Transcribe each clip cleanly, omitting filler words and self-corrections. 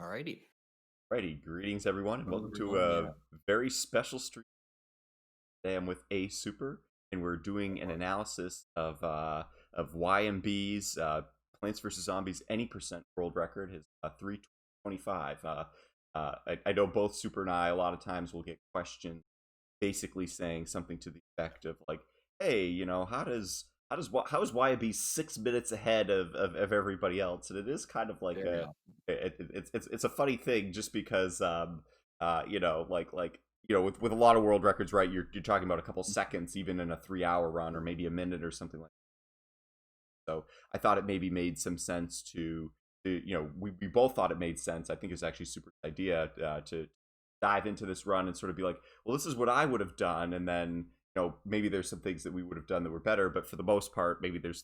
Alrighty. Righty, greetings everyone, and Hello, welcome to everyone. a very special stream. Today I'm with ASuper, and we're doing an analysis of YMB's Plants vs Zombies any percent world record, his 325. I know both Super and I a lot of times will get questioned, basically saying something to the effect of like, "Hey, how is YMB 6 minutes ahead of everybody else?" And it is kind of like Very often. it's a funny thing just because with a lot of world records, right, you're talking about a couple seconds even in a 3 hour run, or maybe a minute or something like that. So I thought it maybe made some sense we both thought it made sense. I think it's actually super idea to dive into this run and sort of be like, well, this is what I would have done, and then maybe there's some things that we would have done that were better, but for the most part maybe there's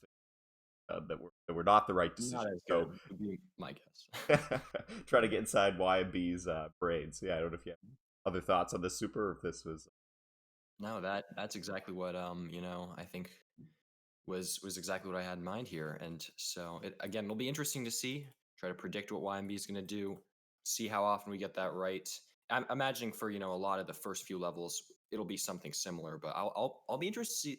that were not the right decision. Not as So good would be my guess. try to get inside YMB's brains. Yeah, I don't know if you have other thoughts on this Super, or if this was. No, that's exactly what I think was exactly what I had in mind here. And so it'll be interesting to see, try to predict what YMB is gonna do, see how often we get that right. I'm imagining for a lot of the first few levels it'll be something similar, but I'll be interested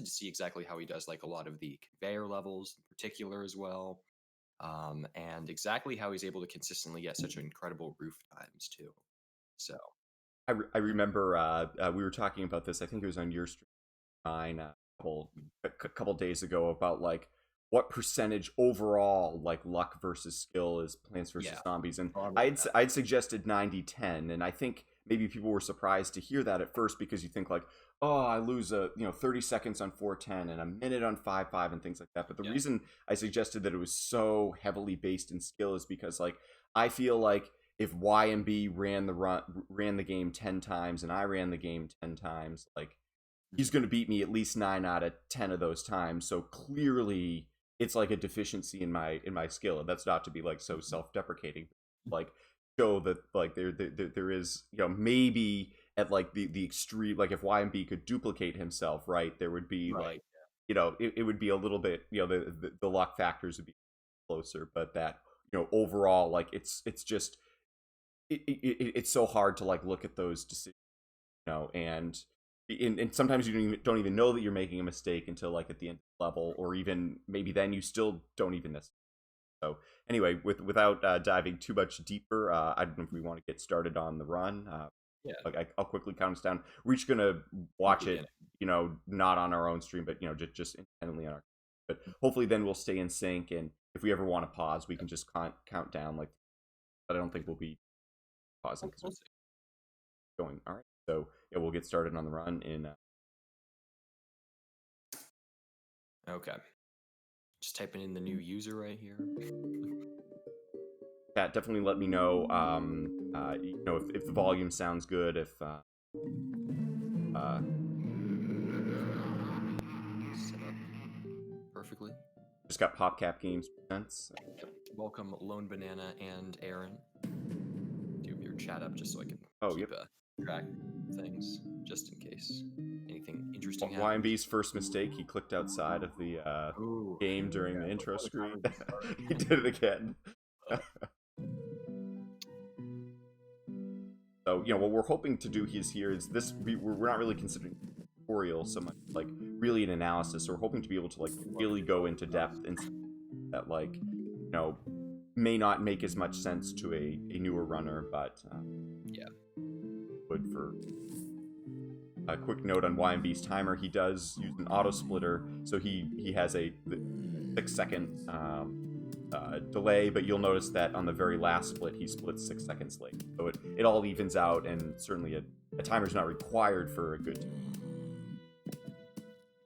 to see exactly how he does like a lot of the conveyor levels in particular as well. And exactly how he's able to consistently get such incredible roof times too. So I remember we were talking about this. I think it was on your stream, mine, a couple days ago, about like what percentage overall like luck versus skill is Plants vs Zombies, and I'd suggested 90-10, and I think maybe people were surprised to hear that at first, because you think like, oh, I lose 30 seconds on 410 and a minute on 5-5 and things like that. But the reason I suggested that it was so heavily based in skill is because like I feel like if YMB ran the game 10 times and I ran the game 10 times, like he's going to beat me at least 9 out of 10 of those times. So clearly it's like a deficiency in my skill, and that's not to be like so self-deprecating, like show that like there is maybe at like the extreme, like if YMB could duplicate himself, right, there would be like it would be a little bit, the luck factors would be closer, but that overall, like it's just it's so hard to like look at those decisions, and sometimes you don't even know that you're making a mistake until like at the end of the level, or even maybe then you still don't even necessarily. So anyway, without diving too much deeper, I don't know if we want to get started on the run. I'll quickly count us down. We're just gonna watch it, not on our own stream, but just independently on our. But hopefully, then we'll stay in sync, and if we ever want to pause, we can just count down like. But I don't think we'll be pausing because we're going. All right, so yeah, we'll get started on the run in. Okay, just typing in the new user right here. Yeah, definitely let me know. If the volume sounds good. If set up perfectly. Just got PopCap Games presents. Welcome, Lone Banana and Aaron. Do your chat up just so I can keep track of things, just in case anything interesting happens. YMB's first mistake, he clicked outside of the game during the intro screen. He did it again. So what we're hoping to do here is this. We're not really considering tutorial so much, like really an analysis. So we're hoping to be able to like really go into depth and that like may not make as much sense to a newer runner, but good for. A quick note on YMB's timer: he does use an auto splitter, so he has a 6-second delay, but you'll notice that on the very last split he splits 6 seconds late, so it all evens out, and certainly a timer is not required for a good team. It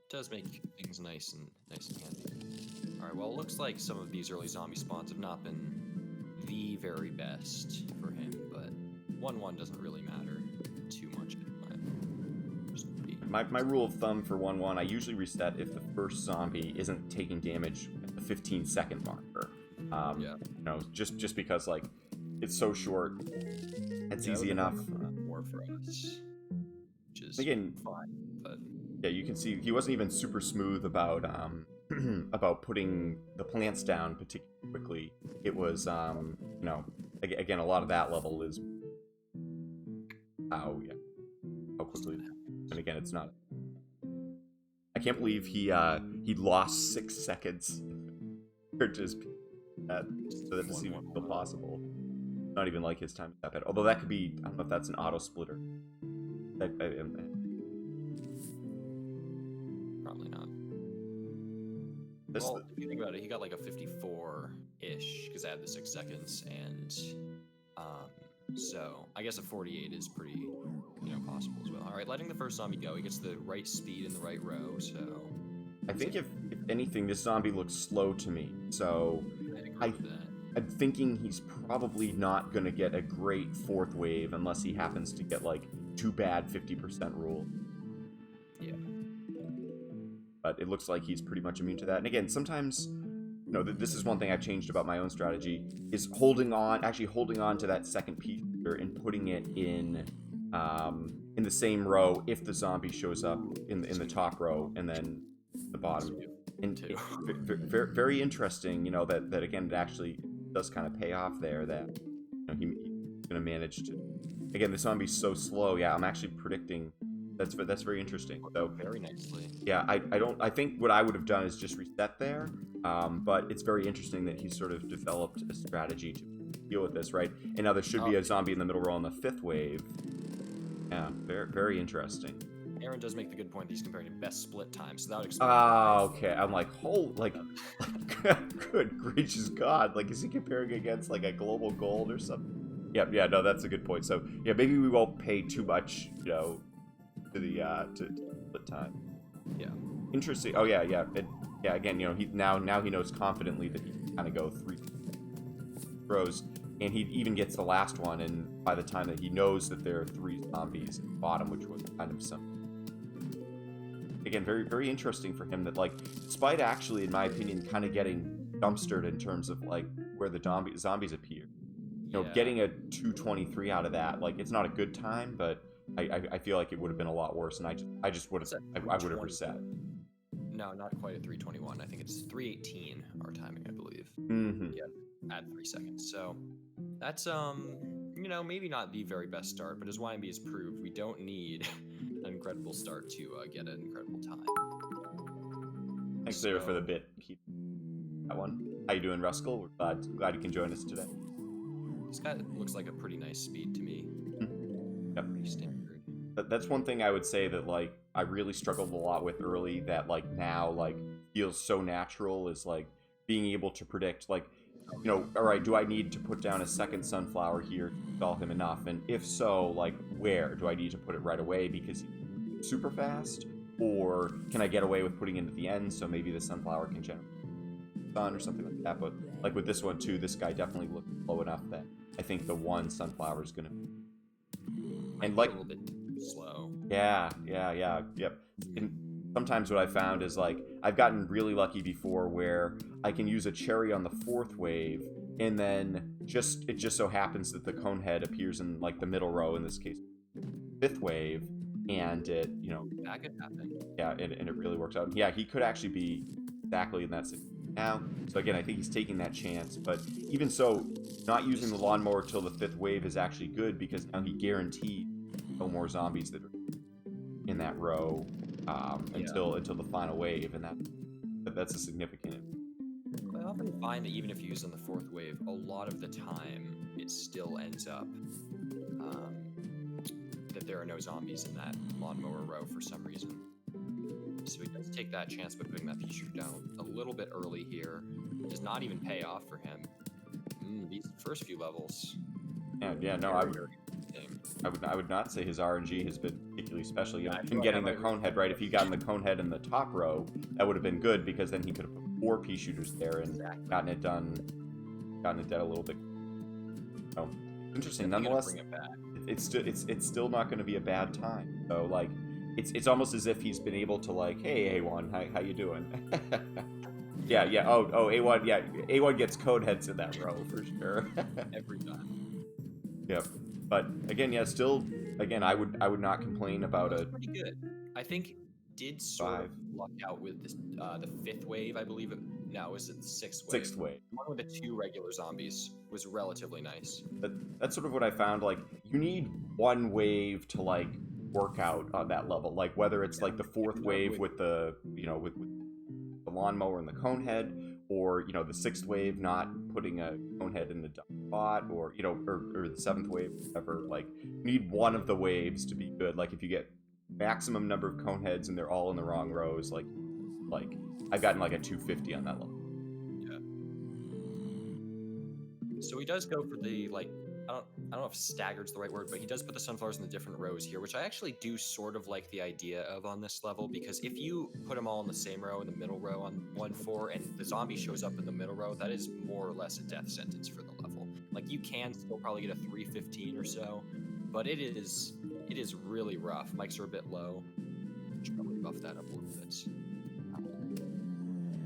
does make things nice and handy. Alright, well, it looks like some of these early zombie spawns have not been the very best for him, but 1-1 doesn't really matter too much. My rule of thumb for 1-1, I usually reset if the first zombie isn't taking damage at the 15-second marker. Just because like it's so short, it's easy enough. More for us, which is again fine. But yeah, you can see he wasn't even super smooth about about putting the plants down particularly quickly. It was again, a lot of that level is how quickly. And again, it's not. I can't believe he lost 6 seconds for just that, so that doesn't even feel possible. Not even like his time is that bad. Although that could be, I don't know if that's an auto splitter. Probably not. This, Well, if you think about it, he got like a 54-ish because I had the 6 seconds, and so I guess a 48 is pretty, possible as well. All right, letting the first zombie go. He gets the right speed in the right row, so I think if anything, this zombie looks slow to me. So I agree with that. I'm thinking he's probably not going to get a great 4th wave unless he happens to get like 2 bad 50% rule. Yeah. But it looks like he's pretty much immune to that. And again, sometimes, this is one thing I've changed about my own strategy, is holding on to that second piece and putting it in the same row if the zombie shows up in the top row and then the bottom. And very interesting, that again, it actually does kind of pay off there, that he's going to manage to. Again, the zombie's so slow. Yeah, I'm actually predicting. That's very interesting. So very nicely. Yeah, I think what I would have done is just reset there. But it's very interesting that he sort of developed a strategy to deal with this, right? And now there should be a zombie in the middle row on the 5th wave. Yeah, very, very interesting. Aaron does make the good point that he's comparing to best split time, so that would explain. Okay. I'm like, good gracious God! Like, is he comparing against like a global gold or something? Yep. Yeah. No, that's a good point. So yeah, maybe we won't pay too much, to the to split time. Yeah. Interesting. Oh yeah. Again, he now he knows confidently that he can kind of go 3 rows. And he even gets the last one, and by the time that he knows that there are 3 zombies at the bottom, which was kind of some. Again, very, very interesting for him that, like, despite actually, in my opinion, kind of getting dumpstered in terms of, like, where the zombies appear. Getting a 223 out of that, like, it's not a good time, but I feel like it would have been a lot worse, and I just would have, I would have reset. No, not quite at 321. I think it's 318, our timing, I believe. Mm-hmm. Yeah, add 3 seconds. So that's, maybe not the very best start, but as YMB has proved, we don't need an incredible start to get an incredible time. Thanks, Sarah, for the bit. Keep that one. How you doing, Ruskell? We're glad you can join us today. This guy looks like a pretty nice speed to me. Yep. Pretty standard. That's one thing I would say that, like, I really struggled a lot with early, that, like, now, like, feels so natural, is, like, being able to predict, like, all right, do I need to put down a second sunflower here to stall him enough? And if so, like, where? Do I need to put it right away because he's super fast? Or can I get away with putting it at the end so maybe the sunflower can generate sun or something like that? But, like, with this one, too, this guy definitely looked low enough that I think the one sunflower is going to... And, like... a little bit slow. Yeah, yep. And sometimes what I found is, like, I've gotten really lucky before where I can use a cherry on the 4th wave, and then it just so happens that the cone head appears in, like, the middle row, in this case 5th wave, and it, That could happen. Yeah, and it really works out. Yeah, he could actually be exactly in that situation now. So again, I think he's taking that chance, but even so, not using the lawnmower till the 5th wave is actually good, because now he guaranteed no more zombies that are in that row until the final wave, and that's a significant. I often find that even if you use on the 4th wave, a lot of the time it still ends up that there are no zombies in that lawnmower row for some reason. So he does take that chance by putting that pea shooter down a little bit early here. It does not even pay off for him. These first few levels. Yeah, no, I would not say his RNG has been particularly special. Him getting the cone head, right? If he gotten the cone head in the top row, that would have been good, because then he could have put 4 pea shooters there and gotten it done a little bit. Interesting. Nonetheless, it's still not going to be a bad time. So, like, it's almost as if he's been able to, like, hey, A1, how you doing? Yeah. Oh, A1, yeah. A1 gets cone heads in that row for sure. Every time. Yep. But again, I would not complain about it. Pretty good. I think did sort of luck out with this, the 5th wave, I believe. No, was it the 6th wave? 6th wave. One with the 2 regular zombies, was relatively nice. That's sort of what I found. Like, you need one wave to like work out on that level. Like whether it's like the fourth wave with the with the lawnmower and the cone head, or the sixth wave not putting a cone head in the spot, or or the seventh wave, whatever. Like, you need one of the waves to be good. Like if you get maximum number of cone heads and they're all in the wrong rows, like I've gotten like a 250 on that level. Yeah. So he does go for the I don't know if staggered's the right word, but he does put the sunflowers in the different rows here, which I actually do sort of like the idea of on this level, because if you put them all in the same row, in the middle row on 1-4, and the zombie shows up in the middle row, that is more or less a death sentence for the level. Like, you can still probably get a 315 or so, but it is really rough. Mics are a bit low. Should probably buff that up a little bit.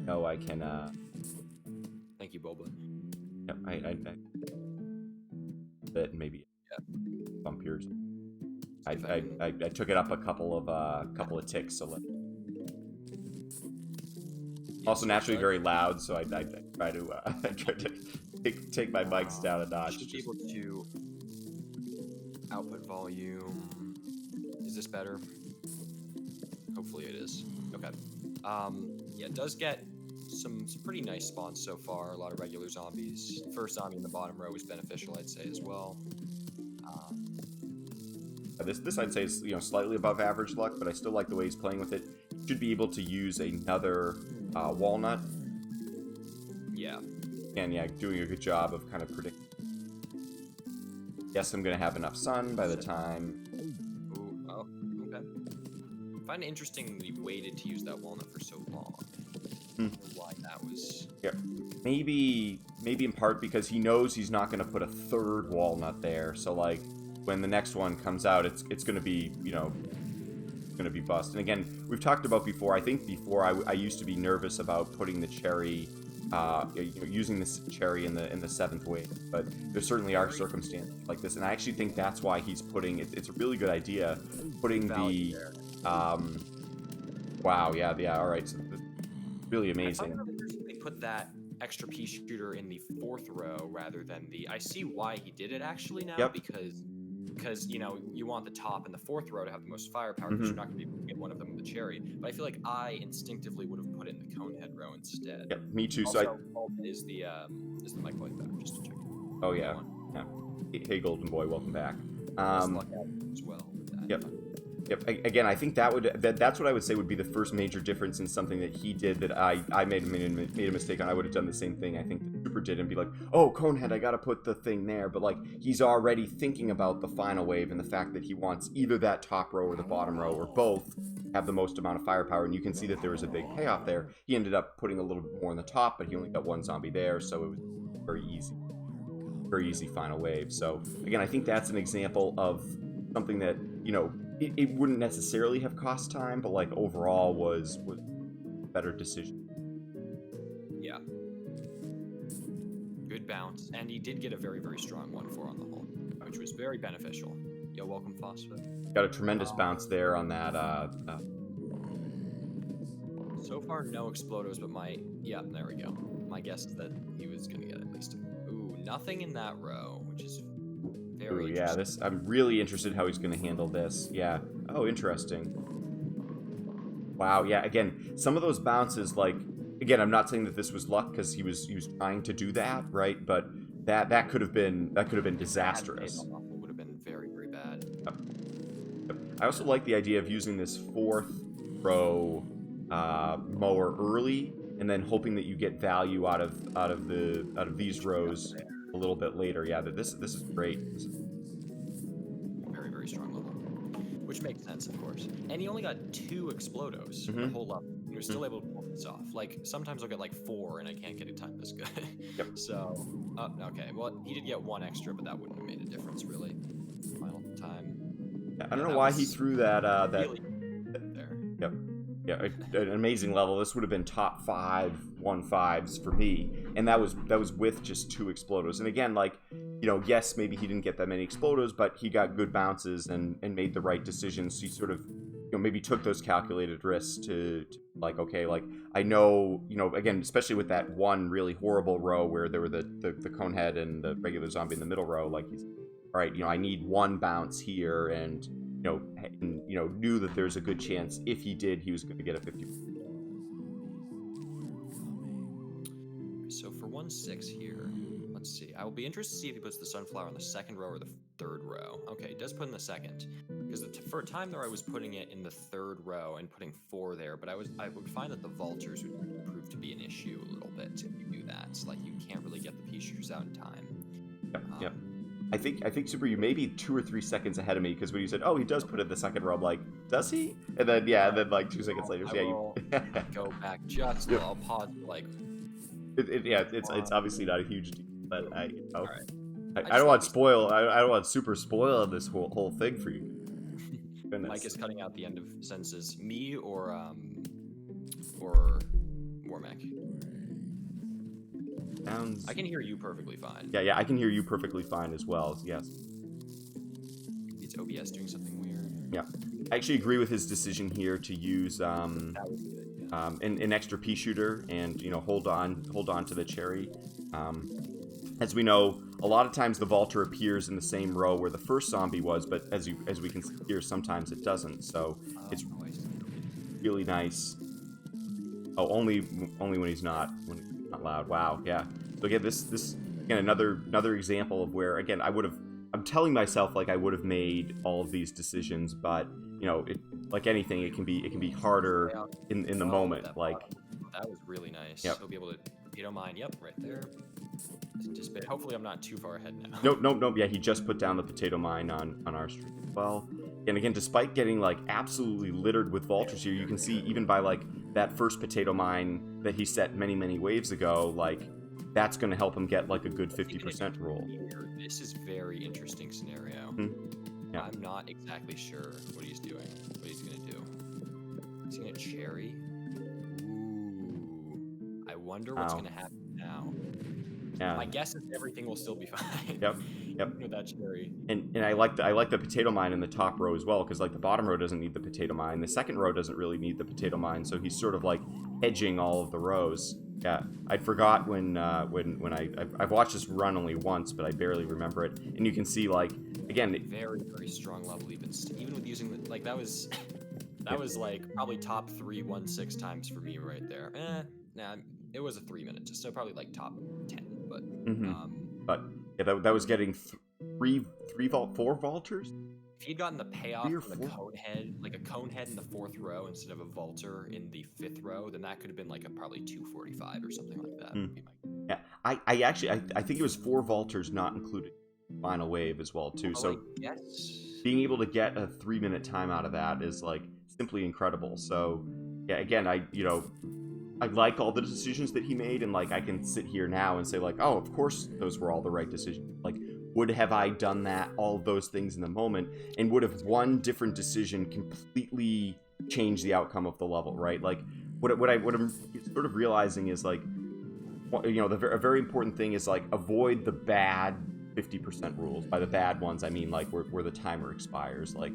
No, I can. Thank you, Boba. Yep, I bit maybe bump yours. I took it up a couple of ticks, so also naturally very loud, so I try to take my mics down a notch. Should be able to output volume. Is this better? Hopefully it is. Okay. Yeah, it does get some pretty nice spawns so far. A lot of regular zombies. First zombie in the bottom row is beneficial, I'd say, as well. This I'd say is slightly above average luck, but I still like the way he's playing with it. Should be able to use another walnut. Yeah. And yeah, doing a good job of kind of predicting. Yes, I'm gonna have enough sun by the time. Ooh, oh, okay. I find it interesting that he waited to use that walnut for so long. I don't know why that was. Yeah, maybe in part because he knows he's not gonna put a third walnut there. So like, when the next one comes out, it's gonna be gonna be bust. And again, we've talked about before. I think before I used to be nervous about putting the cherry. Using this cherry in the seventh wave, but there certainly are circumstances like this, and I actually think that's why he's putting it. It's a really good idea, putting the wow, yeah, all right, so really amazing. I find they put that extra pea shooter in the fourth row rather than the. I see why he did it actually now, because you want the top and the fourth row to have the most firepower, because you're not going to be able to get one of them with the cherry. But I feel like I instinctively would have put it in the conehead row instead. Yep, me too. Also, is the mic volume better? Just to check. Oh yeah. Hey, Golden Boy, welcome back. As well. Yep. Again, I think that's what I would say would be the first major difference in something that he did that I made a mistake on. I would have done the same thing. I think that Super did and be like, oh, Conehead, I gotta put the thing there. But like, he's already thinking about the final wave and the fact that he wants either that top row or the bottom row or both have the most amount of firepower. And you can see that there was a big payoff there. He ended up putting a little bit more on the top, but he only got one zombie there, so it was very easy final wave. So again, I think that's an example of something that it wouldn't necessarily have cost time, but like overall was a better decision. Yeah. Good bounce, and he did get a very, very strong 1-4 on the whole, which was very beneficial. Yo, welcome, Phosphate. Got a tremendous bounce there on that. So far, no Explodos, but there we go. My guess is that he was gonna get at least. Ooh, nothing in that row, which is. Ooh, yeah, I'm really interested how he's going to handle this. Yeah. Oh, interesting. Wow. Yeah. Again, some of those bounces, like, again, I'm not saying that this was luck because he was trying to do that, right? But that could have been disastrous. Would have been very, very bad. Yep. I also like the idea of using this fourth row mower early, and then hoping that you get value out of these rows a little bit later. Yeah, this is great. This is very, very strong level, which makes sense, of course. And he only got 2 Explodos the whole level. He was still able to pull this off. Like, sometimes I'll get like 4 and I can't get a time this good. Yep. So, okay. Well, he did get 1 extra, but that wouldn't have made a difference really. Final time. Yeah, I don't know why he threw that. Really there. Yep. Yeah, an amazing level. This would have been top 5 1-5s for me, and that was with just 2 Explodos. And again, like, yes, maybe he didn't get that many Explodos, but he got good bounces and made the right decisions. He sort of maybe took those calculated risks to like, okay, like I know, again, especially with that one really horrible row where there were the conehead and the regular zombie in the middle row, like he's all right, I need one bounce here, and knew that there's a good chance if he did, he was going to get a 50. So for 1/6 here, let's see. I will be interested to see if he puts the sunflower in the second row or the third row. Okay, he does put in the second. Because for a time there, I was putting it in the third row and putting 4 there, but I would find that the vultures would prove to be an issue a little bit if you do that. So, like, you can't really get the pea shooters out in time. Yep. I think Super, you may be 2 or 3 seconds ahead of me, because when you said, "Oh, he does put it in the second row," I'm like, "Does he?" And then and then like 2 seconds later, I will go back just. I'll pause like. It's obviously not a huge deal, but All right. I don't want spoil. I don't want Super spoil this whole thing for you. Goodness. Mike is cutting out the end of sentences. Me or Warmack. Sounds... I can hear you perfectly fine. Yeah, I can hear you perfectly fine as well. Yes. It's OBS doing something weird. Yeah, I actually agree with his decision here to use That was good, yeah. an extra pea shooter and hold on to the cherry. As we know, a lot of times the Vaulter appears in the same row where the first zombie was, but as we can see here, sometimes it doesn't. So it's really nice. Oh, only when he's not loud. Wow, yeah. So again, this again another example of where, again, I'm telling myself like I would have made all of these decisions, but like anything, it can be harder in the moment. Like that was really nice. Yep. He'll be able to, if you don't mind. Yep, right there. Hopefully, I'm not too far ahead now. Nope. Yeah, he just put down the potato mine on our street as well. And again, despite getting like absolutely littered with vultures here, you can see even by like that first potato mine that he set many waves ago, like that's going to help him get like a good 50% roll. This is very interesting scenario. Yeah. I'm not exactly sure what he's doing. What he's going to do? Is he going to cherry? Ooh. I wonder what's going to happen now. Yeah. My guess is everything will still be fine. Yep. With that cherry. And I like the potato mine in the top row as well, because like the bottom row doesn't need the potato mine, the second row doesn't really need the potato mine, so he's sort of like edging all of the rows. Yeah, I forgot when I've watched this run only once, but I barely remember it. And you can see like again, very strong level even with using the, like that was like probably top 3 1/6 times for me right there. Nah, it was a 3 minute, so probably like top 10. But but yeah, that was getting 4 vaulters. If he'd gotten the payoff from the 4? conehead, like a conehead in the 4th row instead of a vaulter in the 5th row, then that could have been like a probably 245 or something like that. Yeah, I actually think it was 4 vaulters not included final wave as well too. So being able to get a 3-minute time out of that is like simply incredible. So yeah, again, I like all the decisions that he made, and like I can sit here now and say like, oh, of course those were all the right decisions. Like, would have I done that, all of those things in the moment, and would have one different decision completely changed the outcome of the level, right? Like what I'm sort of realizing is like, a very important thing is like avoid the bad 50% rules. By the bad ones, I mean like where the timer expires. Like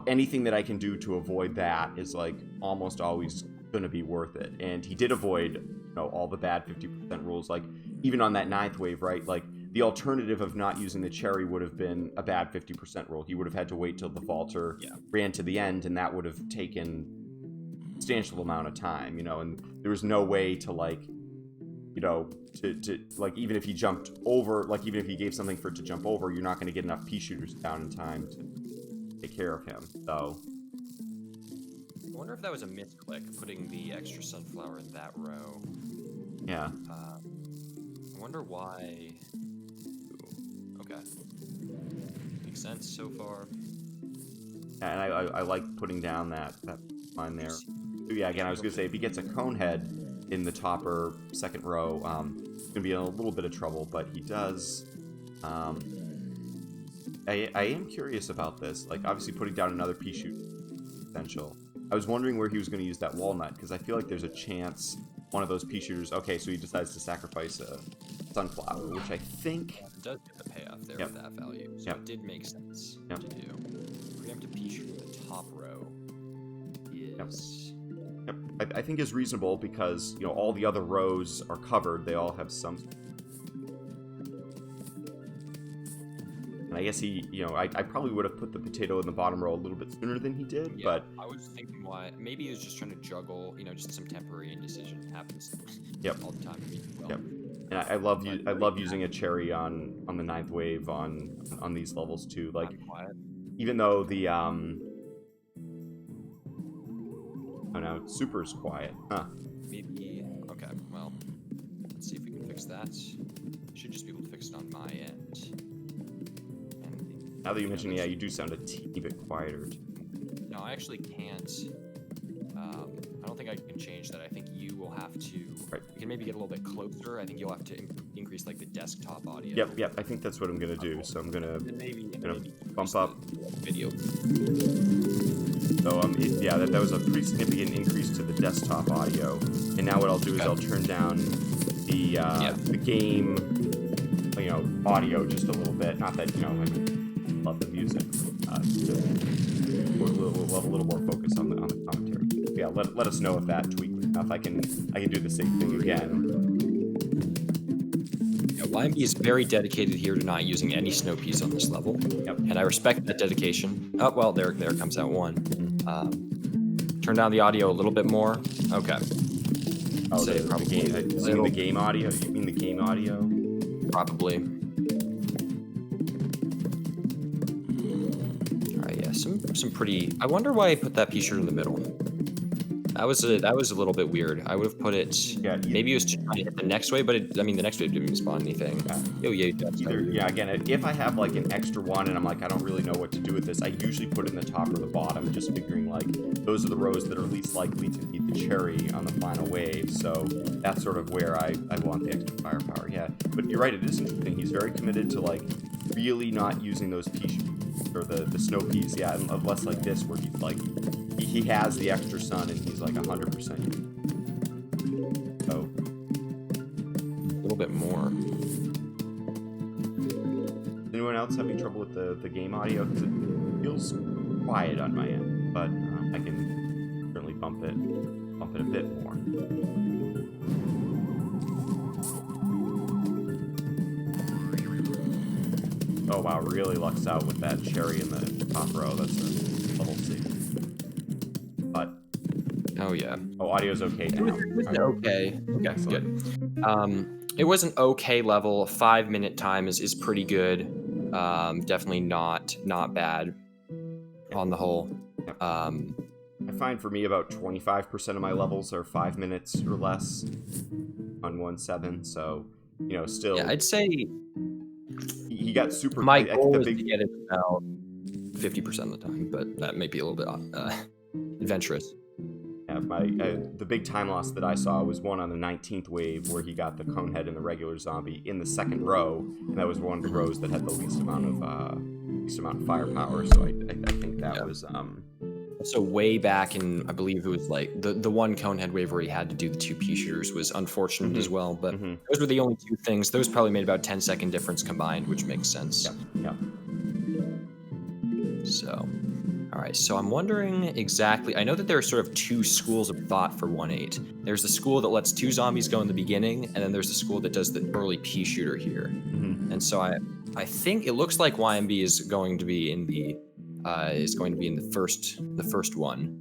anything that I can do to avoid that is like almost always going to be worth it. And he did avoid all the bad 50% rules. Like even on that 9th wave, right? Like the alternative of not using the cherry would have been a bad 50% roll. He would have had to wait till the vaulter ran to the end, and that would have taken a substantial amount of time, and there was no way to like, to like, even if he jumped over, like even if he gave something for it to jump over, you're not going to get enough pea shooters down in time to take care of him. So I wonder if that was a misclick, putting the extra sunflower in that row. Yeah. I wonder why. Ooh, okay. Makes sense so far. And I like putting down that line there. So yeah, again, I was going to say, if he gets a conehead in the top or second row, he's going to be in a little bit of trouble, but he does. I am curious about this. Like, obviously putting down another pea shoot potential. I was wondering where he was going to use that walnut, because I feel like there's a chance one of those pea shooters... Okay, so he decides to sacrifice a sunflower, which I think... It does get the payoff there with that value, so it did make sense to do. Preemptive pea shooter in the top row. is. Yep. I think is reasonable because, you know, all the other rows are covered. They all have some. And I guess he, you know, I probably would have put the potato in the bottom row a little bit sooner than he did, Yeah, but I was thinking why. Maybe he was just trying to juggle, you know, just some temporary indecision happens yep. all the time. Well. Yep. And I love using a cherry on the ninth wave on these levels too. Like, I'm quiet. even though the oh no, super's quiet, huh? Maybe. Okay. Well, let's see if we can fix that. Should just be able to fix it on my end. And Now that you mention, yeah, you do sound a teeny bit quieter. No, I actually can't. I don't think I can change that. I think you will have to. Right. You can maybe get a little bit closer. I think you'll have to increase like the desktop audio. Yep. I think that's what I'm gonna do. So I'm gonna maybe bump up video. So yeah, that was a pretty significant increase to the desktop audio. And now what I'll do is I'll turn down the game, you know, audio just a little bit. Not that, you know, I love the music. We'll have a little more focus on the commentary. Yeah, let us know if that tweaked enough. I can do the same thing again. Yeah, YMB is very dedicated here to not using any snow peas on this level. Yep. And I respect that dedication. Oh, well, there comes that one. Turn down the audio a little bit more. Okay. Oh, the game audio? You mean the game audio? Probably. Alright, yeah, some pretty. I wonder why I put that P-shirt in the middle. That was a little bit weird. I would have put it. Yeah. Maybe it was to try to hit the next wave, but the next wave didn't even spawn anything. Yeah. Again, if I have like an extra one and I'm like, I don't really know what to do with this, I usually put it in the top or the bottom, just figuring like those are the rows that are least likely to beat the cherry on the final wave. So that's sort of where I want the extra firepower. Yeah, but you're right. It is interesting. He's very committed to like really not using those peas or the snow peas. Yeah, unless like this where he's like. He has the extra sun and he's like 100%. So a little bit more. Anyone else having trouble with the game audio? Because it feels quiet on my end, but I can certainly bump it a bit more. Oh wow, really lucks out with that cherry in the top row. That's a level 6. But oh yeah. Oh, audio's okay now. It was okay. Okay, good. It was an okay level. 5-minute time is pretty good. Definitely not bad on the whole. I find for me about 25% of my levels are 5 minutes or less on 1.7. So, you know, still. Yeah, I'd say he got super. My goal is to get it about 50% of the time, but that may be a little bit adventurous. Yeah, the big time loss that I saw was one on the 19th wave where he got the conehead and the regular zombie in the second row, and that was one of the rows that had the least amount of firepower. So I think that was So way back in, I believe it was like the one conehead wave where he had to do the 2 pea shooters was unfortunate as well. But those were the only 2 things. Those probably made about 10-second difference combined, which makes sense. Yeah. So, all right. So I'm wondering exactly. I know that there are sort of 2 schools of thought for 1.8. There's the school that lets 2 zombies go in the beginning, and then there's the school that does the early pea shooter here. And so I think it looks like YMB is going to be in the first one.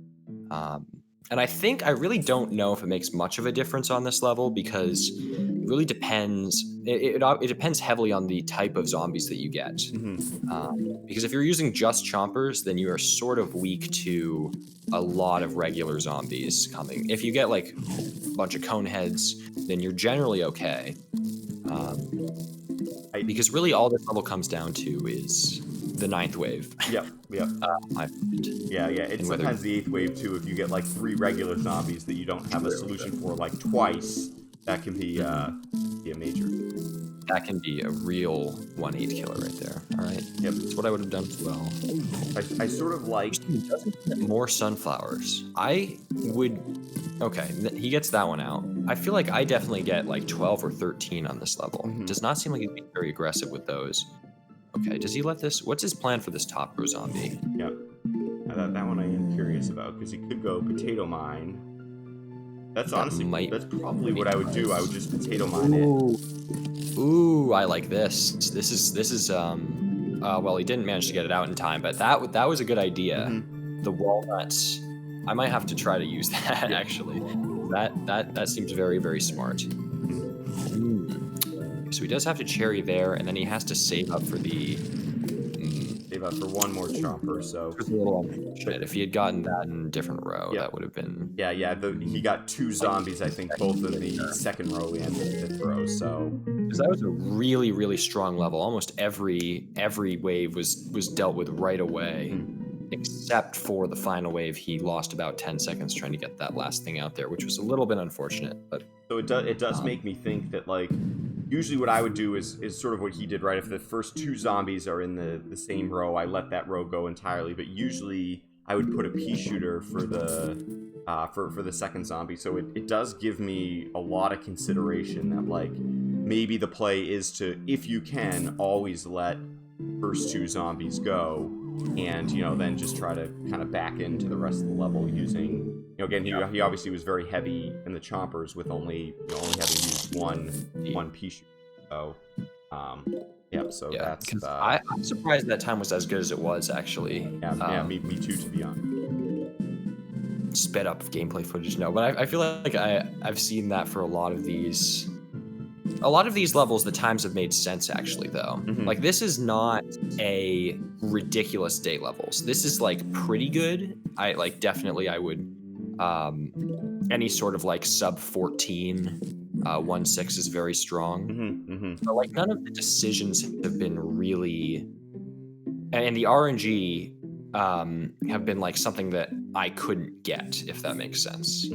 And I really don't know if it makes much of a difference on this level because it really depends. It depends heavily on the type of zombies that you get. Because if you're using just chompers, then you are sort of weak to a lot of regular zombies coming. If you get like a bunch of coneheads, then you're generally okay. Because really all this level comes down to is the 9th wave. Yep. Yeah. It's sometimes the 8th wave too. If you get like 3 regular zombies that you don't have a solution for like twice, that can be a major. That can be a real 1.8 killer right there. All right. Yep. That's what I would have done as well. I sort of like more sunflowers. I would. Okay, he gets that one out. I feel like I definitely get like 12 or 13 on this level. Does not seem like he's being very aggressive with those. Okay, does he let this? What's his plan for this top row zombie? Yep. That one I am curious about, because he could go potato mine. That's honestly, that's probably what I would do. I would just potato mine it. Ooh, I like this. This is well, he didn't manage to get it out in time, but that was a good idea. Mm-hmm. The walnuts. I might have to try to use that Yeah. actually. That seems very, very smart. So he does have to cherry there, and then he has to save up for the Save up for one more chomper, so. a little unfortunate. If he had gotten that in a different row, that would have been. Yeah, he got 2 zombies, I think, both in the second row and the 5th row, so. Because that was a really, really strong level. Almost every wave was dealt with right away, except for the final wave. He lost about 10 seconds trying to get that last thing out there, which was a little bit unfortunate. But so it does make me think that, like, usually what I would do is sort of what he did, right? If the first 2 zombies are in the same row, I let that row go entirely. But usually I would put a pea shooter for the second zombie. So it does give me a lot of consideration that, like, maybe the play is to, if you can, always let first 2 zombies go, and then just try to kind of back into the rest of the level using. Again, he obviously was very heavy in the chompers with only having used one pea shooter. So, so that's. I'm surprised that time was as good as it was, actually. Me too, to be honest. Sped up gameplay footage, no, but I feel like I've seen that for a lot of these levels. The times have made sense, actually, though. Like, this is not a ridiculous day levels. This is like pretty good. I would any sort of like sub 14 1.6 is very strong. But like none of the decisions have been really, and the RNG have been like something that I couldn't get, if that makes sense.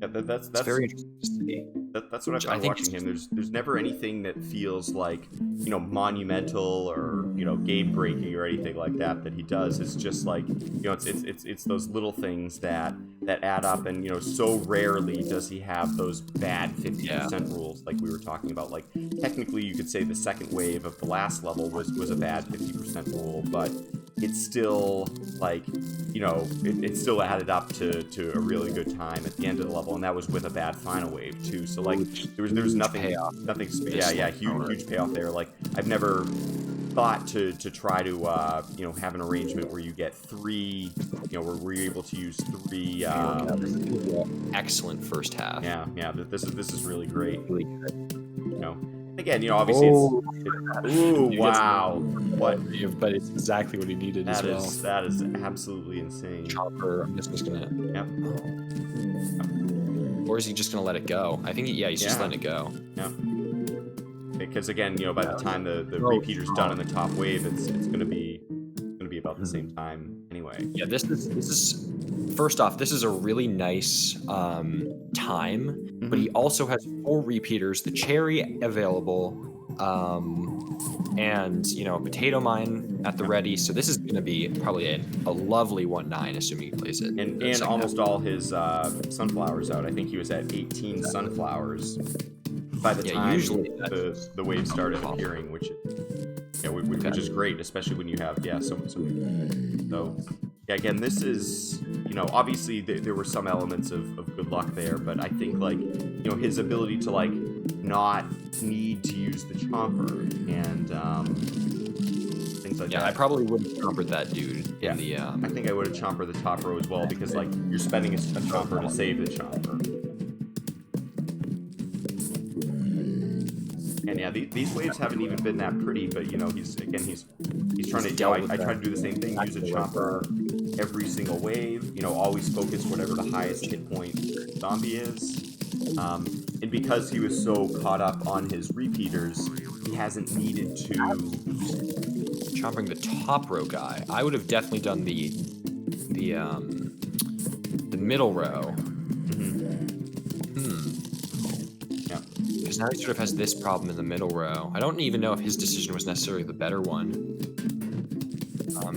That's very interesting to see. That's what I found watching him. There's never anything that feels like monumental or game breaking or anything like that he does. It's just like it's those little things that add up, and so rarely does he have those bad 50% rules like we were talking about. Like, technically you could say the second wave of the last level was a bad 50% rule, but it's still like it still added up to a really good time at the end of the level, and that was with a bad final wave too. So like there was nothing payoff. Huge payoff there. Like, I've never thought to try to have an arrangement where you get 3 where we're able to use 3 excellent first half. This is really great. Really good. Again, obviously ooh, wow. What? But it's exactly what he needed as well. That is absolutely insane. Chopper, I'm just gonna. Yep. Or is he just gonna let it go? I think he's just letting it go. Yeah. Because again, by the time the repeater's done in the top wave, it's gonna be about the same time anyway. Yeah, this is first off, this is a really nice time, but he also has 4 repeaters, the cherry available, and a potato mine at the ready. So this is going to be probably a lovely 1.9, assuming he plays it. And almost all his sunflowers out. I think he was at 18 sunflowers by the time the wave started appearing, which is great, especially when you have so again, this is obviously there were some elements of good luck there, but I think like his ability to like not need to use the chomper and things like that. I probably would have chompered that dude in the I think I would have chompered the top row as well, because like you're spending a chomper to save the chomper. And these waves haven't even been that pretty, but he's trying to. I try to do the same thing. Use a chopper every single wave. Always focus whatever the highest hit point zombie is. And because he was so caught up on his repeaters, he hasn't needed to. Chopping the top row guy. I would have definitely done the middle row. Because now he sort of has this problem in the middle row. I don't even know if his decision was necessarily the better one,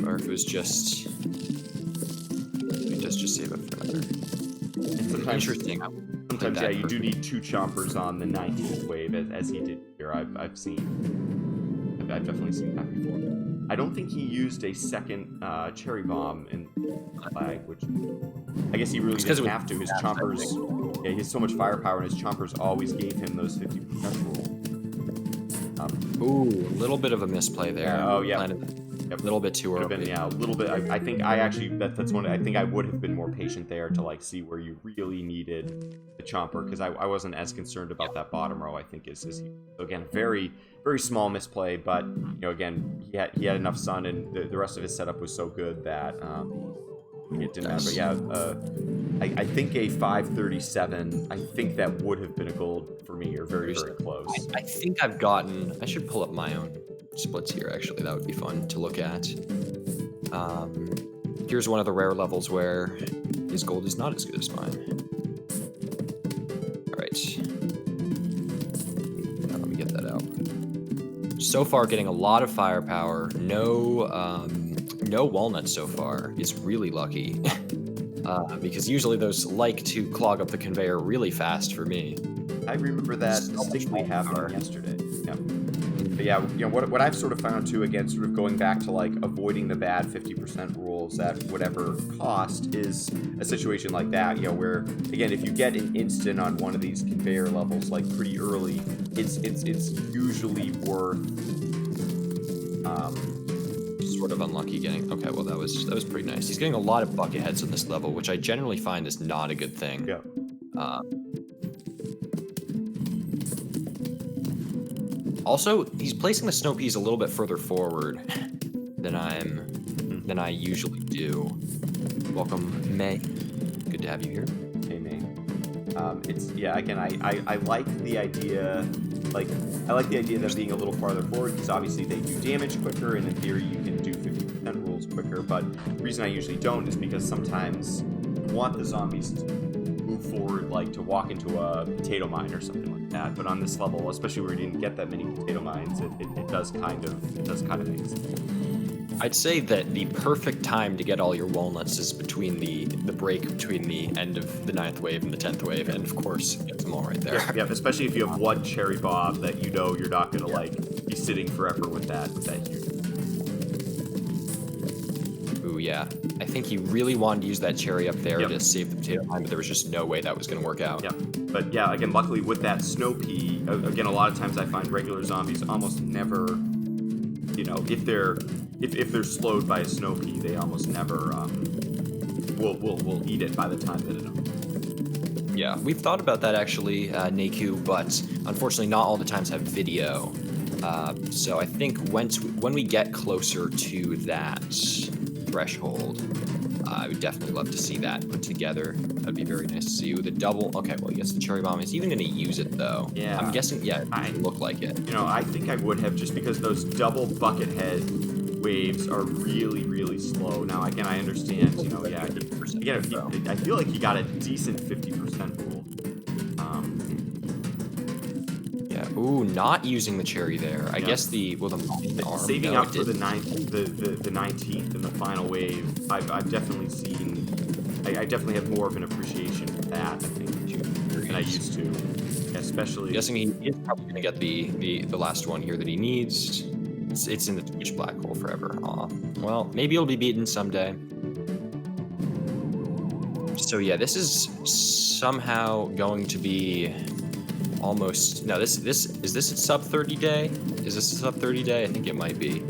or if it was just save it for another. Interesting. Sometimes, you do need 2 chompers on the 19th wave, as he did here. I've definitely seen that before. I don't think he used a second cherry bomb in flag, which I guess he really It's 'cause it didn't was have to. His fast, I chompers, think. yeah, he has so much firepower, and his chompers always gave him those 50% rule. Ooh, a little bit of a misplay there. Yeah, oh, yeah. Planted Yep. a little bit too Would have early. been, yeah, a little bit. I think I actually that's one. I think I would have been more patient there to like see where you really needed the chomper, because I wasn't as concerned about that bottom row. I think is he, so again, very small misplay, but you know, again, he had enough sun, and the rest of his setup was so good that it didn't matter. But yeah, I think a 537. I think that would have been a gold for me, or very close. I think I've gotten. I should pull up my own splits here. Actually, that would be fun to look at. Here's one of the rare levels where his gold is not as good as mine. All right, now let me get that out. So far, getting a lot of firepower. No walnuts so far. It's really lucky. Because usually those like to clog up the conveyor really fast for me. I remember that distinctly happening yesterday. Yeah. But yeah, you know, what I've sort of found too, again, sort of going back to like avoiding the bad 50% rules at whatever cost, is a situation like that, you know, where again, if you get an instant on one of these conveyor levels like pretty early, it's usually worth Sort of unlucky getting. Okay, well that was pretty nice. He's getting a lot of bucket heads on this level, which I generally find is not a good thing. yeah. Also, he's placing the snow peas a little bit further forward than I usually do. Welcome, May. Good to have you here. Hey, May. It's yeah. Again, I like the idea. Like, I like the idea of them being a little farther forward, because obviously they do damage quicker, and in theory you can do 50% rules quicker. But the reason I usually don't is because sometimes you want the zombies to move forward, like to walk into a potato mine or something like that. But on this level, especially where you didn't get that many potato mines, it does kind of make sense. I'd say that the perfect time to get all your walnuts is between the break between the end of the 9th wave and the 10th wave, and of course, get them all right there. Yeah, especially if you have one cherry bomb that you know you're not gonna like be sitting forever with that huge. Ooh, yeah. I think he really wanted to use that cherry up there to save the potato mine, but there was just no way that was going to work out. Yeah, but yeah, again, luckily with that snow pea, again, a lot of times I find regular zombies almost never, you know, if they're slowed by a snow pea, they almost never will eat it by the time that it. Yeah, we've thought about that actually, Naku, but unfortunately not all the times have video. So I think when we get closer to that threshold, I would definitely love to see that put together. That'd be very nice to see. With a double, okay, well, yes, the cherry bomb is even going to use it though. Yeah, I'm guessing. Yeah, it doesn't look like it. You know, I think I would have, just because those double bucket head waves are really slow. Now, again, I understand. You know, yeah. Again, I feel like he got a decent 50% rule. Yeah. Ooh, not using the cherry there. I guess the arm, saving up for the 19th in the final wave. I've definitely seen. I definitely have more of an appreciation for that, I think, than I used to. Especially, I'm guessing he is probably going to get the last one here that he needs. It's in the Twitch black hole forever. Aw. Well, maybe it'll be beaten someday. So yeah, this is somehow going to be almost. No, this is this a sub 30 day? Is this a sub 30 day? I think it might be.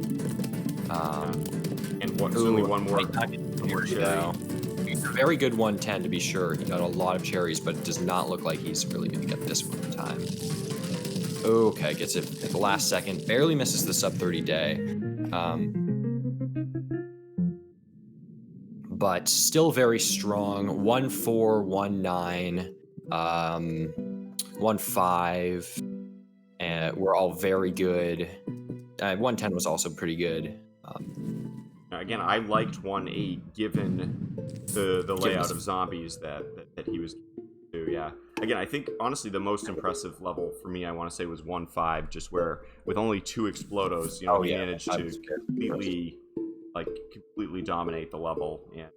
And only one more cherry. A very good 110 to be sure. He got a lot of cherries, but it does not look like he's really going to get this one in time. Okay, gets it at the last second. Barely misses the sub 30 day. But still very strong. 1-4, 1-9, 1-5. And we're all very good. 110 was also pretty good. Again, I liked 1-8 given the layout of zombies that he was do. Yeah. Again, I think honestly the most impressive level for me, I want to say, was 1-5, just where with only 2 explodos, you know, he managed to completely dominate the level and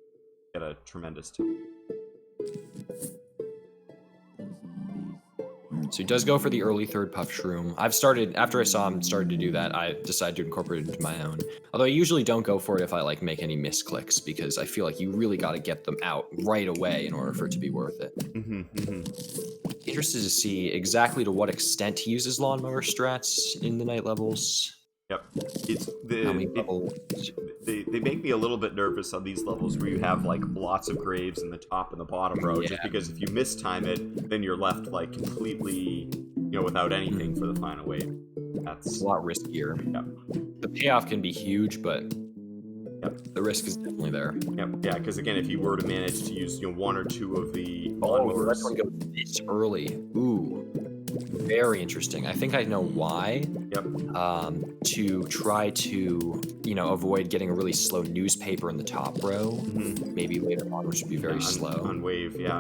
get a tremendous time. So he does go for the early third puff shroom. I've started, after I saw him started to do that, I decided to incorporate it into my own. Although I usually don't go for it if I like make any misclicks, because I feel like you really got to get them out right away in order for it to be worth it. Interested to see exactly to what extent he uses lawnmower strats in the night levels. Yep. It's How many levels? they make me a little bit nervous on these levels where you have like lots of graves in the top and the bottom row, just because if you mistime it, then you're left like completely, without anything for the final wave. That's a lot riskier. Yep. The payoff can be huge, but the risk is definitely there. Yep. Yeah, because again, if you were to manage to use one or two of the lawnmowers, that one goes this early. Ooh, very interesting. I think I know why. Yep. To try to avoid getting a really slow newspaper in the top row. Maybe later on, which would be very slow. On wave 8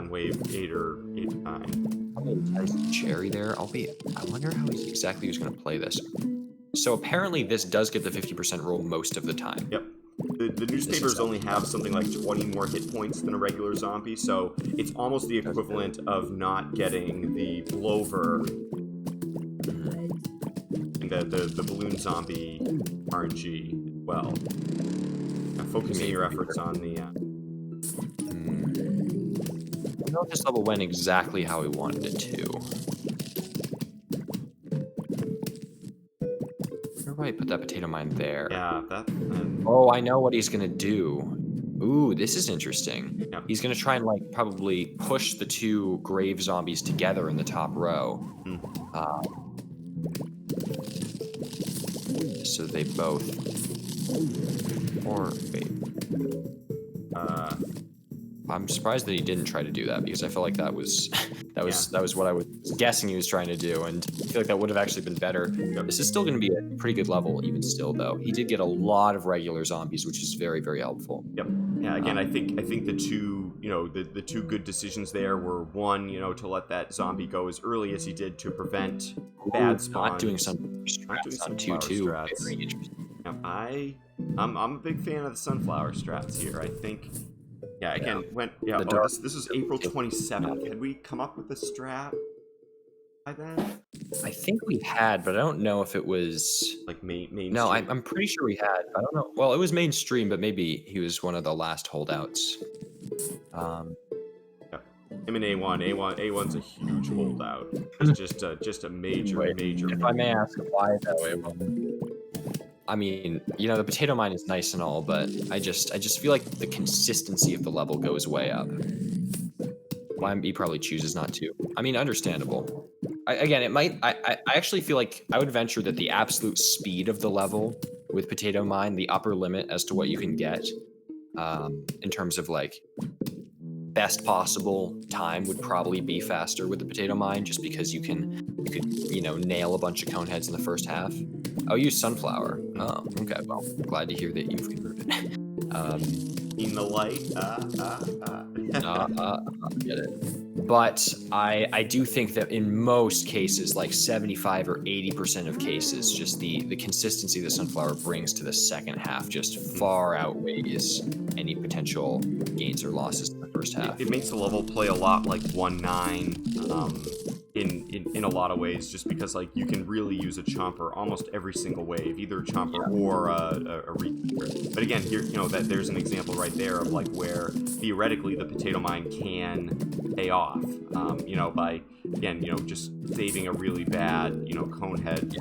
or 9. Nice cherry there. I wonder how exactly he's going to play this. So apparently, this does get the 50% roll most of the time. Yep. The newspapers only have something like 20 more hit points than a regular zombie, so it's almost the equivalent of not getting the blover and the balloon zombie RNG as well. Now, focusing your efforts on the... I know this level went exactly how we wanted it to. Why put that potato mine there? Yeah, Oh, I know what he's gonna do. Ooh, this is interesting. Yep. He's gonna try and probably push the two grave zombies together in the top row. So they both. Or wait. I'm surprised that he didn't try to do that, because I felt like that was what I was guessing he was trying to do, and I feel like that would have actually been better. This is still going to be a pretty good level, even still, though. He did get a lot of regular zombies, which is very, very helpful. Yep. Yeah. Again, I think the two the two good decisions there were one, to let that zombie go as early as he did to prevent bad spawns. Not doing some strats on 2-2. Very interesting. Yep. I'm a big fan of the sunflower strats here. I think. Yeah, again, this was April 27th. Had we come up with a strat by then? I think we had, but I don't know if it was... Like mainstream? No, I'm pretty sure we had. I don't know. Well, it was mainstream, but maybe he was one of the last holdouts. Him and A1's a huge holdout. It's just a major. If I may ask why, though, A1... I mean, the potato mine is nice and all, but I just feel like the consistency of the level goes way up. YMB probably chooses not to. I mean, understandable. I actually feel like I would venture that the absolute speed of the level with potato mine, the upper limit as to what you can get, in terms of best possible time, would probably be faster with the potato mine, just because you could nail a bunch of cone heads in the first half. Oh, use sunflower. Oh, okay. Well, glad to hear that you've converted. In the light. Get it. But I do think that in most cases, like 75 or 80% of cases, just the consistency that sunflower brings to the second half just far outweighs any potential gains or losses in the first half. It makes the level play a lot like 1-9. In a lot of ways, just because you can really use a chomper almost every single wave, either a chomper or a reaper. But again, here that there's an example right there of where theoretically the potato mine can pay off, by again just saving a really bad conehead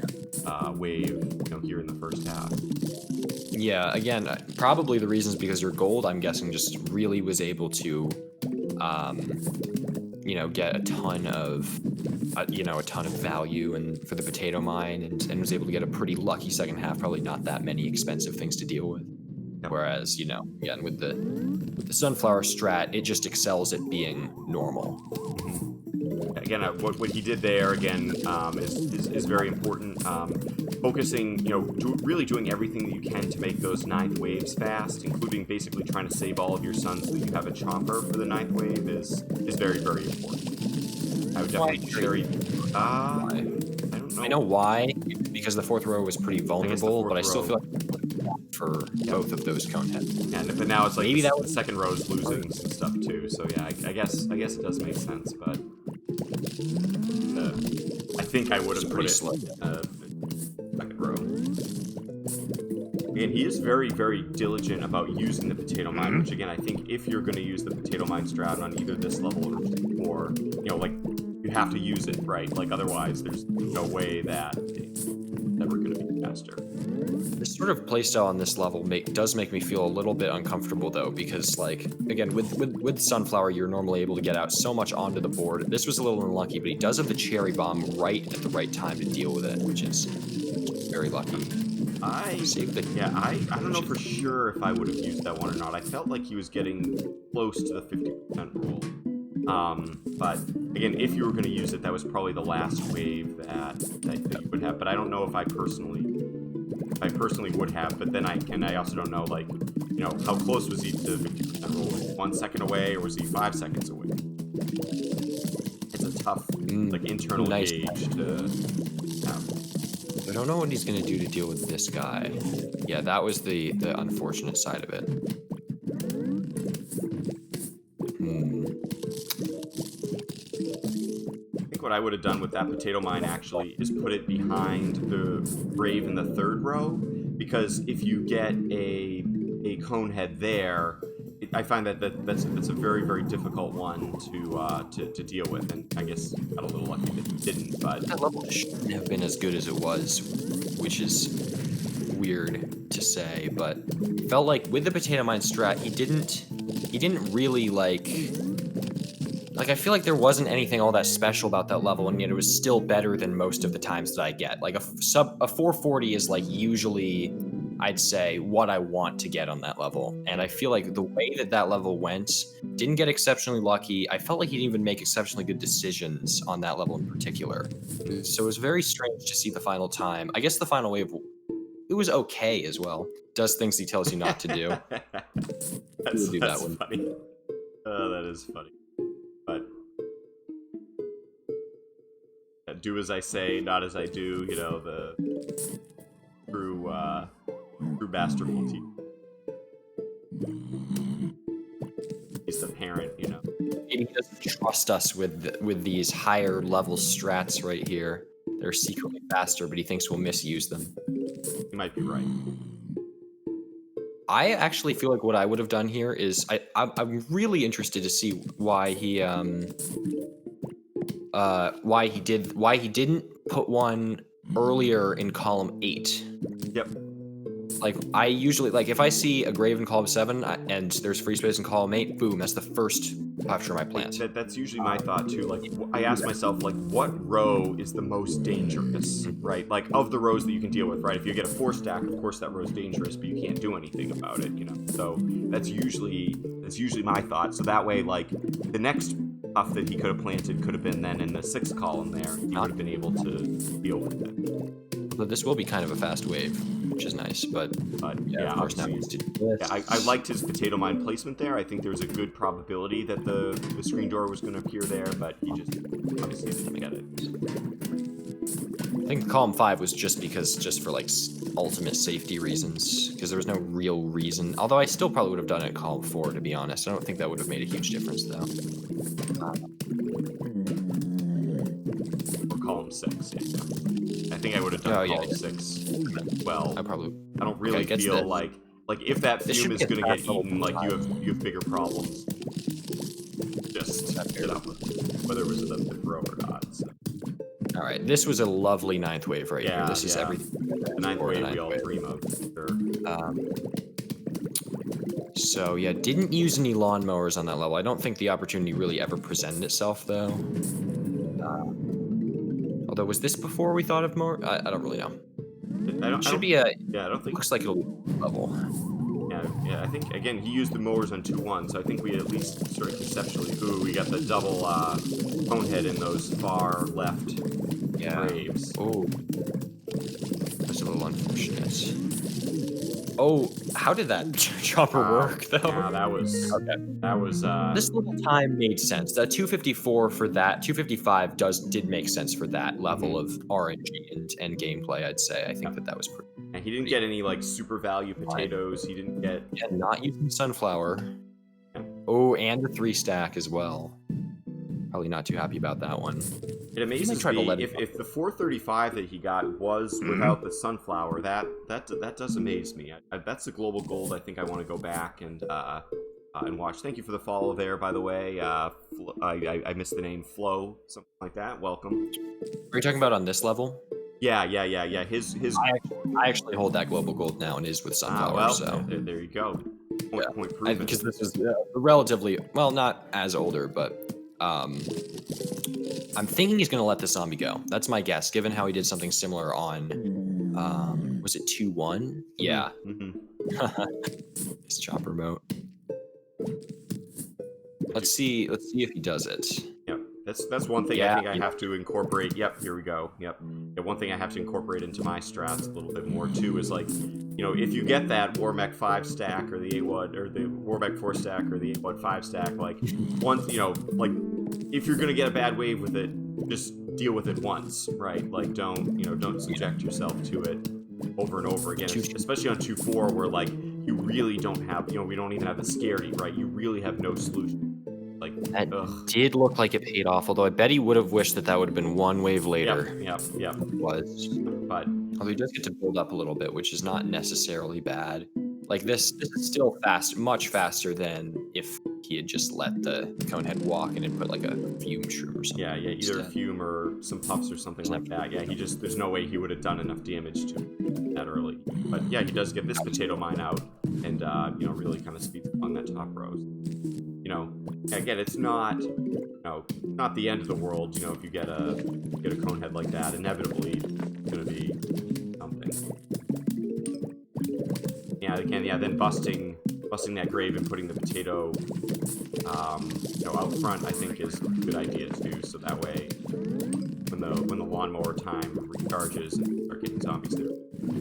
wave here in the first half. Yeah, again, probably the reasons because your gold, I'm guessing, just really was able to get a ton of value and for the potato mine, and was able to get a pretty lucky second half. Probably not that many expensive things to deal with. Yep. Whereas again with the sunflower strat, it just excels at being normal. Again, what he did there again is very important. Focusing, really doing everything that you can to make those 9th waves fast, including basically trying to save all of your suns so that you have a chomper for the 9th wave is very, very important. I would definitely carry. I don't know. I know why, because the 4th row was pretty vulnerable, but I still feel like for both of those cone heads. But now it's maybe the 2nd row is losing some stuff too. So yeah, I guess it does make sense, but. think I would have put pretty it slow. second row. And he is very, very diligent about using the potato mine, which again, I think if you're going to use the potato mine strat on either this level or, you know, like, you have to use it, right? Like, otherwise, there's no way that it's ever going to be faster. This sort of playstyle on this level does make me feel a little bit uncomfortable, though, because, like, again, with Sunflower, you're normally able to get out so much onto the board. This was a little unlucky, but he does have the Cherry Bomb right at the right time to deal with it, which is very lucky. I don't know for sure if I would have used that one or not. I felt like he was getting close to the 50% rule. But again, if you were going to use it, that was probably the last wave that you would have. But I don't know if I personally would have. But then I also don't know, like, you know, how close was he to 50% rule? Was he 1 second away, or was he 5 seconds away? It's a tough, like, internal gauge to have. I don't know what he's going to do to deal with this guy. Yeah, that was the unfortunate side of it. I think what I would have done with that potato mine actually is put it behind the Brave in the third row, because if you get a cone head there, I find that's a very, very difficult one to deal with, and I guess got a little lucky that he didn't. But that level shouldn't have been as good as it was, which is weird to say, but it felt like with the potato mine strat, he didn't really like I feel like there wasn't anything all that special about that level, and yet it was still better than most of the times that I get. Like a 440 is like usually, I'd say, what I want to get on that level. And I feel like the way that level went, didn't get exceptionally lucky. I felt like he didn't even make exceptionally good decisions on that level in particular. So it was very strange to see the final time. I guess the final wave, it was okay as well. Does things he tells you not to do. That's funny. Oh, that is funny. But do as I say, not as I do, you know, the true masterful teacher. He's the parent, you know. Maybe he doesn't trust us with these higher level strats right here. They're secretly faster, but he thinks we'll misuse them. You might be right. I actually feel like what I would have done here is I'm really interested to see why he didn't put one earlier in column 8. Yep. Like, I usually, like, if I see a grave in column 7 and there's free space in column 8, boom, that's the first mushroom I plant. That's usually my thought too. Like, I ask myself, like, what row is the most dangerous, right? Like, of the rows that you can deal with, right? If you get a 4 stack, of course that row is dangerous, but you can't do anything about it, you know? So that's usually my thought. So that way, like, the next stuff that he could have planted could have been then in the 6th column there. He would have been able to deal with it. But this will be kind of a fast wave, which is nice, but yeah, of course now he's to do this. Yeah, I liked his potato mine placement there. I think there was a good probability that the screen door was going to appear there, but he just obviously didn't get it. I think column 5 was just for like ultimate safety reasons, because there was no real reason. Although I still probably would have done it in column 4, to be honest. I don't think that would have made a huge difference, though. Or column 6, yeah. I think I would have done column 6. Well, I don't really feel like if that fume is going to get eaten, like you have bigger problems. Just you know, whether it was in the 5th row or not. So. All right, this was a lovely 9th wave right here. This is everything. The 9th wave we all dream of. Sure. So yeah, didn't use any lawnmowers on that level. I don't think the opportunity really ever presented itself, though. Although, was this before we thought of more? I don't really know. I don't think. Looks like it'll be level. Yeah, I think, again, he used the mowers on 2-1, so I think we at least sort of conceptually, we got the double cone head in those far left graves. Oh, that's a little unfortunate. Oh, how did that chopper work, though? Yeah, that was... This little time made sense. That 254 for that, 255 did make sense for that level of RNG and gameplay, I'd say. I think that was pretty... And he didn't get any, like, super value potatoes. He didn't get... Yeah, not using sunflower. Oh, and the 3 stack as well. Probably not too happy about that one. It He might amazes try to me let it if the 435 that he got was without the sunflower. That does amaze me. That's the global gold. I think I want to go back and watch. Thank you for the follow there, by the way. I missed the name Flo, something like that. Welcome. Are you talking about on this level? Yeah. His. I actually hold that global gold now and is with sunflower. Well, So there you go. yeah, Point proven. because this is relatively well, not as older, but I'm thinking he's going to let the zombie go. That's my guess, given how he did something similar on, was it 2-1? Yeah. This chopper moat. Let's see if he does it. Yep, that's one thing I Yeah, think I have to incorporate. Yep, here we go. Yep, yeah, one thing I have to incorporate into my strats a little bit more too is like, you know, if you get that Warmech 5 stack or the A1 or the Warmech 4 stack or the A1 5 stack, like once, you know, like if you're gonna get a bad wave with it, just deal with it once, right? Like don't subject yourself to it over and over again, especially on 2-4 where like you really don't have, we don't even have the scaredy, right? You really have no solution. Like, that did look like it paid off, although I bet he would have wished that would have been one wave later. Yep. It was. But although he does get to build up a little bit, which is not necessarily bad. Like this is still fast, much faster than if he had just let the conehead walk and then put like a fume shroom or something. Yeah, either a fume or some puffs or something like that. Yeah, there's no way he would have done enough damage to that early. But yeah, he does get this potato mine out and really kind of speeds along that top row. Again, it's not not the end of the world, if you get a conehead like that. Inevitably it's gonna be something. Yeah, then busting that grave and putting the potato out front, I think is a good idea too. So that way, when the lawnmower time recharges and start getting zombies there.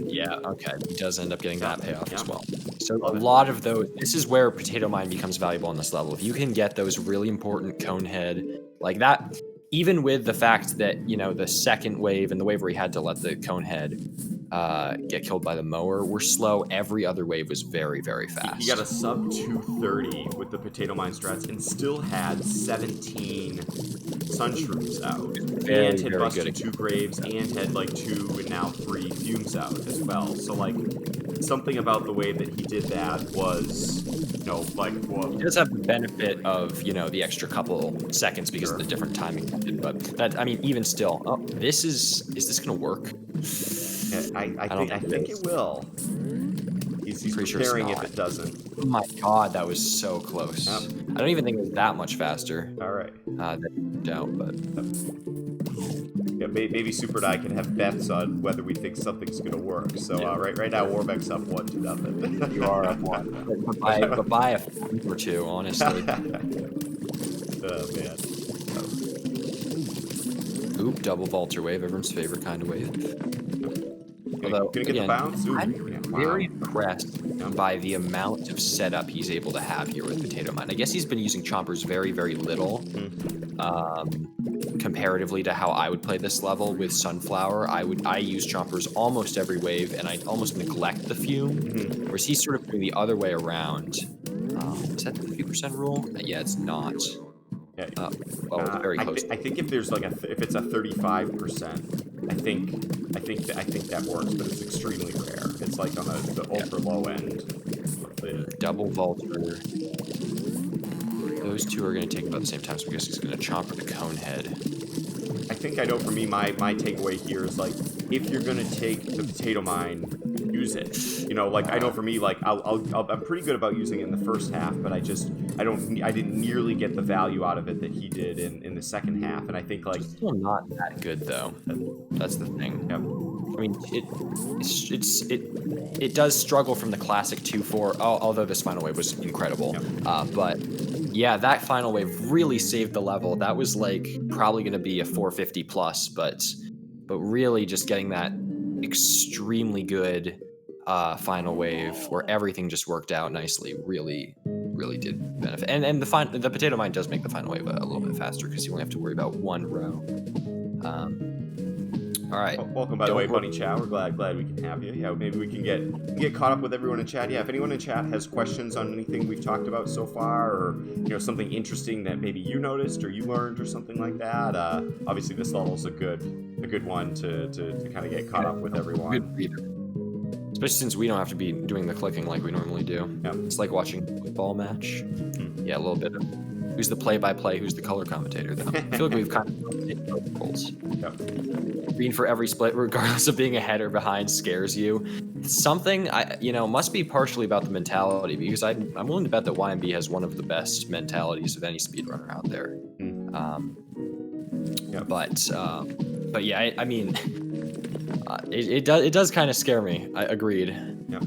Yeah, okay. He does end up getting that payoff as well. So a lot of those, this is where potato mine becomes valuable on this level. If you can get those really important conehead like that, even with the fact that, the second wave and the wave where he had to let the conehead get killed by the mower were slow. Every other wave was very, very fast. He got a sub 230 with the potato mine strats and still had 17 sunshrooms out. And had busted 2 graves and had like 2 and now 3 fumes out as well. So like something about the way that he did that was, He does have the benefit of, the extra couple seconds because of the different timing. But that, I mean, even still, is this gonna work? I think it will. He's preparing if it doesn't. Oh my god, that was so close. Yep. I don't even think it was that much faster. All right. Down, but yeah, maybe Super and I can have bets on whether we think something's gonna work. So right now, Warbeck's up 1-0. You are up 1, but by a few or two, honestly. Oh man. Oop, double vaulter wave, everyone's favorite kind of wave. Although, gonna get the bounce? Ooh, I'm very impressed by the amount of setup he's able to have here with Potato Mine. I guess he's been using chompers very, very little, comparatively to how I would play this level with Sunflower. I use chompers almost every wave, and I almost neglect the fume, whereas he's sort of doing the other way around. Is that the 50% rule? Yeah, it's not. Yeah. Very close. I think if there's if it's a 35%, I think that works, but it's extremely rare. It's like on the ultra low end. Double vaulter. Those two are going to take about the same time, so I guess he's going to chomper the conehead. I think I know for me, my takeaway here is like, if you're going to take the potato mine, use it. I know for me, like I'm pretty good about using it in the first half, but I didn't nearly get the value out of it that he did in the second half, and I think like it's still not that good though. That's the thing. Yep. I mean, it does struggle from the classic 2-4. Although this final wave was incredible, but yeah, that final wave really saved the level. That was like probably going to be a 450 plus, but really just getting that extremely good final wave where everything just worked out nicely really did benefit. And the potato mine does make the final wave a little bit faster because you only have to worry about one row. All right. Welcome, by the way, Don't Bunny Chow. We're glad we can have you. Yeah, maybe we can get caught up with everyone in chat. Yeah, if anyone in chat has questions on anything we've talked about so far, or something interesting that maybe you noticed or you learned or something like that, obviously this level's a good one to kind of get caught up with everyone. good breather. Especially since we don't have to be doing the clicking like we normally do. Yep. It's like watching a football match. Yeah, a little bit of who's the play-by-play, who's the color commentator, though. I feel like we've kind of taken both roles. Yep. Green for every split, regardless of being ahead or behind, scares you. It's something must be partially about the mentality, because I'm willing to bet that YMB has one of the best mentalities of any speedrunner out there. Yep. But yeah, I mean, it does kind of scare me. I agreed. Yep.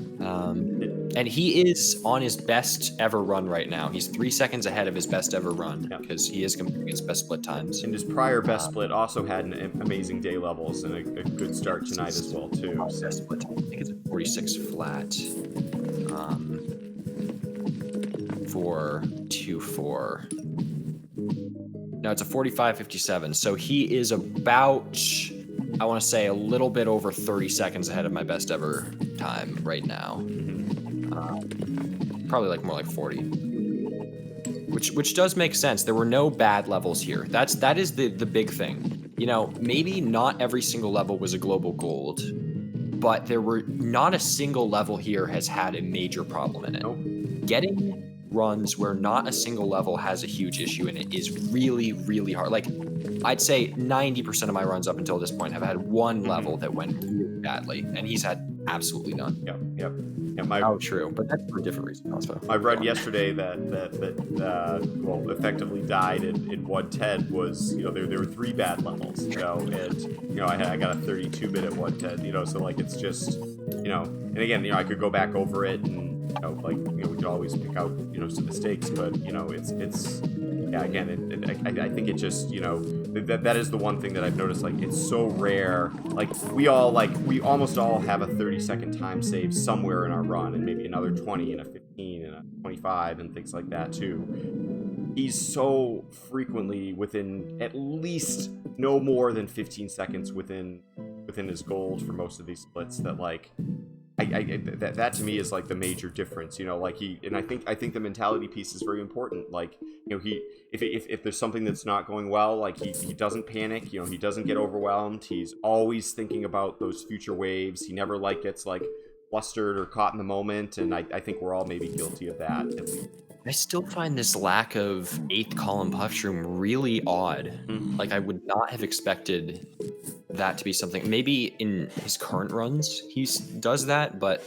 And he is on his best ever run right now. He's 3 seconds ahead of his best ever run because he is competing against best split times. And his prior best split also had an amazing day levels and a good start tonight as well too. So. Best split time. I think it's a 46 flat. For 2-4. No, it's a 45.57. So he is about, I want to say, a little bit over 30 seconds ahead of my best ever time right now. Probably more like 40. Which does make sense. There were no bad levels here. That is the big thing. Maybe not every single level was a global gold, but there were not a single level here has had a major problem in it. Nope. Getting runs where not a single level has a huge issue in it is really, really hard. Like, I'd say 90% of my runs up until this point have had one level that went really badly, and he's had absolutely none. Yep. True, but that's for a different reason also. I read yesterday that effectively died in 110 was, there were 3 bad levels, and, I got a 32-bit at 110, so, like, it's just, and again, I could go back over it and, we could always pick out, some mistakes, but, it's yeah, again, I think it just, that is the one thing that I've noticed, like, it's so rare. Like, we almost all have a 30-second time save somewhere in our run, and maybe another 20 and a 15 and a 25 and things like that, too. He's so frequently within at least no more than 15 seconds within his gold for most of these splits that, like, that to me is like the major difference, like I think the mentality piece is very important. Like, if there's something that's not going well, like he doesn't panic, he doesn't get overwhelmed. He's always thinking about those future waves. He never gets flustered or caught in the moment. And I think we're all maybe guilty of that at least. I still find this lack of 8th column puffshroom really odd. Like, I would not have expected that to be something. Maybe in his current runs he does that, but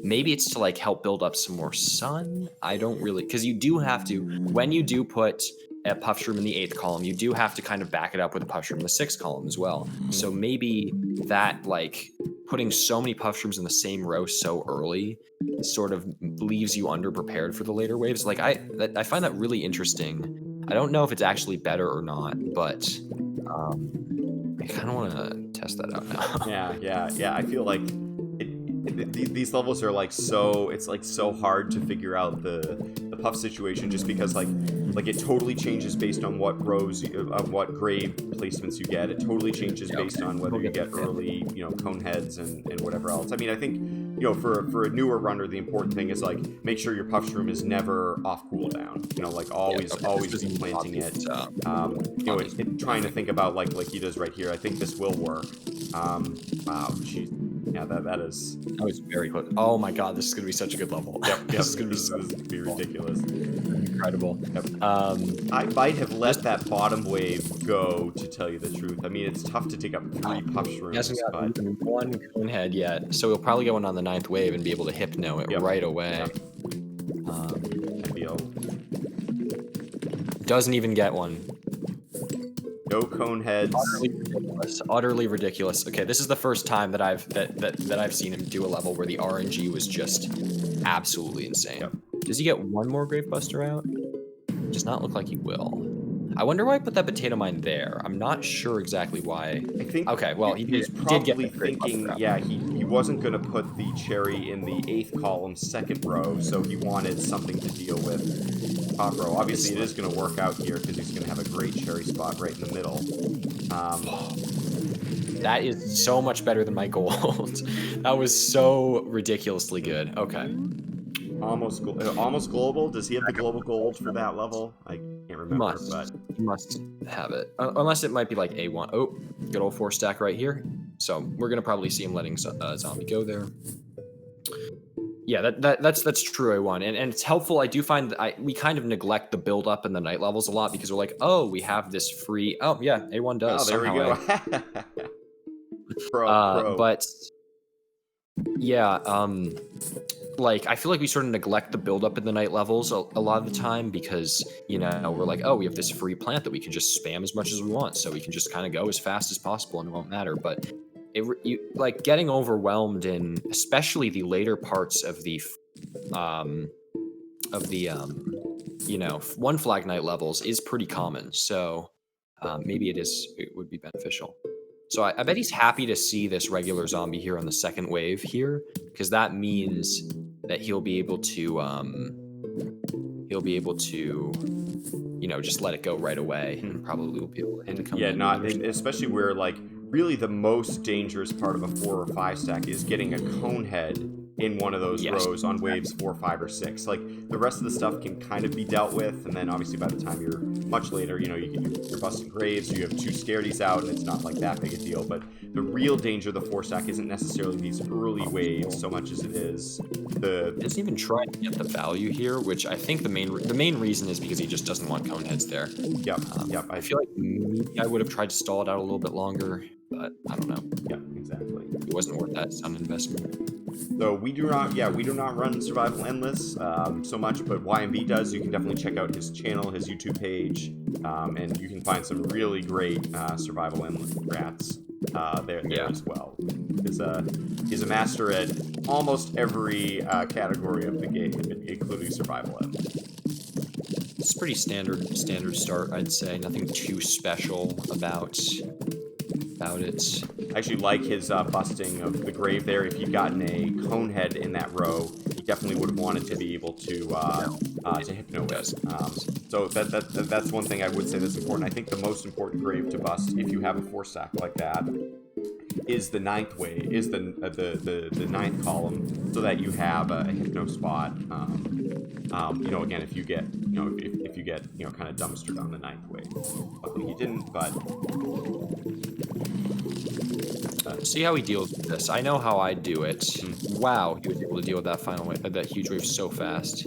maybe it's to help build up some more sun. I don't really, because you do have to, when you do put a puffshroom in the 8th column, you do have to kind of back it up with a puffshroom in the 6th column as well. So maybe that, putting so many puffshrooms in the same row so early sort of leaves you underprepared for the later waves. I find that really interesting. I don't know if it's actually better or not, but I kind of want to test that out now. Yeah. I feel like these levels are so hard to figure out the puff situation, just because it totally changes based on what rows of what grave placements you get. It totally changes based on whether you get early cone heads and whatever else. I mean, I think for a newer runner, the important thing is make sure your puffshroom is never off cooldown. Always be planting it. Trying to think about like he does right here. I think this will work. Wow, jeez. Yeah, that was very close. Oh my god, this is gonna be such a good level. Yep. This is gonna be ridiculous. Incredible. Yep. I might have let that bottom wave go, to tell you the truth. I mean, it's tough to take up 3 puffshrooms. He hasn't got one cone head yet, so he'll probably get one on the 9th wave and be able to hypno it right away. Yep. I feel. Doesn't even get one. No cone heads. Utterly ridiculous. Okay, this is the first time that I've seen him do a level where the RNG was just absolutely insane. Yep. Does he get one more Gravebuster out? Does not look like he will. I wonder why I put that potato mine there. I'm not sure exactly why. I think. Okay, well he was did probably get thinking. Yeah, he wasn't gonna put the cherry in the 8th column 2nd row, so he wanted something to deal with top row. Obviously, it is gonna work out here because he's gonna have a great cherry spot right in the middle. That is so much better than my gold. That was so ridiculously good. Okay. Almost global. Does he have the global gold for that level? I can't He remember, but must. He must have it. Unless it might be like A1. Oh, good old 4 stack right here. So we're gonna probably see him letting zombie go there. Yeah, that's true. A1, and it's helpful. I do find that we kind of neglect the build up and the night levels a lot because we're like, oh, we have this free. Oh yeah, A1 does oh, there we somehow. go. Pro. But yeah, like I feel like we sort of neglect the build up in the night levels a lot of the time because we're like, oh, we have this free plant that we can just spam as much as we want, so we can just kind of go as fast as possible and it won't matter. But like getting overwhelmed in especially the later parts of the um one flag night levels is pretty common. So maybe it would be beneficial. So I bet he's happy to see this regular zombie here on the second wave here, because that means that he'll be able to just let it go right away, and probably will be able to hit the Yeah, comeback. especially where like really the most dangerous part of a 4 or 5 stack is getting a cone head in one of those Yes. rows on waves 4, 5, or 6. Like the rest of the stuff can kind of be dealt with, and then obviously by the time you're much later, you're busting graves, you have 2 scaredies out, and it's not like that big a deal. But the real danger of the 4 stack isn't necessarily these early waves so much as it is the. He doesn't even try to get the value here, which I think the main reason is because he just doesn't want cone heads there. Yep. I feel like maybe I would have tried to stall it out a little bit longer, but I don't know. Yep, exactly. It wasn't worth that sun investment. So we do not run Survival Endless so much, but YMB does. You can definitely check out his channel, his YouTube page, and you can find some really great Survival Endless rats there as well. He's a master at almost every category of the game, including Survival Endless. It's pretty standard start, I'd say. Nothing too special about it. I actually like his busting of the grave there. If he'd gotten a cone head in that row, he definitely would have wanted to be able to hypno it. So that's one thing I would say that's important. I think the most important grave to bust if you have a 4 stack like that is the 9th way, is the 9th column, so that you have a hypno spot. Again, if you get kind of dumpstered on the 9th way. Luckily he didn't, but. See how he deals with this. I know how I do it. Wow, he was able to deal with that final wave, that huge wave so fast.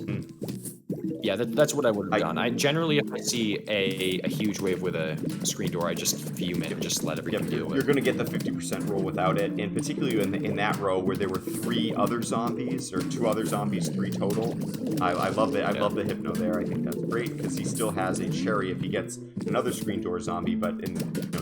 Yeah, that's what I would have done. I generally, if I see a huge wave with a screen door, I just fume it and just let everything deal with it. You're going to get the 50% roll without it, and particularly in that row where there were 3 other zombies, or 2 other zombies, 3 total. I love it. I love the hypno there. I think that's great because he still has a cherry if he gets another screen door zombie, but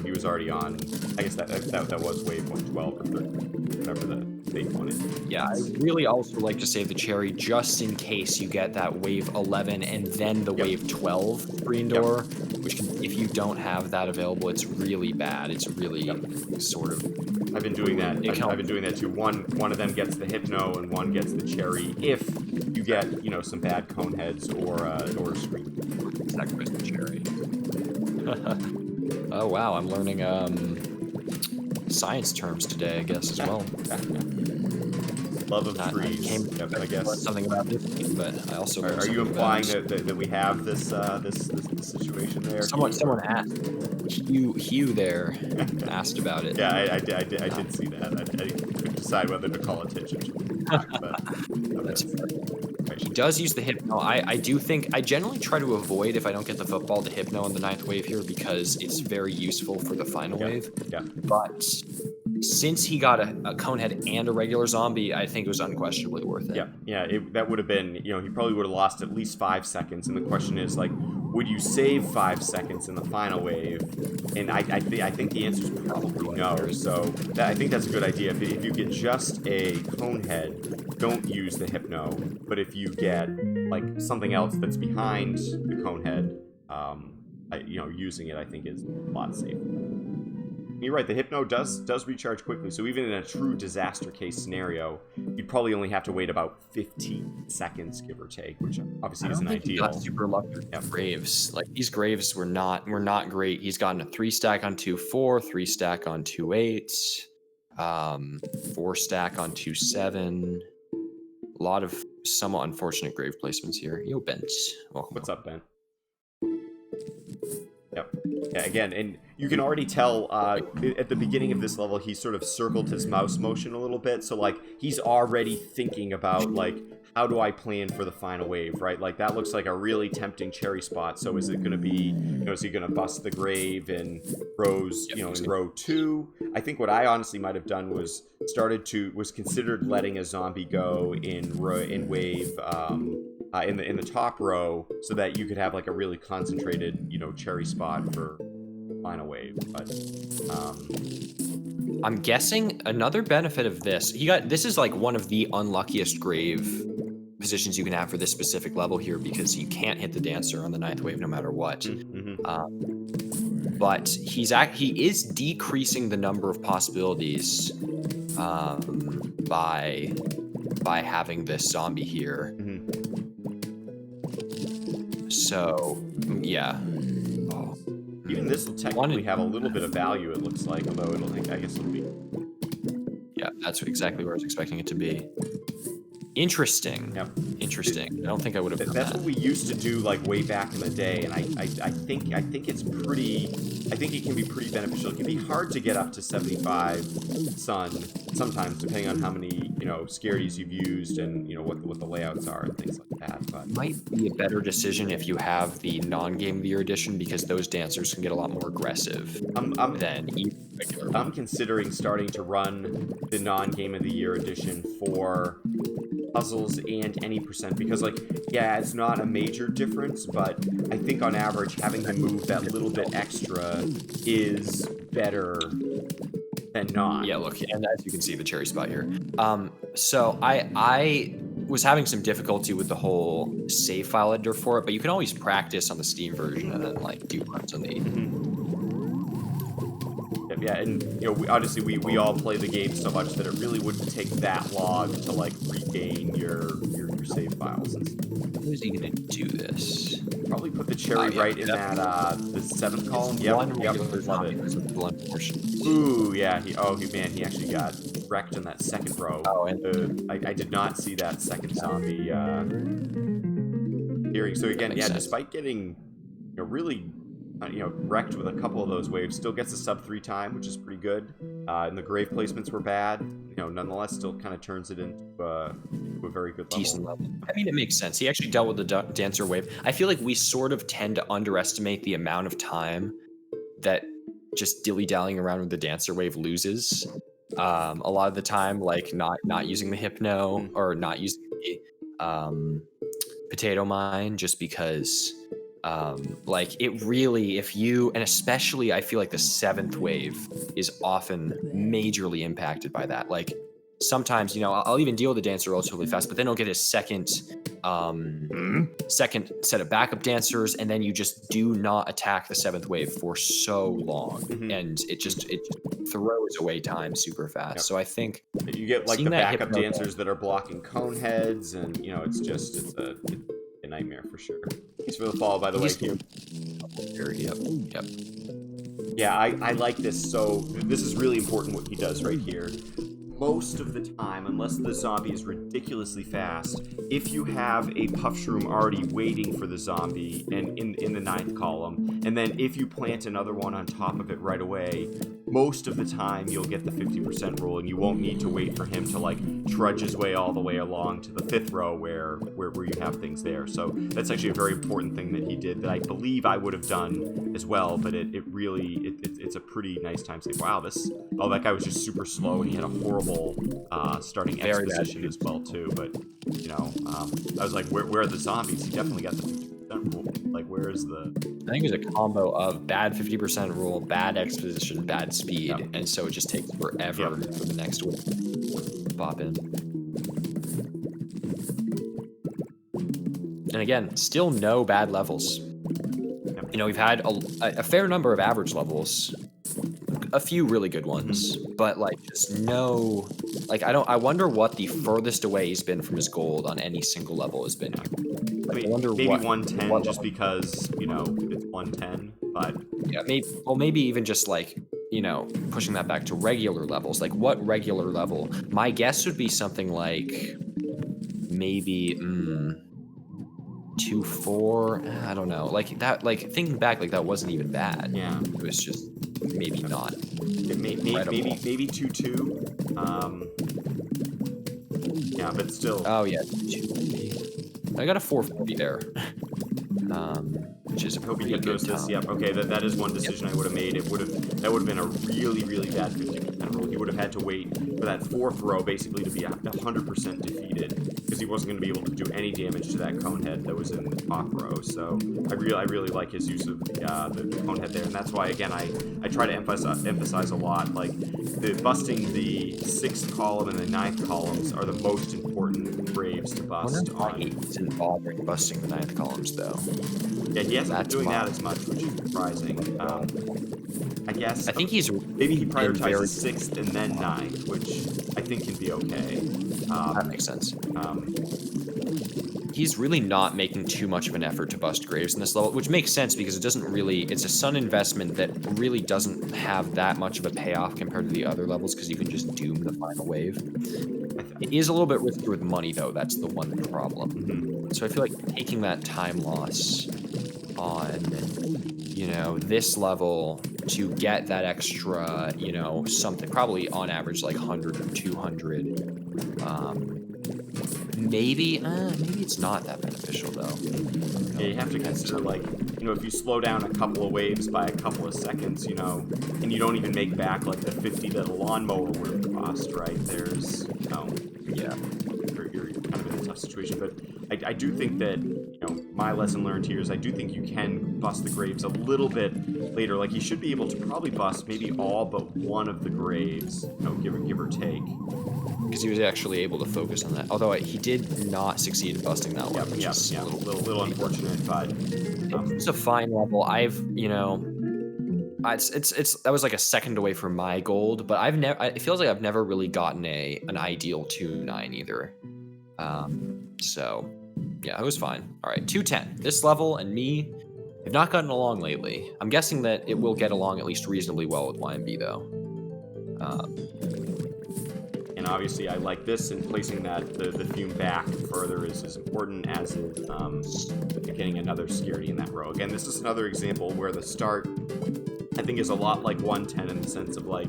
he was already on. I guess that was wave 112 or 13, whatever the big one is. Yeah, I really also like to save the cherry just in case you get that wave 11 and then the wave 12 screen door, which if you don't have that available, it's really bad. It's really sort of. I've been doing that. I've been doing that too. One of them gets the hypno and one gets the cherry. If you get some bad cone heads or a screen. Exactly, the cherry. Oh wow, I'm learning science terms today, I guess, as well. Love of trees. I guess something about this, but I also. Are you implying that we have this situation there? Someone asked. Hugh there asked about it. Yeah, I did see that. I couldn't decide whether to call attention to it. But, That's He does use the hypno. I do think I generally try to avoid, if I don't get the football, the hypno on the 9th wave here because it's very useful for the final wave. Yeah. But since he got a conehead and a regular zombie, I think it was unquestionably worth it. Yeah. That would have been, he probably would have lost at least 5 seconds. And the question is, like, would you save 5 seconds in the final wave? And I think the answer is probably no. So I think that's a good idea. If you get just a conehead, don't use the hypno. But if you get like something else that's behind the conehead, using it I think is a lot safer. You're right. The Hypno does recharge quickly. So even in a true disaster case scenario, you'd probably only have to wait about 15 seconds, give or take, which obviously I don't isn't think he ideal. got super lucky with Yep. Graves. Like these Graves were not great. He's gotten a 3-stack on 2-4, 3-stack on 2-8, 4-stack on 2-7. A lot of somewhat unfortunate grave placements here. Yo, Bench. Welcome. What's up, Ben? Yep. Yeah, again, and you can already tell at the beginning of this level, he sort of circled his mouse motion a little bit. So, like, he's already thinking about, like, how do I plan for the final wave, right? Like, that looks like a really tempting cherry spot. So is it going to be, is he going to bust the grave in rows, in row 2? I think what I honestly might have done was considered letting a zombie go in wave in the top row, so that you could have like a really concentrated, cherry spot for final wave. But I'm guessing another benefit of this, this is like one of the unluckiest grave positions you can have for this specific level here, because you can't hit the dancer on the 9th wave no matter what. Mm-hmm. But he is decreasing the number of possibilities by having this zombie here. Mm-hmm. So yeah. Even this will technically have a little bit of value, it looks like, although I guess it'll be. Yeah, that's exactly where I was expecting it to be. Interesting. Yep. Interesting. I don't think I would have done That's that. what we used to do, like, way back in the day, and I think it's pretty. I think it can be pretty beneficial. It can be hard to get up to 75 Sun sometimes, depending on how many scarities you've used and what the layouts are and things like that. But Might be a better decision if you have the non-game of the year edition, because those dancers can get a lot more aggressive than regular. I'm considering starting to run the non-game of the year edition for puzzles and any percent, because it's not a major difference, but I think on average having him move that little bit extra is better than not. Yeah, look, and as you can see, the cherry spot here. So I was having some difficulty with the whole save file editor for it, but you can always practice on the Steam version and then do runs on the. Yeah, and we all play the game so much that it really wouldn't take that long to regain your save files. How is he gonna do this? Probably put the cherry right in that the 7th column. Yep, love it. Ooh, yeah. He actually got wrecked in that 2nd row. Oh, and I did not see that 2nd zombie appearing. So again, despite getting really wrecked with a couple of those waves, still gets a sub 3 time, which is pretty good. And the grave placements were bad. Nonetheless, still kind of turns it into a very good level. Decent level. I mean, it makes sense. He actually dealt with the dancer wave. I feel like we sort of tend to underestimate the amount of time that just dilly-dallying around with the dancer wave loses. A lot of the time, not using the hypno or not using the potato mine, just because it really, and especially I feel like the 7th wave is often majorly impacted by that. Sometimes, I'll even deal with the dancer relatively fast, but then he'll get his second set of backup dancers, and then you just do not attack the 7th wave for so long, and it just throws away time super fast. Yep. So I think you get the backup dancers that are blocking cone heads, and it's a nightmare for sure. Thanks for the follow, by the way, Q. Yep. Yeah, I like this. So this is really important what he does right here. Most of the time, unless the zombie is ridiculously fast, if you have a puff shroom already waiting for the zombie and in the 9th column, and then if you plant another one on top of it right away, most of the time you'll get the 50% rule, and you won't need to wait for him to trudge his way all the way along to the 5th row where you have things there. So that's actually a very important thing that he did that I believe I would have done as well, but it's a pretty nice time save. Wow, that guy was just super slow, and he had a horrible starting exposition as well too. But I was like, where are the zombies? He definitely got the 50% rule. Where is the? I think it was a combo of bad 50% rule, bad exposition, bad speed, and so it just takes forever for the next one to pop in. And again, still no bad levels. We've had a fair number of average levels. a few really good ones, but like just no, like I wonder what the furthest away he's been from his gold on any single level has been here. I Like, I mean, wonder maybe what 110 just because, you know, it's 110, but yeah, maybe even just like, pushing that back to regular levels. Like what regular level? My guess would be something like maybe 2-4. I don't know. Like that. Like thinking back, like that wasn't even bad. yeah. It was just maybe not incredible. Maybe 2-2. Yeah, but still. Oh yeah, I got a 440 there, which is a I hope he pretty hit good those this. time. Yep. Okay, that is one decision I would have made. That would have been a really bad 50% roll. He would have had to wait for that fourth row basically to be 100% defeated because he wasn't going to be able to do any damage to that cone head that was in the top row. So I really like his use of the cone head there, and that's why again I try to emphasize a lot like busting the 6th column and the 9th columns are the most important graves to I wonder bust why on. he's in bothering busting the 9th columns though. Yeah, he hasn't been That's doing why. that as much, which is surprising. I guess. I think he's Maybe he been prioritizes 6th and then 9th, which I think can be okay. that makes sense. Um, He's really not making too much of an effort to bust graves in this level, which makes sense because it doesn't really. It's a sun investment that really doesn't have that much of a payoff compared to the other levels because you can just doom the final wave. It is a little bit risky with money though. That's the one problem. So I feel like taking that time loss on, this level to get that extra, something probably on average like 100 or 200. Maybe it's not that beneficial though. yeah, you have to consider like, if you slow down a couple of waves by a couple of seconds, and you don't even make back like the 50 that a lawnmower would have cost, right? There's, Yeah. you're kind of in a tough situation. But I do think that, my lesson learned here is I do think you can bust the graves a little bit later. Like, he should be able to probably bust maybe all but one of the graves, give or take. Because he was actually able to focus on that. Although he did not succeed in busting that one, which is a little unfortunate, but it's a fine level. It's that was like a second away from my gold, but it feels like I've never really gotten an ideal 2-9 either. So yeah, it was fine. All right, 210. This level and me have not gotten along lately. I'm guessing that it will get along at least reasonably well with YMB though. And obviously I like this, and placing the fume back further is as important as getting another security in that row. Again, this is another example where the start, I think, is a lot like 110 in the sense of like,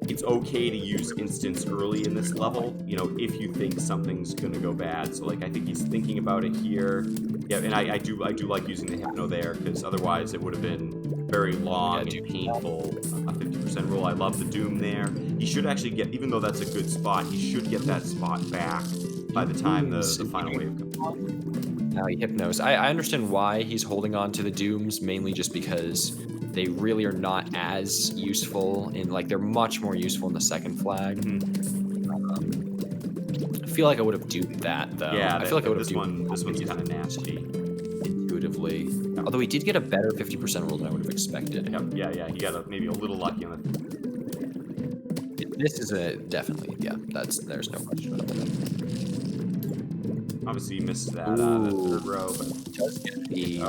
it's okay to use instants early in this level, if you think something's gonna go bad. So like, I think he's thinking about it here. Yeah, and I do like using the hypno there, because otherwise it would have been very long and painful. A 50% roll. I love the doom there. He should actually get, even though that's a good spot, he should get that spot back by the time the final wave comes. Now he hypnos. I understand why he's holding on to the dooms, mainly just because they really are not as useful they're much more useful in the second flag. I feel like I would have doomed that though. Yeah, I feel like I would have this one's kind of nasty. Intuitively. Yeah. Although he did get a better 50% roll than I would have expected. Yeah, he got maybe a little lucky on it. This is definitely, there's no question about it. Obviously, he missed that the third row, but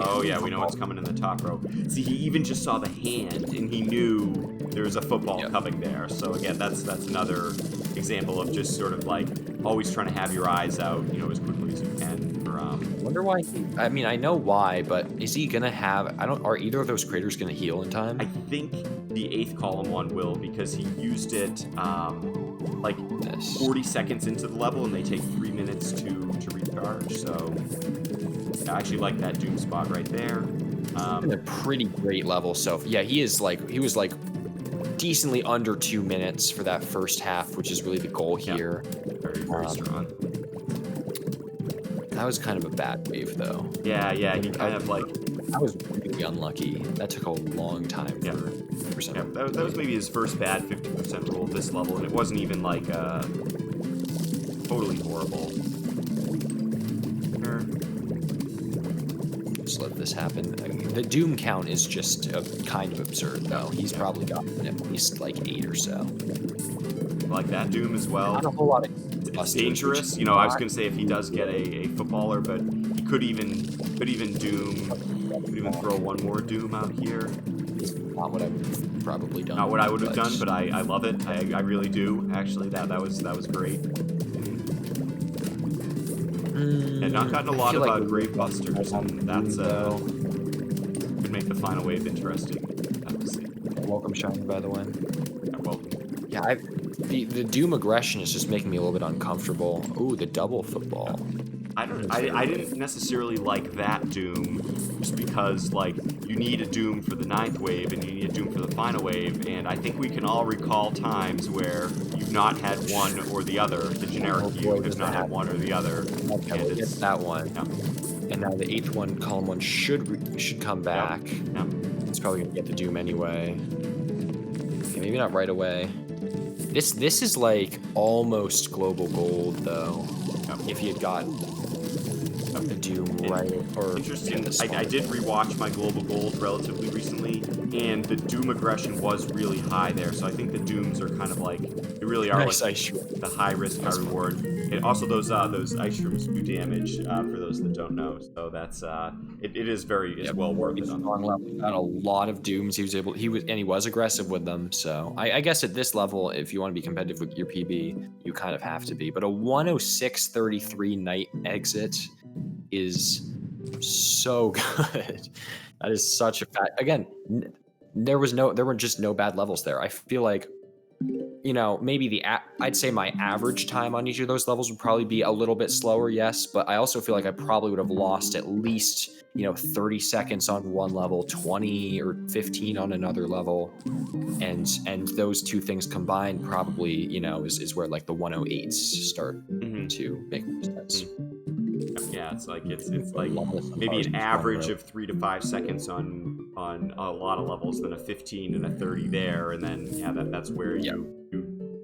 oh yeah, we know what's coming in the top row. See, he even just saw the hand, and he knew there was a football coming there. So again, that's another example of just sort of like always trying to have your eyes out, as quickly as you can. I wonder why. I know why, but is he gonna have? Are either of those craters gonna heal in time? I think the 8th column one will, because he used it like 40 seconds into the level, and they take 3 minutes to recharge. So I actually like that doom spot right there. A pretty great level. So yeah, he was like decently under 2 minutes for that first half, which is really the goal here. Very strong. That was kind of a bad wave though. Yeah, he kind of like. I was really unlucky. That took a long time for 50%. Yeah, that was maybe his first bad 50% roll of this level, and it wasn't even like totally horrible. just let this happen. I mean, the Doom count is just kind of absurd, though. He's probably got at least like 8 or so. Like that Doom as well. Not a whole lot of It's busters, dangerous. which You know, I was gonna say if he does get a footballer, but he could even throw one more Doom out here. not what I would have probably done. Not what I would have done, but I love it. I really do. Actually, that was great. And not gotten a lot of Grave Busters, and that's could make the final wave interesting. Have to see. Welcome, Shiny, by the way. Yeah, welcome. Yeah, the Doom aggression is just making me a little bit uncomfortable. Ooh, the double football. I didn't necessarily like that Doom, just because like you need a Doom for the 9th wave and you need a Doom for the final wave, and I think we can all recall times where you've not had one or the other. The generic you has not had one or the other. Okay, and it's that one. Yeah. And now the 8th one, column 1 should come back. Yep. It's probably gonna get the Doom anyway. Okay, maybe not right away. This is like almost global gold though. Yep. If he had gotten the Doom right or interesting. I did rewatch my global gold relatively recently, and the Doom aggression was really high there. So I think the Dooms are kind of like they really are nice like ice shroom. the high risk, high reward. And also those ice shrooms do damage for those that don't know. So that's it is well worth it. On level. He got a lot of Dooms. He was aggressive with them. So I guess at this level, if you want to be competitive with your PB, you kind of have to be. But a 106.33 night exit is so good. That is such a again, there were just no bad levels there. I feel like, you know, maybe I'd say my average time on each of those levels would probably be a little bit slower, yes, but I also feel like I probably would have lost at least, 30 seconds on one level, 20 or 15 on another level, and those two things combined probably, is where like the 108s start to make more sense. Yeah, it's like maybe an average of 3 to 5 seconds on a lot of levels, then a 15 and a 30 there, and then that's where you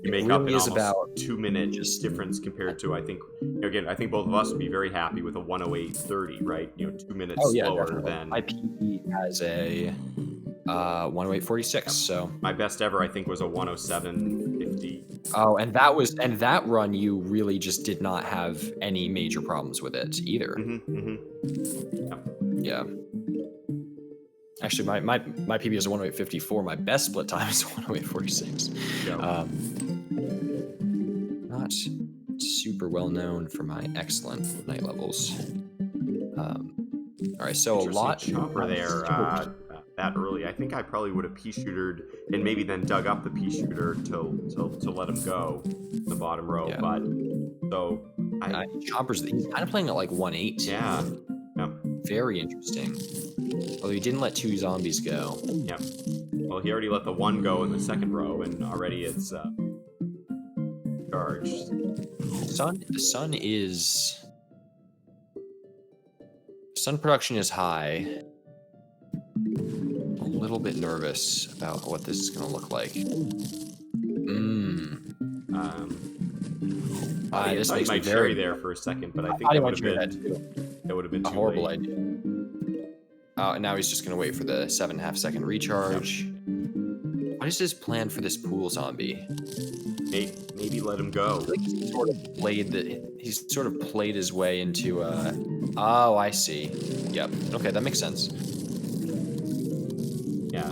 make up an almost 2-minute difference compared to I think both of us would be very happy with a 108.30, right? 2 minutes slower than my PB has a 108.46. So my best ever I think was a 107.50. Oh, and that run you really just did not have any major problems with it either. Yeah. Actually, my PB is a 108.54. My best split time is 108.46. Not super well known for my excellent night levels. All right, so a lot chopper there. That early, I think I probably would have pea shootered and maybe then dug up the pea shooter to let him go the bottom row. Yeah. But so choppers, he's kind of playing at like 1-8. Yeah. Very interesting. Although he didn't let 2 zombies go. Yeah. Well, he already let the 1 go in the second row, and already it's charged. The sun production is high. A little bit nervous about what this is going to look like. This I makes me might very cherry there for a second, but I think that would have been a too horrible late. idea. And now he's just going to wait for the 7.5 second recharge. What is his plan for this pool zombie? Maybe let him go. I feel like he's sort of played his way into oh, I see. Yep. Okay, that makes sense. Yeah.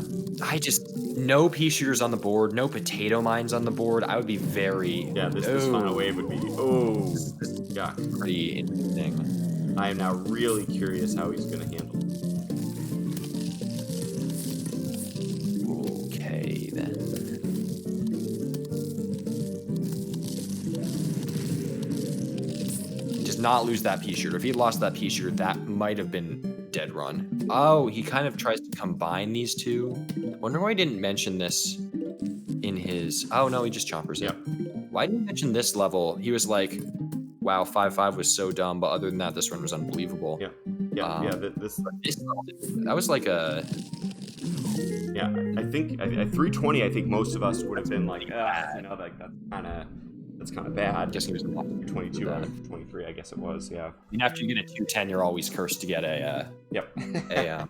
No pea shooters on the board, no potato mines on the board. I would be very this final wave would be pretty interesting. I am now really curious how he's gonna handle it. Okay then. He does not lose that pea shooter. If he had lost that pea shooter, that might have been dead run. Oh, he kind of tries to combine these two. Wonder why he didn't mention this in his. Oh no, he just choppers it. Yep. Why didn't he mention this level? He was like, "Wow, 5-5 was so dumb,ll," but other than that, this run was unbelievable. This that was like a. Yeah, I think at 320, I think most of us would have been like, that's kind of bad. I'm guessing he was 22 out of 23, I guess it was. Yeah. After you get a 210, you're always cursed to get a Yep. a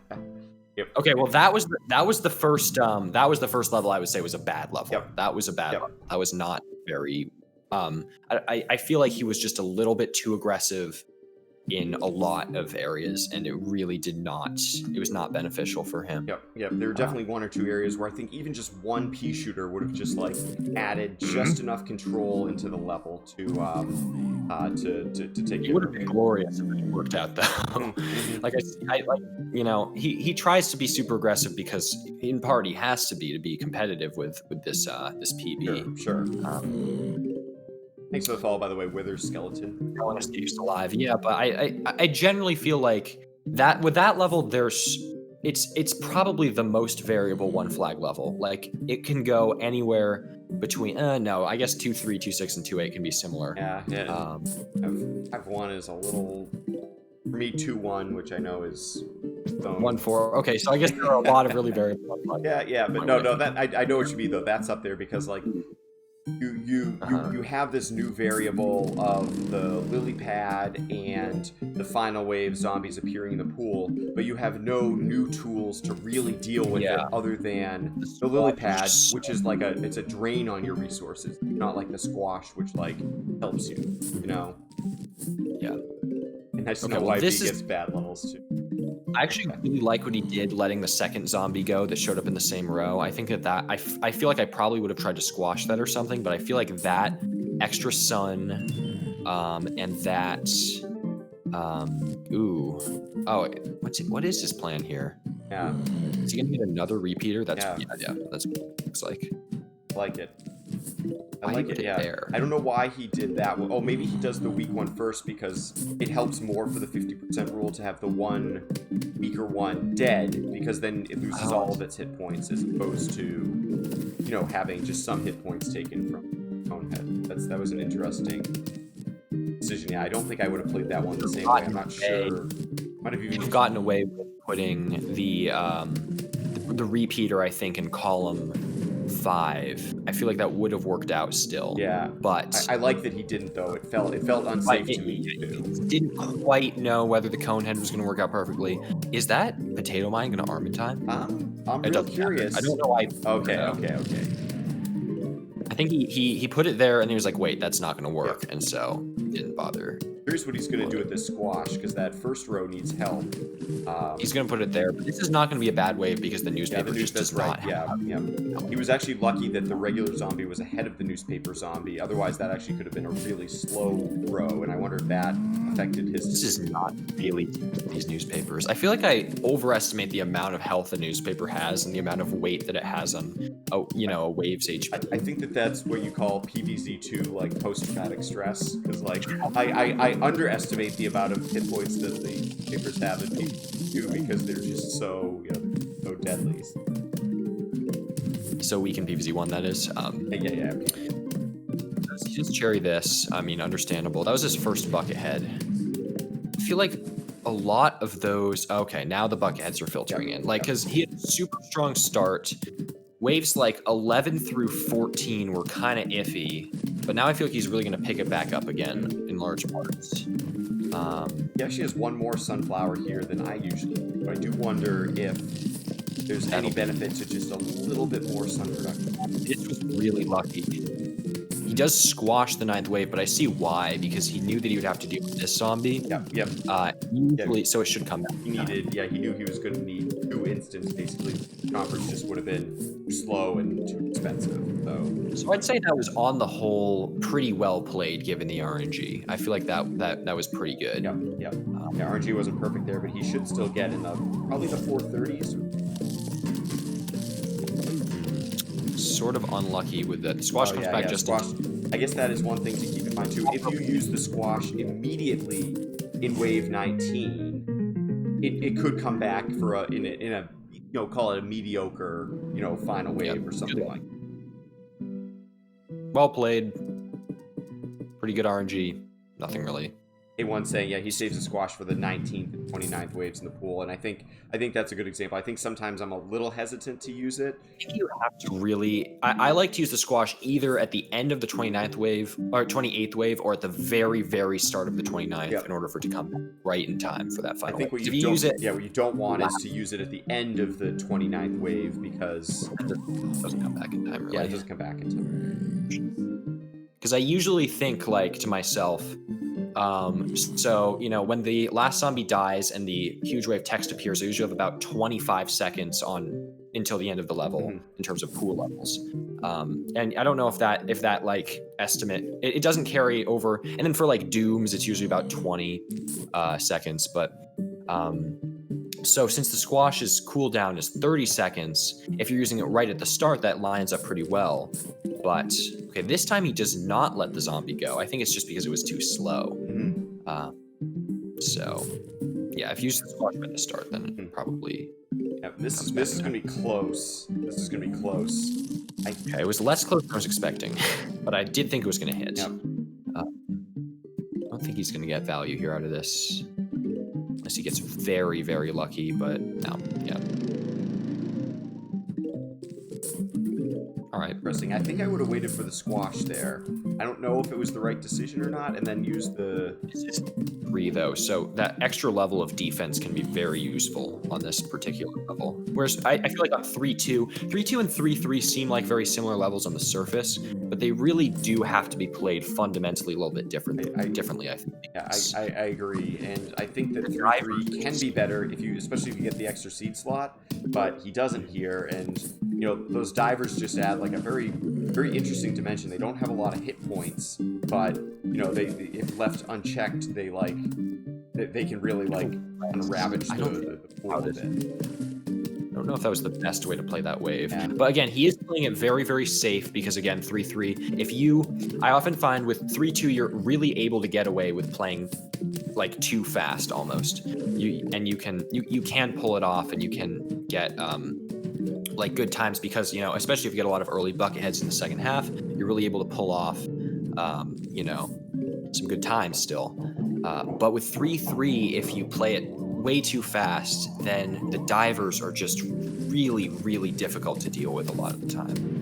Yep. Okay, well that was the first level I would say was a bad level. Yep. That was a bad Yep. level. That was not very I feel like he was just a little bit too aggressive in a lot of areas, and it really it was not beneficial for him. Yep, yep. There were definitely one or two areas where I think even just one pea shooter would have just like added just enough control into the level to take It care would of have been it. glorious if it worked out though. Like I like, you know, he tries to be super aggressive because in part he has to be competitive with this this PB. Sure. Thanks for the follow, by the way, Wither Skeleton. I want to stay just alive. Yeah, but I generally feel like that with that level, it's probably the most variable one flag level. Like it can go anywhere between no, I guess 2-3, 2-6, and 2-8 can be similar. Yeah. I've one is a little for me 2-1, which I know is 1-4. Okay, so I guess there are a lot of really variable. Yeah, but no, that I know what you mean though. That's up there because like you have this new variable of the lily pad and the final wave zombies appearing in the pool, but you have no new tools to really deal with it other than the lily pad, which is like it's a drain on your resources, not like the squash, which like helps you, you know. Yeah. And I just know YB gets bad levels too. I actually really like what he did, letting the second zombie go that showed up in the same row. I think I feel like I probably would have tried to squash that or something, but I feel like that extra sun, and that, what is his plan here? Yeah. Is he gonna get another repeater? That's yeah, that's what it looks like. Like it. I Why like did it, yeah. there? I don't know why he did that. Oh, maybe he does the weak one first because it helps more for the 50% rule to have the one weaker one dead, because then it loses all of its hit points as opposed to, you know, having just some hit points taken from Conehead. That was an interesting decision. Yeah, I don't think I would have played that one the same way. I'm not sure. Might have even gotten away with putting the repeater, I think, in column 5. I feel like that would have worked out still. Yeah, but I like that he didn't though. It felt unsafe to me too. Didn't quite know whether the Conehead was going to work out perfectly. Is that potato mine going to arm in time? I'm real curious. I don't know why. Okay. I think he put it there and he was like, wait, that's not going to work, and so didn't bother. Here's what he's going to do with this squash, because that first row needs help. He's going to put it there, but this is not going to be a bad wave because the newspaper just does not. Yeah. He was actually lucky that the regular zombie was ahead of the newspaper zombie. Otherwise, that actually could have been a really slow row, and I wonder if that affected his. This is not really these newspapers. I feel like I overestimate the amount of health a newspaper has and the amount of weight that it has on, a wave's HP. I think that's what you call PVZ2, like post-traumatic stress, because like I underestimate the amount of hit points that the papers have in PVZ2 because they're just so so deadly. So weak in PVZ1, that is. Yeah. He just cherry this. I mean, understandable. That was his first bucket head. I feel like a lot of those. Okay, now the bucket heads are filtering in, like because he had a super strong start. Waves like 11 through 14 were kind of iffy, but now I feel like he's really going to pick it back up again in large parts. He actually has one more sunflower here than I usually do. I do wonder if there's any benefit to just a little bit more sun production. This was really lucky. He does squash the 9th wave, but I see why, because he knew that he would have to deal with this zombie. Yep. Usually, so it should come back. He knew he was going to need 2 instants, basically. Conference just would have been too slow and too expensive, So I'd say that was, on the whole, pretty well played, given the RNG. I feel like that was pretty good. Yep. RNG wasn't perfect there, but he should still get in probably the 430s. Sort of unlucky with the squash comes back just squash. I guess that is one thing to keep in mind too. If you use the squash immediately in wave 19, it could come back for in a call it a mediocre final wave or something like that. Well played. Pretty good RNG. Nothing really A1 saying, yeah, he saves a squash for the 19th and 29th waves in the pool, and I think that's a good example. I think sometimes I'm a little hesitant to use it. If you have to really, I like to use the squash either at the end of the 29th wave or 28th wave, or at the very, very start of the 29th, Yep. in order for it to come back right in time for that I final think wave. what 'Cause you if you use it, what you don't want is to use it at the end of the 29th wave because it doesn't come back in time, yeah, it really. doesn't come back in time. Because I usually think like to myself, so when the last zombie dies and the huge wave text appears, I usually have about 25 seconds on until the end of the level Mhm. in terms of pool levels. And I don't know if that like estimate, it doesn't carry over. And then for like dooms, it's usually about 20 seconds. But um, so since the squash's cooldown is 30 seconds, if you're using it right at the start, that lines up pretty well. But okay, this time he does not let the zombie go. I think it's just because it was too slow. Mhm. Uh, so yeah, if you use the squash at the start, then Mhm. it probably Yeah, this comes is back this is in gonna time. be close. This is gonna be close. Okay, it was less close than I was expecting, but I did think it was going to hit. Yep. I don't think he's going to get value here out of this, unless he gets very, very lucky. But no, yeah. All right. Interesting. I think I would have waited for the squash there. I don't know if it was the right decision or not, and then used the. This is 3 though, so that extra level of defense can be very useful on this particular level. Whereas I feel like on 3-2, 3-2 and 3-3 seem like very similar levels on the surface, but they really do have to be played fundamentally a little bit differently. I think. Yeah, I agree, and I think that The 3-3 drivers. can be better especially if you get the extra seed slot, but he doesn't here, and those divers just add like a very very interesting dimension. They don't have a lot of hit points, but they if left unchecked, they can really like kind of ravage the pool a bit. I don't know if that was the best way to play that wave. Yeah. But again, he is playing it very, very safe because again, 3-3. I often find with 3-2, you're really able to get away with playing like too fast almost. You can pull it off and you can get like good times because especially if you get a lot of early bucket heads in the second half, you're really able to pull off some good times still. But with 3-3, if you play it way too fast, then the divers are just really, really difficult to deal with a lot of the time.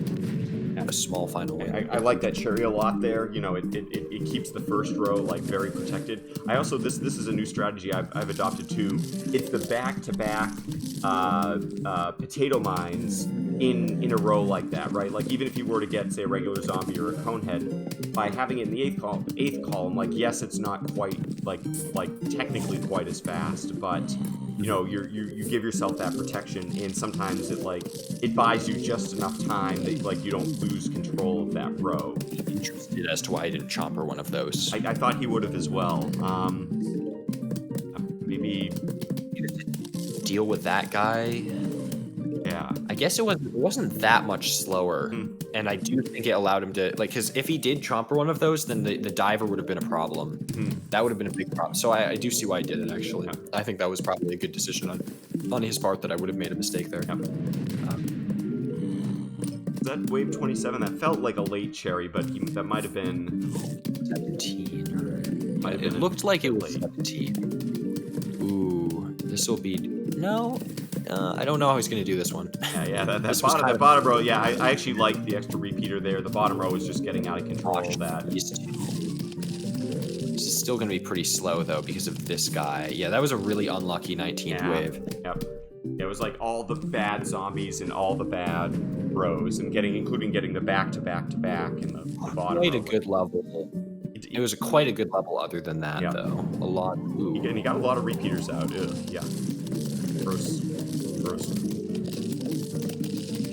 A small final win. I like that cherry a lot there. It keeps the first row like very protected. I also this is a new strategy I've adopted too. It's the back-to-back potato mines in a row like that, right? Like even if you were to get say a regular zombie or a conehead, by having it in the eighth column, like yes, it's not quite like technically quite as fast, but you give yourself that protection, and sometimes it buys you just enough time that like you don't lose control of that row. I'm interested as to why I didn't chomper one of those. I thought he would have as well. Maybe deal with that guy. yeah. I guess it wasn't that much slower, and I do think it allowed him to because if he did chomper one of those, then the diver would have been a problem. That would have been a big problem. So I do see why he did it. Actually, I think that was probably a good decision on his part. That I would have made a mistake there. That wave 27, that felt like a late cherry, but that might have been 17. It looked like it was 17. Ooh, this will be no. I don't know how he's going to do this one. Yeah, that bottom row. Yeah, I actually like the extra repeater there. The bottom row is just getting out of control. This is still going to be pretty slow though because of this guy. Yeah, that was a really unlucky 19th wave. Yep. It was like all the bad zombies and all the bad rows, and including getting the back to back to back in the bottom. Quite a good level. It was quite a good level. Other than that, though, a lot. Ooh. And he got a lot of repeaters out. Ugh, yeah. Gross.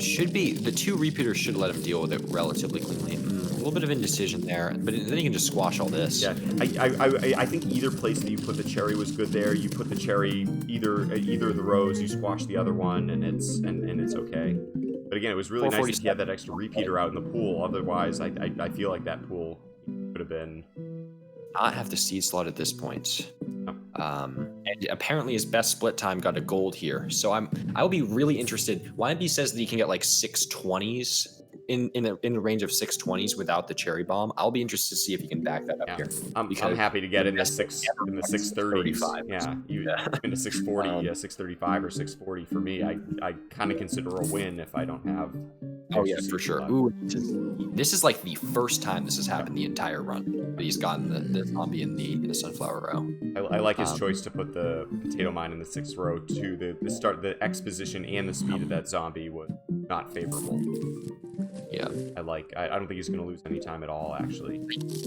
Should be the 2 repeaters should let him deal with it relatively cleanly. A little bit of indecision there, but then you can just squash all this. Yeah, I think either place that you put the cherry was good there. You put the cherry either of the rows, you squash the other one, and it's okay. But again, it was really nice that he had that extra repeater out in the pool. Otherwise, I feel like that pool could have been not have the seed slot at this point. And apparently his best split time got a gold here. So I'll be really interested. YMB says that he can get like 620s in the range of 620s without the cherry bomb. I'll be interested to see if you can back that up Yeah, here. I'm Because happy to get the in the best thing ever in the was 630s. 635. Yeah, you Yeah. into 640, Um, 635 or 640 for me. I kind of consider a win if I don't have oh yeah, extra for CP sure. left. Ooh, this is like the first time this has happened the entire run. But he's gotten the zombie in the sunflower row. I like his Um, choice to put the potato mine in the 6th row too. The exposition and the speed of that zombie was not favorable. yeah. I don't think he's going to lose any time at all, actually.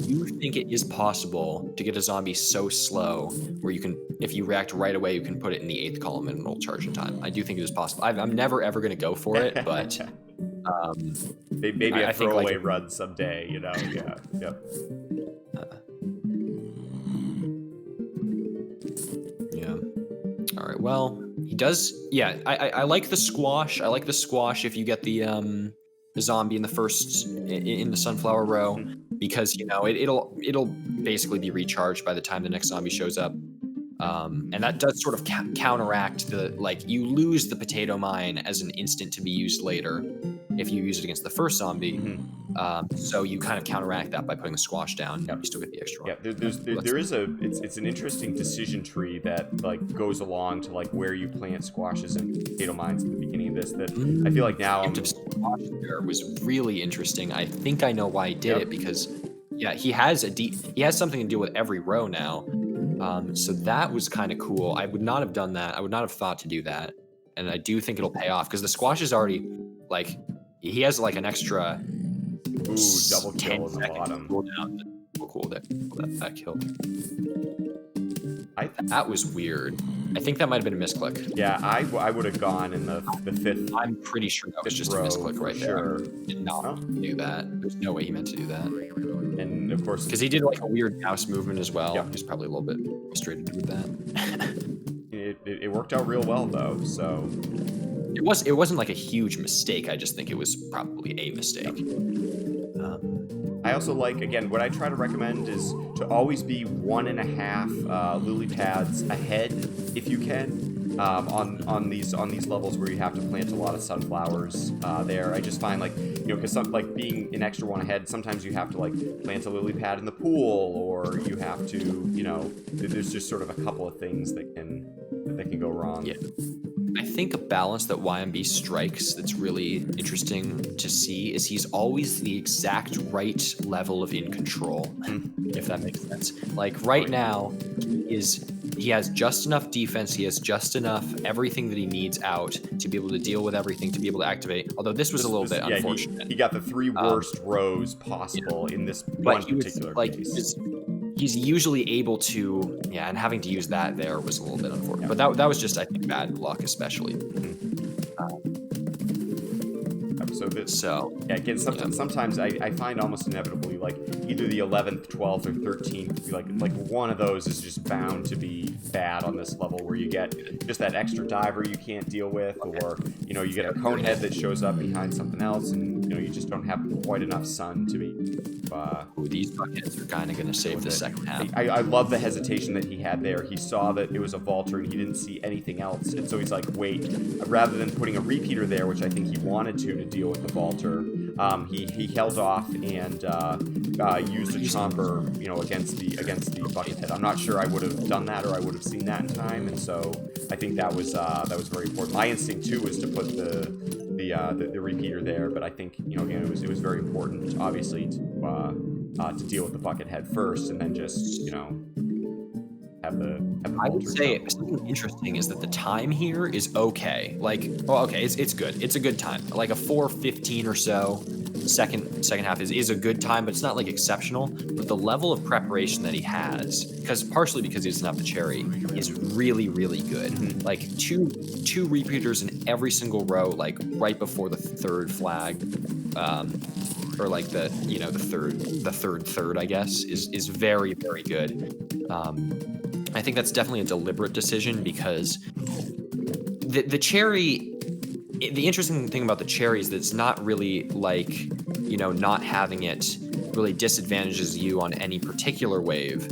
You think it is possible to get a zombie so slow where you can, if you react right away, you can put it in the 8th column and it'll charge in time? I do think it is possible. I'm never ever going to go for it, but Maybe a I think like throwaway run someday, you know? Yeah, yep. Yeah. All right. Well, he does. Yeah. I like the squash. I like the squash if you get the zombie in the first in the sunflower row, because it'll basically be recharged by the time the next zombie shows up. And that does sort of counteract you lose the potato mine as an instant to be used later if you use it against the first zombie. So you kind of counteract that by putting the squash down. Yep. You still get the extra Yeah, one. it's an interesting decision tree that like goes along to like where you plant squashes and potato mines at the beginning of this. That I feel like now The squash there was really interesting. I think I know why he did it, because he has something to do with every row now. So that was kind of cool. I would not have done that. I would not have thought to do that. And I do think it'll pay off because the squash is already like he has like an extra double kill in the bottom. Cooldown. Cool that kill. That was weird. I think that might have been a misclick. Yeah, I would have gone in the 5th. I'm pretty sure that was just a misclick right there. Did not do that. There's no way he meant to do that. And of course, because he did like a weird mouse movement as well. He was probably a little bit frustrated with that. it worked out real well though. So it wasn't like a huge mistake. I just think it was probably a mistake. I also like, again, what I try to recommend is to always be 1.5 lily pads ahead if you can on these levels where you have to plant a lot of sunflowers there. I just find like, because like being an extra one ahead, sometimes you have to like plant a lily pad in the pool, or you have to, there's just sort of a couple of things that can go wrong. Yeah. I think a balance that YMB strikes that's really interesting to see is he's always the exact right level of in control, if that makes sense. Like right now, he has just enough defense, he has just enough everything that he needs out to be able to deal with everything, to be able to activate. Although this was a little bit unfortunate. He got the 3 worst rows possible in this one particular case. He's usually able to, and having to use that there was a little bit unfortunate. But that was just, I think, bad luck, especially. Again, sometimes I find almost inevitably, like, either the 11th, 12th, or 13th, like one of those is just bound to be bad on this level, where you get just that extra diver you can't deal with, or, you get a cone head that shows up behind something else, and, you just don't have quite enough sun to be... these buckets are kind of going to save the second half. I love the hesitation that he had there. He saw that it was a vaulter and he didn't see anything else, and so he's like, wait, rather than putting a repeater there, which I think he wanted to deal with the vaulter, he held off and used a chomper, against the bucket head. I'm not sure I would have done that, or I would have seen that in time, and so I think that was very important. My instinct too was to put the repeater there, but I think again it was very important, obviously, to deal with the bucket head first, and then just have the I would say something interesting is that the time here is okay. It's good. It's a good time. Like a 4:15 or so. Second half is a good time, but it's not like exceptional. But the level of preparation that he has, partially because he doesn't have the cherry, is really, really good. Like two repeaters in every single row, like right before the third flag, or like the third, I guess, is very, very good. I think that's definitely a deliberate decision, because the cherry. The interesting thing about the cherry is that it's not really like, not having it really disadvantages you on any particular wave.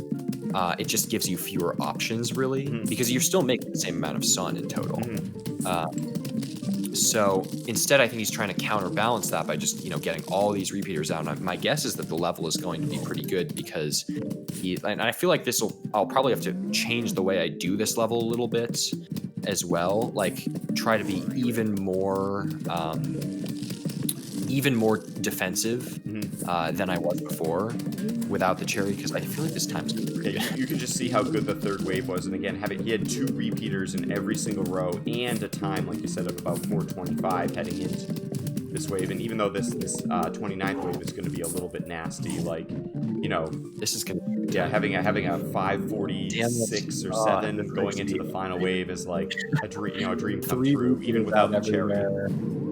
It just gives you fewer options, really, because you're still making the same amount of sun in total. So instead, I think he's trying to counterbalance that by just, getting all these repeaters out. And my guess is that the level is going to be pretty good because and I feel like I'll probably have to change the way I do this level a little bit as well. Like try to be even more defensive than I was before without the cherry, because I feel like this time's gonna be pretty good. You can just see how good the third wave was, and again, he had 2 repeaters in every single row and a time, like you said, of about 4:25 heading into this wave. And even though this 29th wave is going to be a little bit nasty, like, This is gonna having a 5:46 or 7 going into the final wave is like a dream come true, even without the cherry.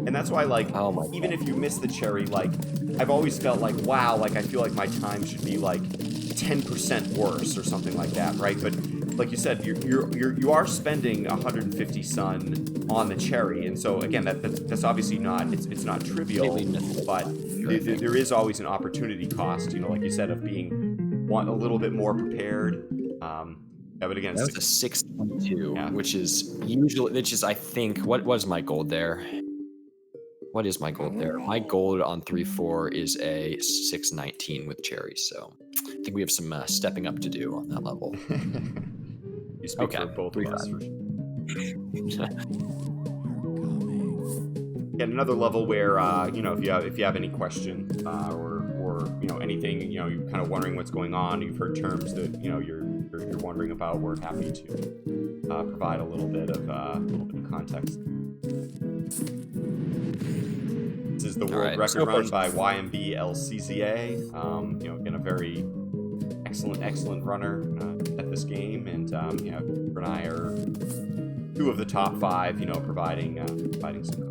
And that's why, like, even if you miss the cherry, like, I've always felt like, wow, like, I feel like my time should be like 10% worse or something like that, right? But like you said, you are spending 150 sun on the cherry, and so again, that's obviously not it's not trivial, but there is always an opportunity cost, like you said, of being a little bit more prepared. But again, that was a 622, which is I think what was my gold there? What is my gold there? My gold on 3-4 is a 619 with cherries, so I think we have some stepping up to do on that level. You speak for both of us. And another level where if you have any question or anything, you're kind of wondering what's going on, you've heard terms that you're wondering about, we're happy to provide a little bit of context. This is the world record run by YMB LCZA. Again, a very excellent runner at this game, and her and I are 2 of the top 5, providing some.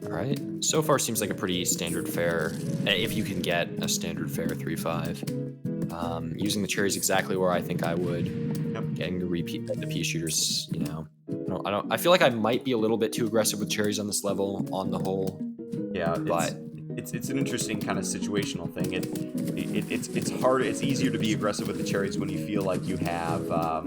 All right. So far, seems like a pretty standard fare, if you can get a standard fare 3-5. Using the cherries exactly where I think I would. Yep. Getting the pea shooters, I feel like I might be a little bit too aggressive with cherries on this level on the whole. Yeah, but it's an interesting kind of situational thing. It's hard. It's easier to be aggressive with the cherries when you feel like you have a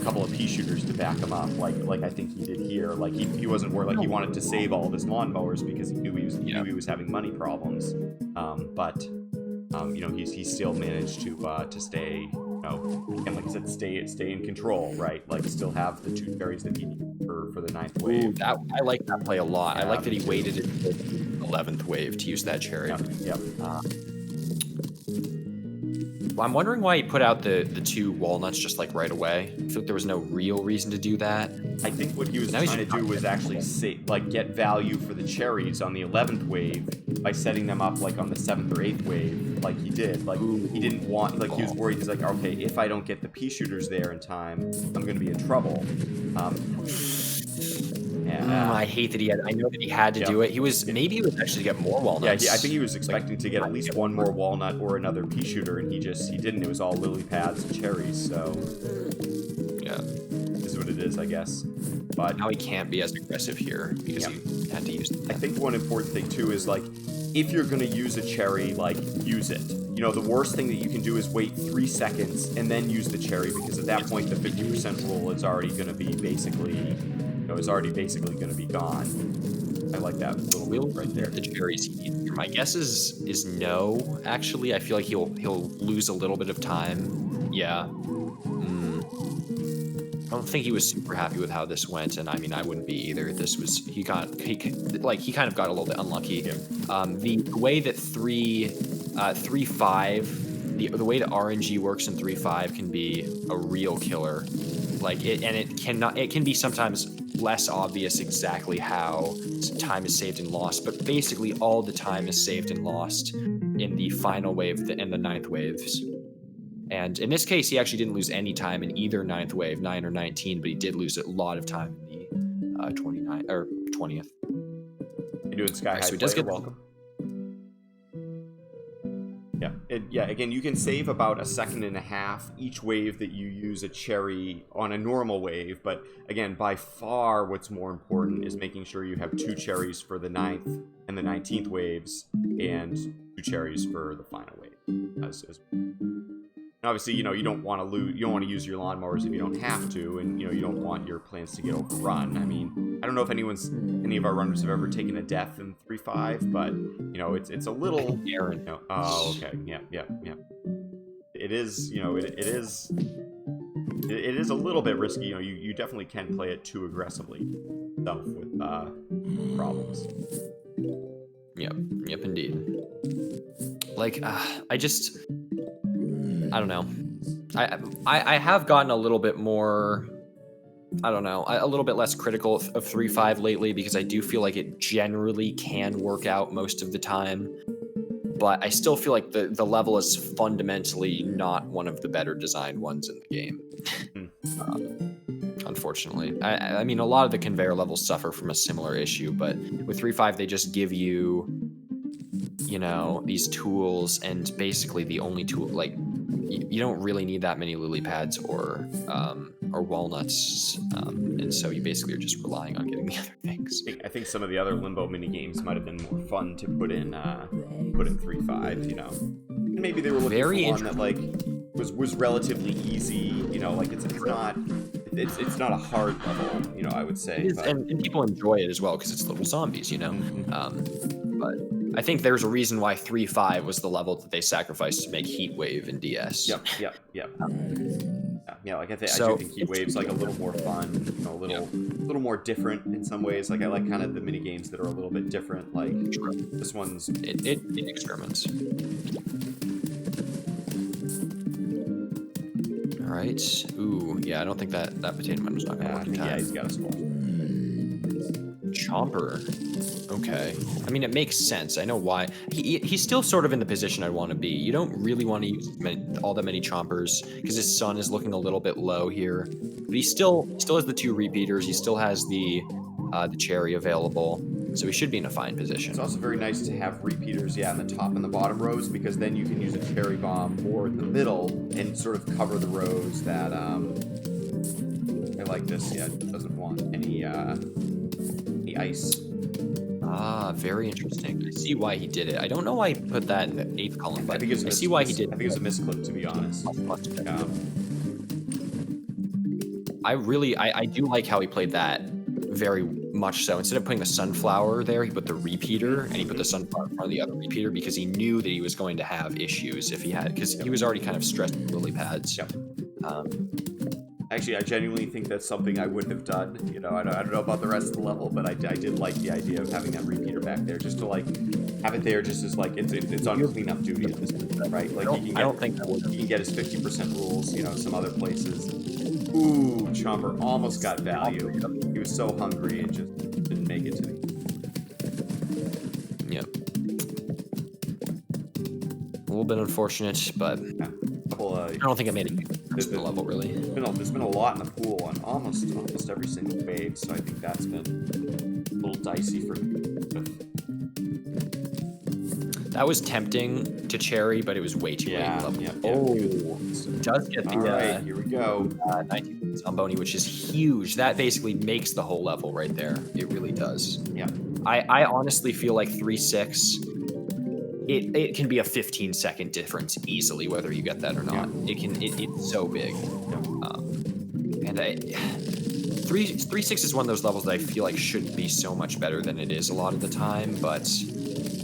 couple of pea shooters to back him up, like I think he did here. Like he wasn't worried. Like he wanted to save all of his lawnmowers because he knew he was having money problems. But he still managed to stay. And like I said, stay in control, right? Like still have the 2 cherries that he needed for the 9th wave. Ooh, I like that play a lot. I like that he waited until the 11th wave to use that cherry. Yep. Well, I'm wondering why he put out the 2 walnuts just like right away. I feel like there was no real reason to do that. I think what he was trying to do was actually get value for the cherries on the 11th wave by setting them up like on the 7th or 8th wave, like he did. Like he didn't want, like he was worried. He's like, okay, if I don't get the pea shooters there in time, I'm going to be in trouble. I hate that I know that he had to do it. Maybe he was actually to get more walnuts. Yeah, I think he was expecting to get at least 1 more walnut or another pea shooter, and he didn't. It was all lily pads and cherries. So yeah, this is what it is, I guess. But now he can't be as aggressive here because he had to use it. I think one important thing too is, like, if you're going to use a cherry, like, use it. The worst thing that you can do is wait 3 seconds and then use the cherry, because at that point the 50% rule is already going to be basically going to be gone. I like that little move right there. The cherries he needs. My guess is no. Actually, I feel like he'll lose a little bit of time. Yeah. I don't think he was super happy with how this went, and I mean, I wouldn't be either. He kind of got a little bit unlucky. Yeah. The way that 3-5, the way that RNG works in 3-5 can be a real killer. It can be sometimes less obvious exactly how time is saved and lost, but basically all the time is saved and lost in the final wave and the 9th waves. And in this case, he actually didn't lose any time in either 9th wave, 9 or 19, but he did lose a lot of time in the 29 or 20th. You're doing Sky High, so he does get welcome. Yeah, again, you can save about 1.5 seconds each wave that you use a cherry on a normal wave, but again, by far what's more important is making sure you have 2 cherries for the 9th and the 19th waves, and 2 cherries for the final wave. obviously, you don't want to lose, you don't want to use your lawnmowers if you don't have to, and you don't want your plants to get overrun. I mean, I don't know if any of our runners have ever taken a death in 3.5, but it's a little. Aaron. Oh, okay, yeah. It is, it is a little bit risky. You definitely can play it too aggressively yourself with problems. Yep, indeed. Like, I don't know. I have gotten a little bit more, I don't know, a little bit less critical of 3.5 lately, because I do feel like it generally can work out most of the time. But I still feel like the level is fundamentally not one of the better designed ones in the game. Unfortunately. I mean, a lot of the conveyor levels suffer from a similar issue, but with 3.5, they just give you, these tools, and basically the only tool, like, you don't really need that many lily pads or walnuts, and so you basically are just relying on getting the other things. I think some of the other Limbo mini games might have been more fun to put in 3.5. And maybe they were looking for one that like was relatively easy. Like it's not a hard level. I would say, and people enjoy it as well because it's little zombies. But I think there's a reason why 3.5 was the level that they sacrificed to make Heat Wave in DS. Yep. Yeah, like I do think Heat Wave's like a little more fun, a little more different in some ways. Like I like kind of the mini games that are a little bit different. Like this one's it experiments. All right. Ooh, yeah. I don't think that potato man was not gonna work in time. Yeah, he's got a skull. Chomper. Okay. I mean, it makes sense. I know why. He's still sort of in the position I'd want to be. You don't really want to use all that many chompers because his sun is looking a little bit low here. But he still has the 2 repeaters. He still has the cherry available. So he should be in a fine position. It's also very nice to have repeaters, in the top and the bottom rows, because then you can use a cherry bomb or in the middle and sort of cover the rows that I like this. Yeah, it doesn't want any ice. Very interesting. I see why he did it. I don't know why he put that in the 8th column, but I see why he did it. I think it was a misclick, to be honest. I do like how he played that very much so. Instead of putting the sunflower there, he put the repeater, and he put the sunflower in front of the other repeater because he knew that he was going to have issues if he had, because he was already kind of stressed with lily pads. Yep. Actually, I genuinely think that's something I would have done. I don't know about the rest of the level, but I did like the idea of having that repeater back there, just to like have it there, just as like it's on cleanup duty at this point, right? Like I don't think that would. He can get his 50% rules. Some other places. Ooh, Chomper almost got value. He was so hungry and just didn't make it to the. Yep. A little bit unfortunate, but I don't think I made it to the level really. There's been a lot in the pool on almost every single wave, so I think that's been a little dicey for me. That was tempting to cherry, but it was way too late. Does get the. All right, here we go. 19 Zamboni, which is huge. That basically makes the whole level right there. It really does. Yeah. I honestly feel like 3.6. It can be a 15-second difference easily, whether you get that or not. It's so big. And 3.6 is one of those levels that I feel like should be so much better than it is a lot of the time, but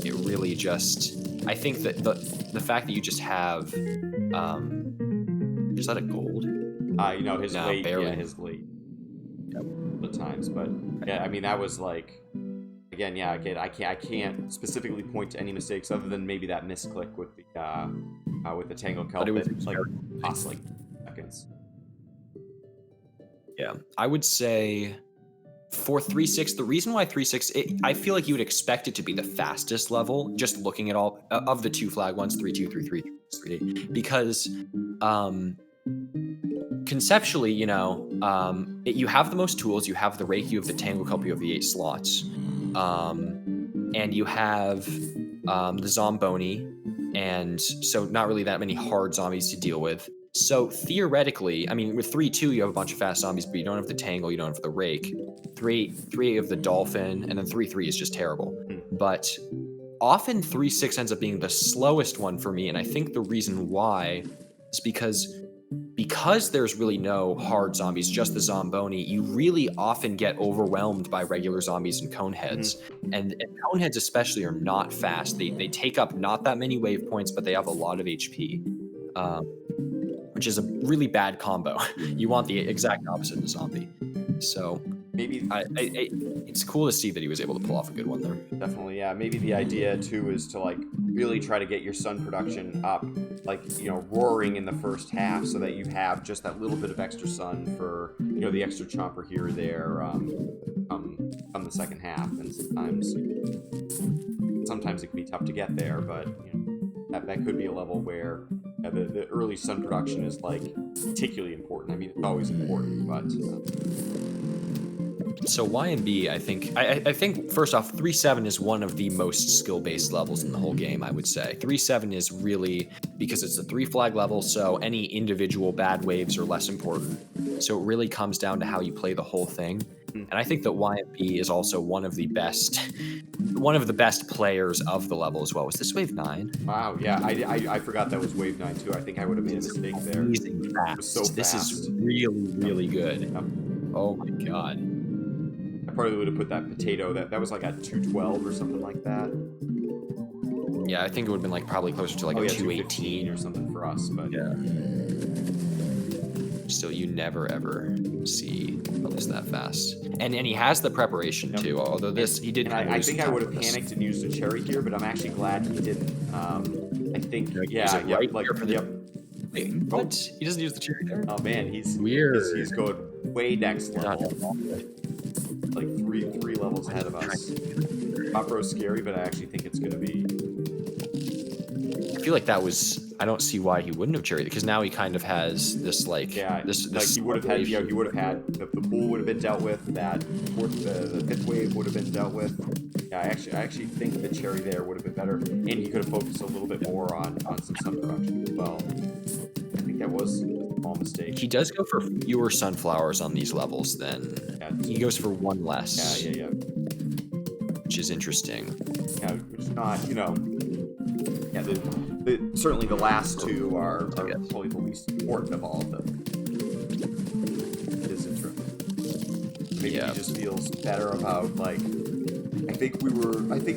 it really just, I think that the fact that you just have, is that a gold? His late, his late. The times, but yeah, I mean that was like. Again, I can't specifically point to any mistakes other than maybe that misclick with the Tangle Kelp. But it was like cost like seconds. Yeah, I would say for 3.6, the reason why 3.6, I feel like you would expect it to be the fastest level, just looking at all of the 2 flag ones, 3.2, 3.3, 3.8, because conceptually, you have the most tools, you have the rake, you have the Tangle Kelp, you have the 8 slots. And you have the Zamboni, and so not really that many hard zombies to deal with. So theoretically, I mean, with 3.2, you have a bunch of fast zombies, but you don't have the Tangle, you don't have the Rake. 3.8 of the Dolphin, and then 3.3 is just terrible. But often 3.6 ends up being the slowest one for me, and I think the reason why is because there's really no hard zombies, just the Zomboni, you really often get overwhelmed by regular zombies and coneheads. And coneheads especially are not fast. They take up not that many wave points, but they have a lot of HP, um, which is a really bad combo. You want the exact opposite of a zombie. So Maybe it's cool to see that he was able to pull off a good one there. definitely, yeah. Maybe the idea too is to like really try to get your sun production up, like, you know, roaring in the first half, so that you have just that little bit of extra sun for, you know, the extra chomper here or there, come the second half. And sometimes it can be tough to get there, but you know, that could be a level where the early sun production is like particularly important. I mean, it's always important, but. So YMB, I think first off, 3-7 is one of the most skill-based levels in the whole game, I would say. 3-7 is really, because it's a 3-flag level, so any individual bad waves are less important. So it really comes down to how you play the whole thing. And I think that YMB is also one of the best players of the level as well. Was this wave 9? Wow, yeah, I forgot that was wave 9 too. I think I would have made a mistake there. Amazing fast. It was so fast. This is really, really good. Yep. Oh my god. I probably would have put that potato, that was like a 212 or something like that. Yeah, I think it would have been like probably closer to like a 218 or something for us, but yeah. Still, you never ever see levels that fast, and he has the preparation too. Although he did. And I think I would have panicked and used a cherry here, but I'm actually glad he didn't. I think Wait, what? He doesn't use the cherry there? Oh man, he's weird. He's going way next level. Like three levels ahead of us. Top row's scary, but I actually think it's gonna be. I feel like that was. I don't see why he wouldn't have cherried, because now he kind of has this like. Yeah, this like he would have had. Yeah, he would have had the pool would have been dealt with. That the fifth wave would have been dealt with. Yeah, I actually think the cherry there would have been better, and he could have focused a little bit more on some sun production as well. I think that was a small mistake. He does go for fewer sunflowers on these levels than he goes for one less. Yeah. Which is interesting. Yeah, which is not, you know. Yeah, certainly the last two are probably the least important of all of them. It is interesting. Maybe he just feels better about, like, I think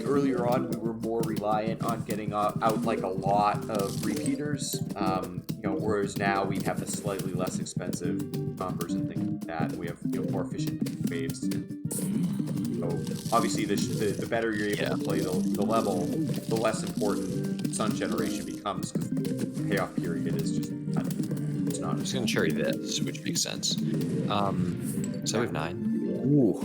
earlier on we were more reliant on getting out like a lot of repeaters, you know, whereas now we have the slightly less expensive bumpers and things like that. We have, you know, more efficient waves. So obviously the better you're able to play the level, the less important sun generation becomes, because the payoff period is just it's not. I'm just gonna cherry this, which makes sense. So we have 9. Ooh.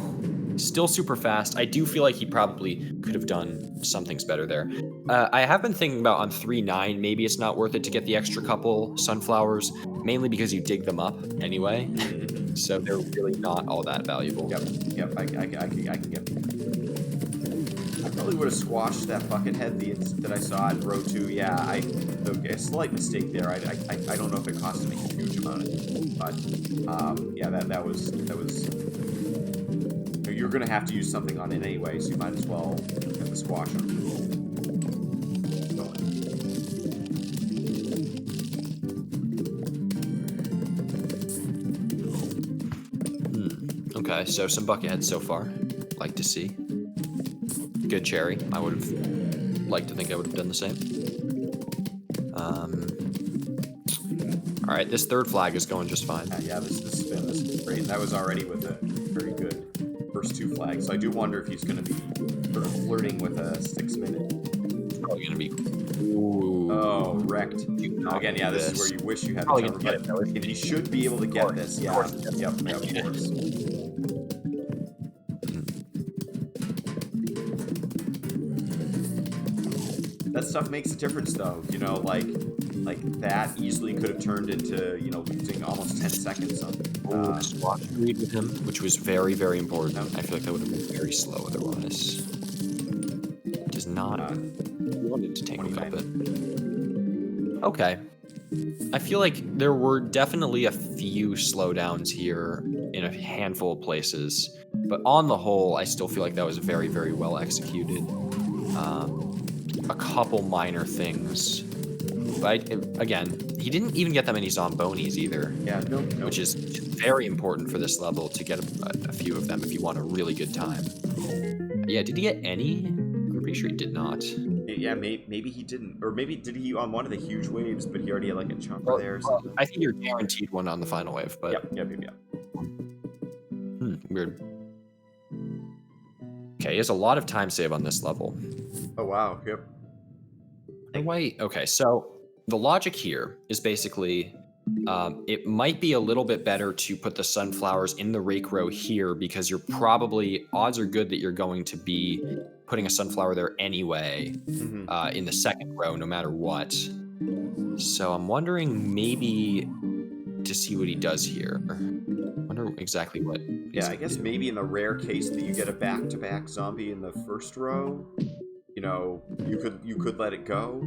Still super fast. I do feel like he probably could have done some things better there. I have been thinking about on 3-9, maybe it's not worth it to get the extra couple sunflowers, mainly because you dig them up anyway. So they're really not all that valuable. Yep, I can get that. I probably would have squashed that buckethead that I saw in row 2. Yeah, a slight mistake there. I don't know if it cost him a huge amount of it, but yeah, that was. You're going to have to use something on it anyway, so you might as well get the squash on it. Okay, so some bucketheads so far. Like to see. Good cherry. I would have liked to think I would have done the same. Alright, this third flag is going just fine. Yeah, this spin, this is great. And that was already with a very good first 2 flags. So I do wonder if he's going to be sort of flirting with a 6-minute. It's probably going to be... Ooh. Oh, wrecked. Again, yeah, this is where you wish you had the cover, but he should be able to get this. Yeah, yep, of course. That stuff makes a difference, though. You know, like that easily could have turned into, you know, losing almost 10 seconds on squash lead with him, which was very, very important. I feel like that would have been very slow otherwise. Does not wanted to tangle up it. Okay. I feel like there were definitely a few slowdowns here in a handful of places, but on the whole, I still feel like that was very, very well executed. A couple minor things But again, he didn't even get that many Zombonis either, Yeah, nope, nope. which is very important for this level to get a few of them if you want a really good time. Yeah, did he get any? I'm pretty sure he did not. Yeah, maybe he didn't, or maybe did he on one of the huge waves, but he already had like a chomper there or something. I think you're guaranteed one on the final wave, but Yep. weird. Okay, he has a lot of time save on this level. Oh wow, yep. Wait, okay, so the logic here is basically it might be a little bit better to put the sunflowers in the rake row here because you're probably, odds are good that you're going to be putting a sunflower there anyway in the second row no matter what. So I'm wondering maybe to see what he does here. I wonder exactly what. Yeah, I guess maybe in the rare case that you get a back-to-back zombie in the first row, you know, you could let it go.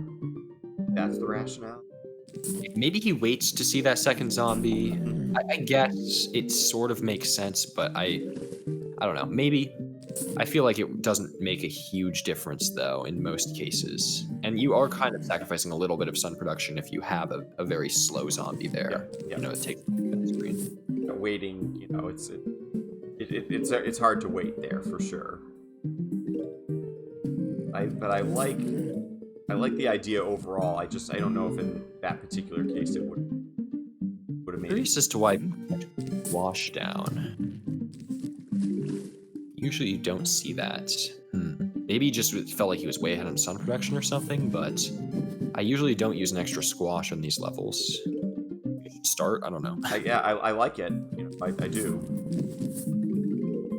That's the rationale. Maybe he waits to see that second zombie. I guess it sort of makes sense, but I don't know. Maybe I feel like it doesn't make a huge difference though in most cases. And you are kind of sacrificing a little bit of sun production if you have a very slow zombie there. Yeah. You know, it takes the screen. Waiting, you know, it's hard to wait there for sure. But I like the idea overall. I don't know if in that particular case it would have made. Curious as to why wash down. Usually you don't see that. Maybe he just felt like he was way ahead on sun production or something, but I usually don't use an extra squash on these levels. You should start? I don't know. I like it. You know, I do.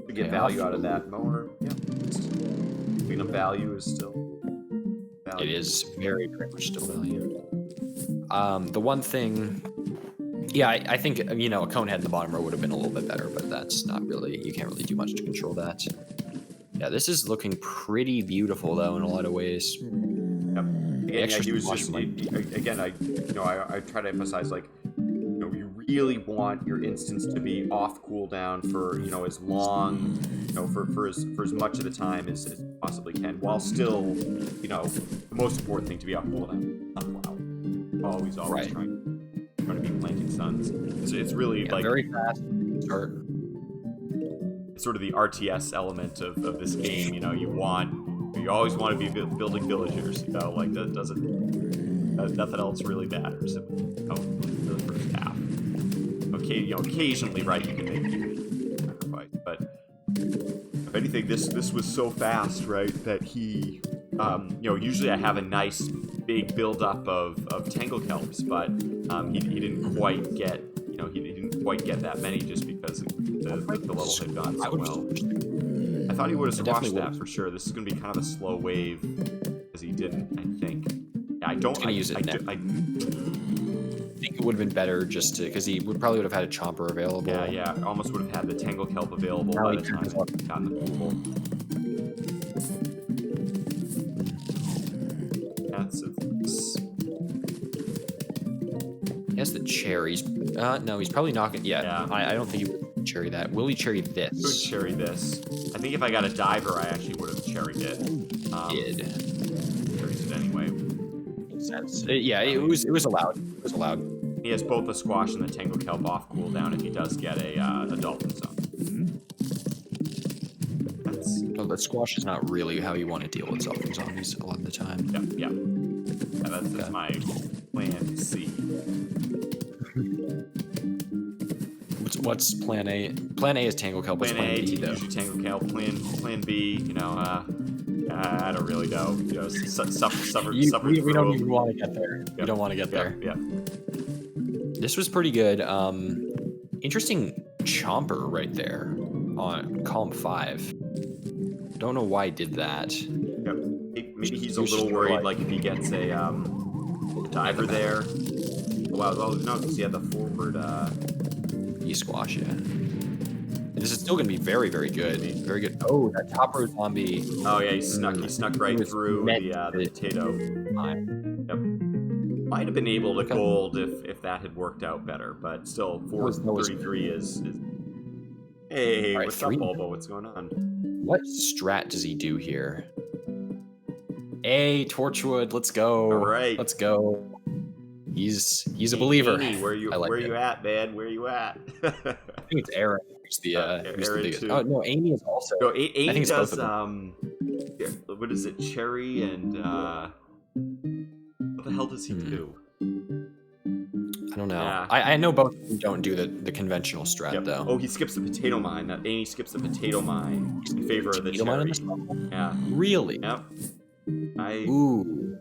To get value out of that mower. Yeah. Cleanup value is still value. It is very, very much still value. The one thing, yeah, I think, you know, a cone head in the bottom row would have been a little bit better, but that's not really, you can't really do much to control that. Yeah, this is looking pretty beautiful though in a lot of ways. Yep. Again, he was just, again, I try to emphasize, like, you know, you really want your instance to be off cooldown for, you know, as long, you know, for as much of the time as you possibly can, while still, you know, the most important thing to be off cooldown. Wow. Always Right. trying to be planting suns. It's really like very fast start. It's sort of the RTS element of this game. You know, you always want to be building villagers. You know, like that nothing else really matters. For the first half. Okay, you know, occasionally, right, you can make sacrifice, but if anything, this was so fast, right, that he, you know, usually I have a nice big buildup of tangle kelps, but he didn't quite get, you know, he didn't quite get that many just because the level had gone so well. I thought he would have squashed that for sure. This is going to be kind of a slow wave, because he didn't, I think. Yeah, I don't use it I think it would have been better just to, because he probably would have had a chomper available. Yeah, almost would have had the tangle kelp available by the time he got in the pool. He has the cherries. No, he's probably not gonna. Yeah. I don't think he would cherry that. Will he cherry this? He would cherry this. I think if I got a diver, I actually would have cherried it. Did. Cherried it anyway. Makes sense. It was allowed. It was allowed. He has both the squash and the tangle kelp off cooldown if he does get a dolphin zone. No, but squash is not really how you want to deal with dolphin zombies a lot of the time. Yeah, that's my plan C. What's plan A? Plan A is tangle kelp. What's plan B though? Usually tangle kelp. Plan B, you know, I don't really know. You know, suffer. We don't even want to get there. Yep. We don't want to get there. Yeah. This was pretty good. Interesting chomper right there on column 5. Don't know why he did that. Yep. Maybe he's a little worried, like if he gets a diver there. Wow, no, because he had the forward. E-squash, yeah. This is still going to be very, very good. Very good. Oh, that top row zombie. Oh yeah, he snuck right through the potato. Yep. Might have been able to gold if that had worked out better, but still, 433 is. Hey, right, what's up, Bulbo? What's going on? What strat does he do here? Hey, Torchwood, let's go. All right. Let's go. He's a believer. Aney, I like where it. you at, man? Where you at? I think it's Aaron who's the Aaron biggest. too. Oh no, Amy is also. No, I think Aney it's both does of them. yeah, what is it? Cherry and what the hell does he Hmm. do? I don't know. Yeah. I know both of them don't do the conventional strat Yep. though. Oh, he skips the potato mine. Aney skips the potato mine in favor of the Potato mine in cherry. this level? Yeah. Really? Yep. Ooh.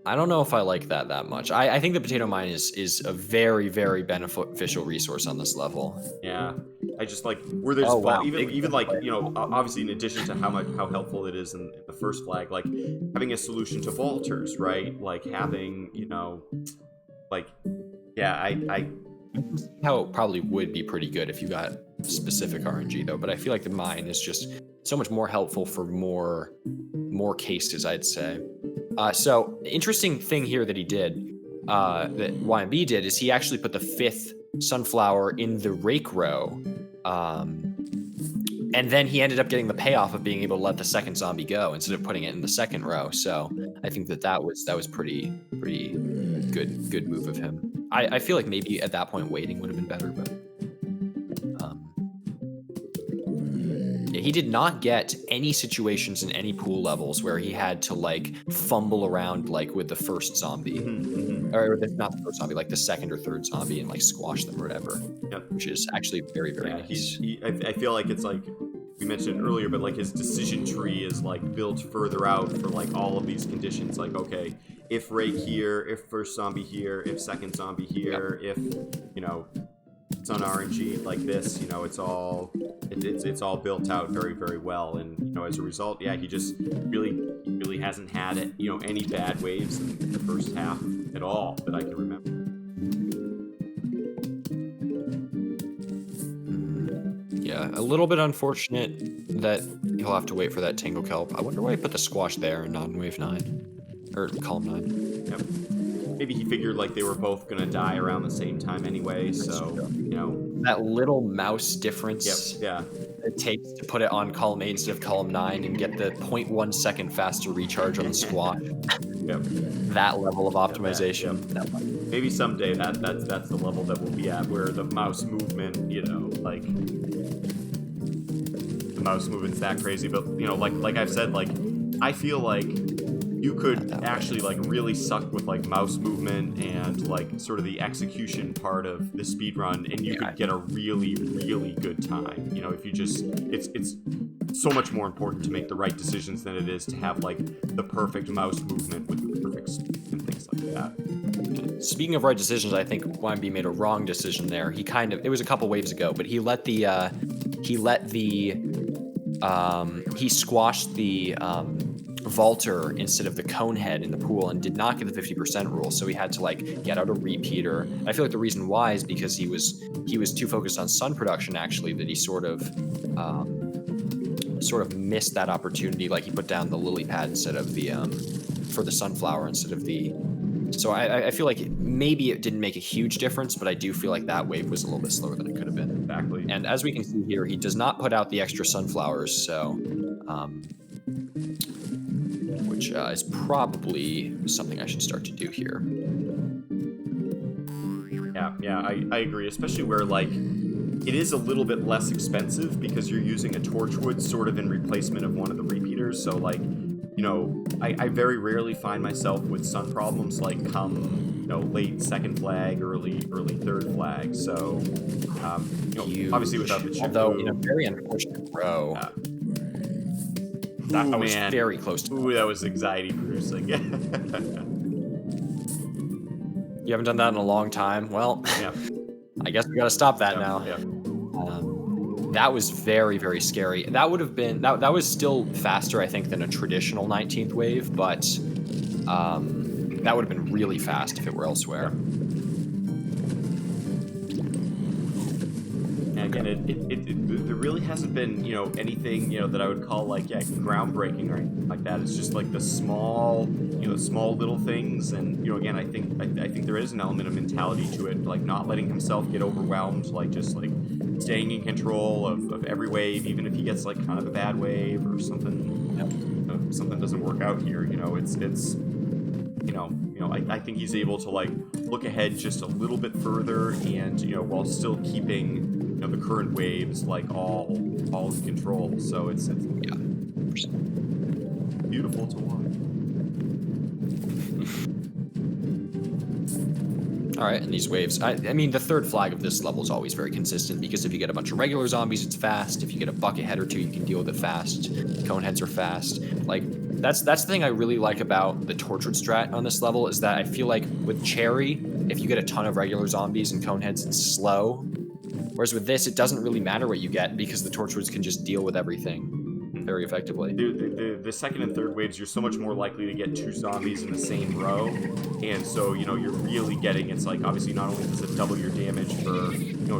I don't know if I like that much. I think the potato mine is a very, very beneficial resource on this level. Yeah. I just like where there's Oh wow, even like, you know, obviously in addition to how helpful it is in the first flag, like having a solution to vaulters, right? Like having, you know, like yeah, I how it probably would be pretty good if you got specific RNG though, but I feel like the mine is just so much more helpful for more cases, I'd say. So interesting thing here that he did, that YMB did, is he actually put the 5th sunflower in the rake row, and then he ended up getting the payoff of being able to let the 2nd zombie go instead of putting it in the 2nd row. So I think that was pretty good move of him. I feel like maybe at that point waiting would have been better, but yeah, he did not get any situations in any pool levels where he had to like fumble around like with the first zombie, or not the first zombie, like the 2nd or 3rd zombie, and like squash them or whatever. Yep. Which is actually very nice. I feel like it's like we mentioned earlier, but like his decision tree is like built further out for like all of these conditions. Like, okay, if rake here, if first zombie here, if 2nd zombie here, if, you know, it's on RNG like this, you know, it's all built out very well, and you know, as a result, yeah, he just really hasn't had it, you know, any bad waves in the first half at all that I can remember. Yeah, a little bit unfortunate that he'll have to wait for that Tango Kelp. I wonder why he put the squash there and not in wave 9 or column 9. Yep. Maybe he figured like they were both gonna die around the same time anyway, so you know, that little mouse difference. Yep. Yeah. It takes to put it on column 8 instead of column 9 and get the 0.1 second faster recharge on the squash. Yep. That level of optimization. Yep. Maybe someday that's the level that we'll be at, where the mouse movement, you know, like the mouse movement's that crazy. But you know, like I've said, like I feel like you could actually like really suck with like mouse movement and like sort of the execution part of the speed run, and you could get a really good time. You know, if you just it's so much more important to make the right decisions than it is to have like the perfect mouse movement with the perfect speed and things like that. Speaking of right decisions, I think YMB made a wrong decision there. It was a couple waves ago, but he squashed the vaulter instead of the cone head in the pool and did not get the 50% rule, so he had to like get out a repeater. I feel like the reason why is because he was too focused on sun production, actually, that he sort of missed that opportunity. Like he put down the lily pad instead of the for the sunflower instead of the. So I feel like maybe it didn't make a huge difference, but I do feel like that wave was a little bit slower than it could have been. Exactly. And as we can see here, he does not put out the extra sunflowers, so which is probably something I should start to do here. Yeah, I agree, especially where like it is a little bit less expensive because you're using a torchwood sort of in replacement of one of the repeaters. So like, you know, I very rarely find myself with sun problems like come, you know, late 2nd flag, early 3rd flag. So you know, obviously without the chip, although in a very unfortunate row. That was very close to. Ooh, that was anxiety producing. You haven't done that in a long time. Well, yeah. I guess we got to stop that now. Yeah. That was very scary. That would have been that was still faster, I think, than a traditional 19th wave, but that would have been really fast if it were elsewhere. And again, there really hasn't been, you know, anything, you know, that I would call like groundbreaking or anything like that. It's just like the small little things, and you know, again, I think there is an element of mentality to it, like not letting himself get overwhelmed, like just like staying in control of every wave, even if he gets like kind of a bad wave or something. Something doesn't work out here. You know, it's you know, I think he's able to like look ahead just a little bit further, and while still keeping the current waves like all in control. So it's Yeah. beautiful to watch. All right, and these waves. I mean, the third flag of this level is always very consistent because if you get a bunch of regular zombies, it's fast. If you get a bucket head or two, you can deal with it fast. Cone heads are fast. Like that's the thing I really like about the tortured strat on this level is that I feel like with Cherry, if you get a ton of regular zombies and cone heads, it's slow. Whereas with this, it doesn't really matter what you get because the torchwoods can just deal with everything very effectively. The second and third waves, you're so much more likely to get 2 zombies in the same row, and so you're really getting. It's like obviously not only does it double your damage for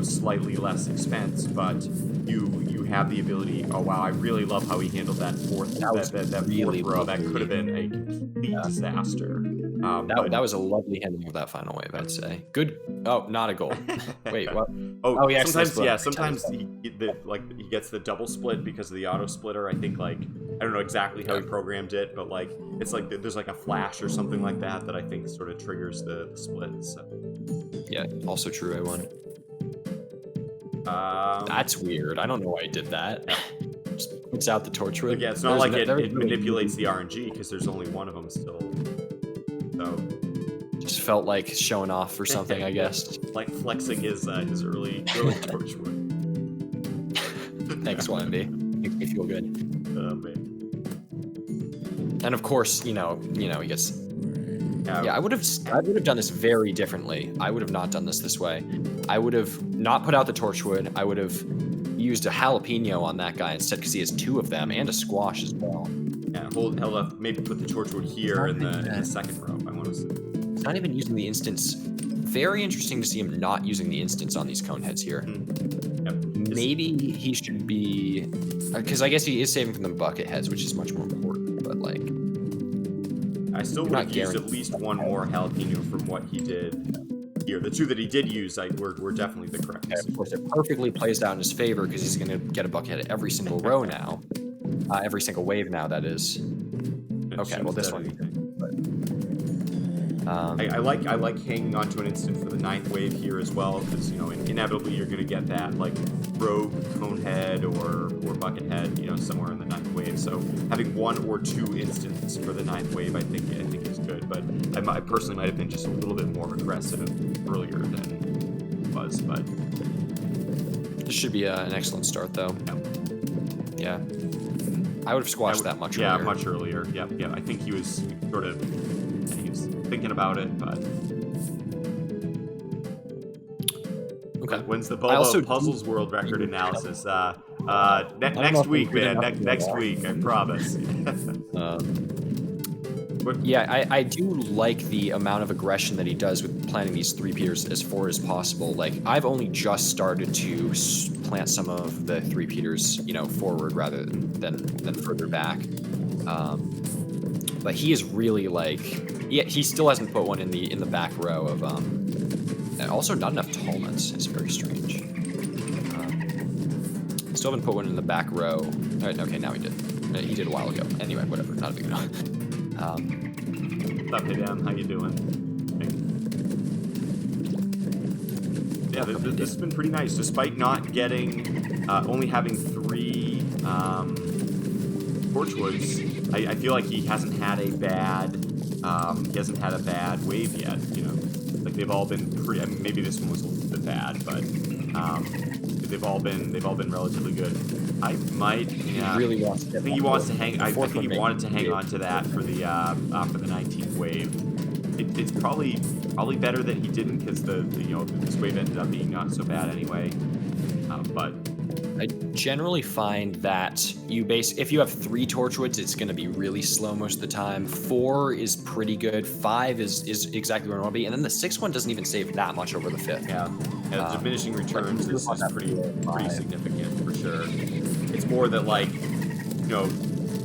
slightly less expense, but you have the ability. Oh wow, I really love how he handled that fourth really fourth row. That could have been a complete disaster. That was a lovely handling of that final wave, I'd say. Good. Oh, not a goal. Wait, what? Oh, yeah. Sometimes he gets the double split because of the auto splitter. I think I don't know exactly how he programmed it, but it's like there's like a flash or something like that I think sort of triggers the split. So. Yeah, also true. A1. That's weird. I don't know why he did that. Just puts out the torchwood. Yeah, it's not like it manipulates the RNG because there's only one of them still. So. Just felt like showing off or something, I guess. Like flexing his early torchwood. Thanks, YMB. Makes me feel good. Oh man. And of course, he gets. Yeah, I would have done this very differently. I would have not done this way. I would have not put out the torchwood. I would have used a jalapeno on that guy instead because he has 2 of them and a squash as well. Yeah, held up. Maybe put the torchwood here in the second row. I want to say. He's not even using the instance. Very interesting to see him not using the instance on these cone heads here. Yep. Maybe he should be, because I guess he is saving from the bucket heads, which is much more important. But I still would have used at least one more jalapeno from what he did here. The 2 that he did use, were definitely the correct. Okay, of course, it perfectly plays out in his favor because he's going to get a bucket head every single row now, every single wave now. That is. Okay, well this one. I like hanging onto an instant for the 9th wave here as well because inevitably you're gonna get that like rogue cone head or bucket head somewhere in the 9th wave. So having 1 or 2 instants for the 9th wave I think is good. But I personally might have been just a little bit more aggressive earlier than it was. But this should be an excellent start though. Yeah. I would have squashed that much earlier. Yeah, much earlier. Yep. I think he was sort of. Thinking about it, but okay. When's the Bobo Puzzles World Record analysis? Next week, man. Next week, I promise. Yeah, I do like the amount of aggression that he does with planting these 3-peaters as forward as possible. Like I've only just started to plant some of the 3-peaters, forward rather than further back. But he is really he still hasn't put one in the back row of and also not enough tallness. It's very strange. Still haven't put one in the back row. Okay, now he did. He did a while ago. Anyway, whatever. Not a big deal. What's up, hey Dan? How you doing? Yeah, this has been pretty nice, despite not getting, only having 3 torchwoods. I feel like he hasn't had a bad wave yet. Like they've all been pretty. I mean, maybe this one was a little bit bad, but they've all been relatively good. I might. Yeah, he really wants to. I think he wants to hang. I think he wanted to hang on to that for the 19th wave. It's probably better that he didn't because this wave ended up being not so bad anyway. But I generally find that if you have 3 torchwoods, it's going to be really slow most of the time. 4 is pretty good. 5 is exactly where it want to be, and then the 6th one doesn't even save that much over the 5th. Yeah, diminishing returns is pretty significant for sure. It's more that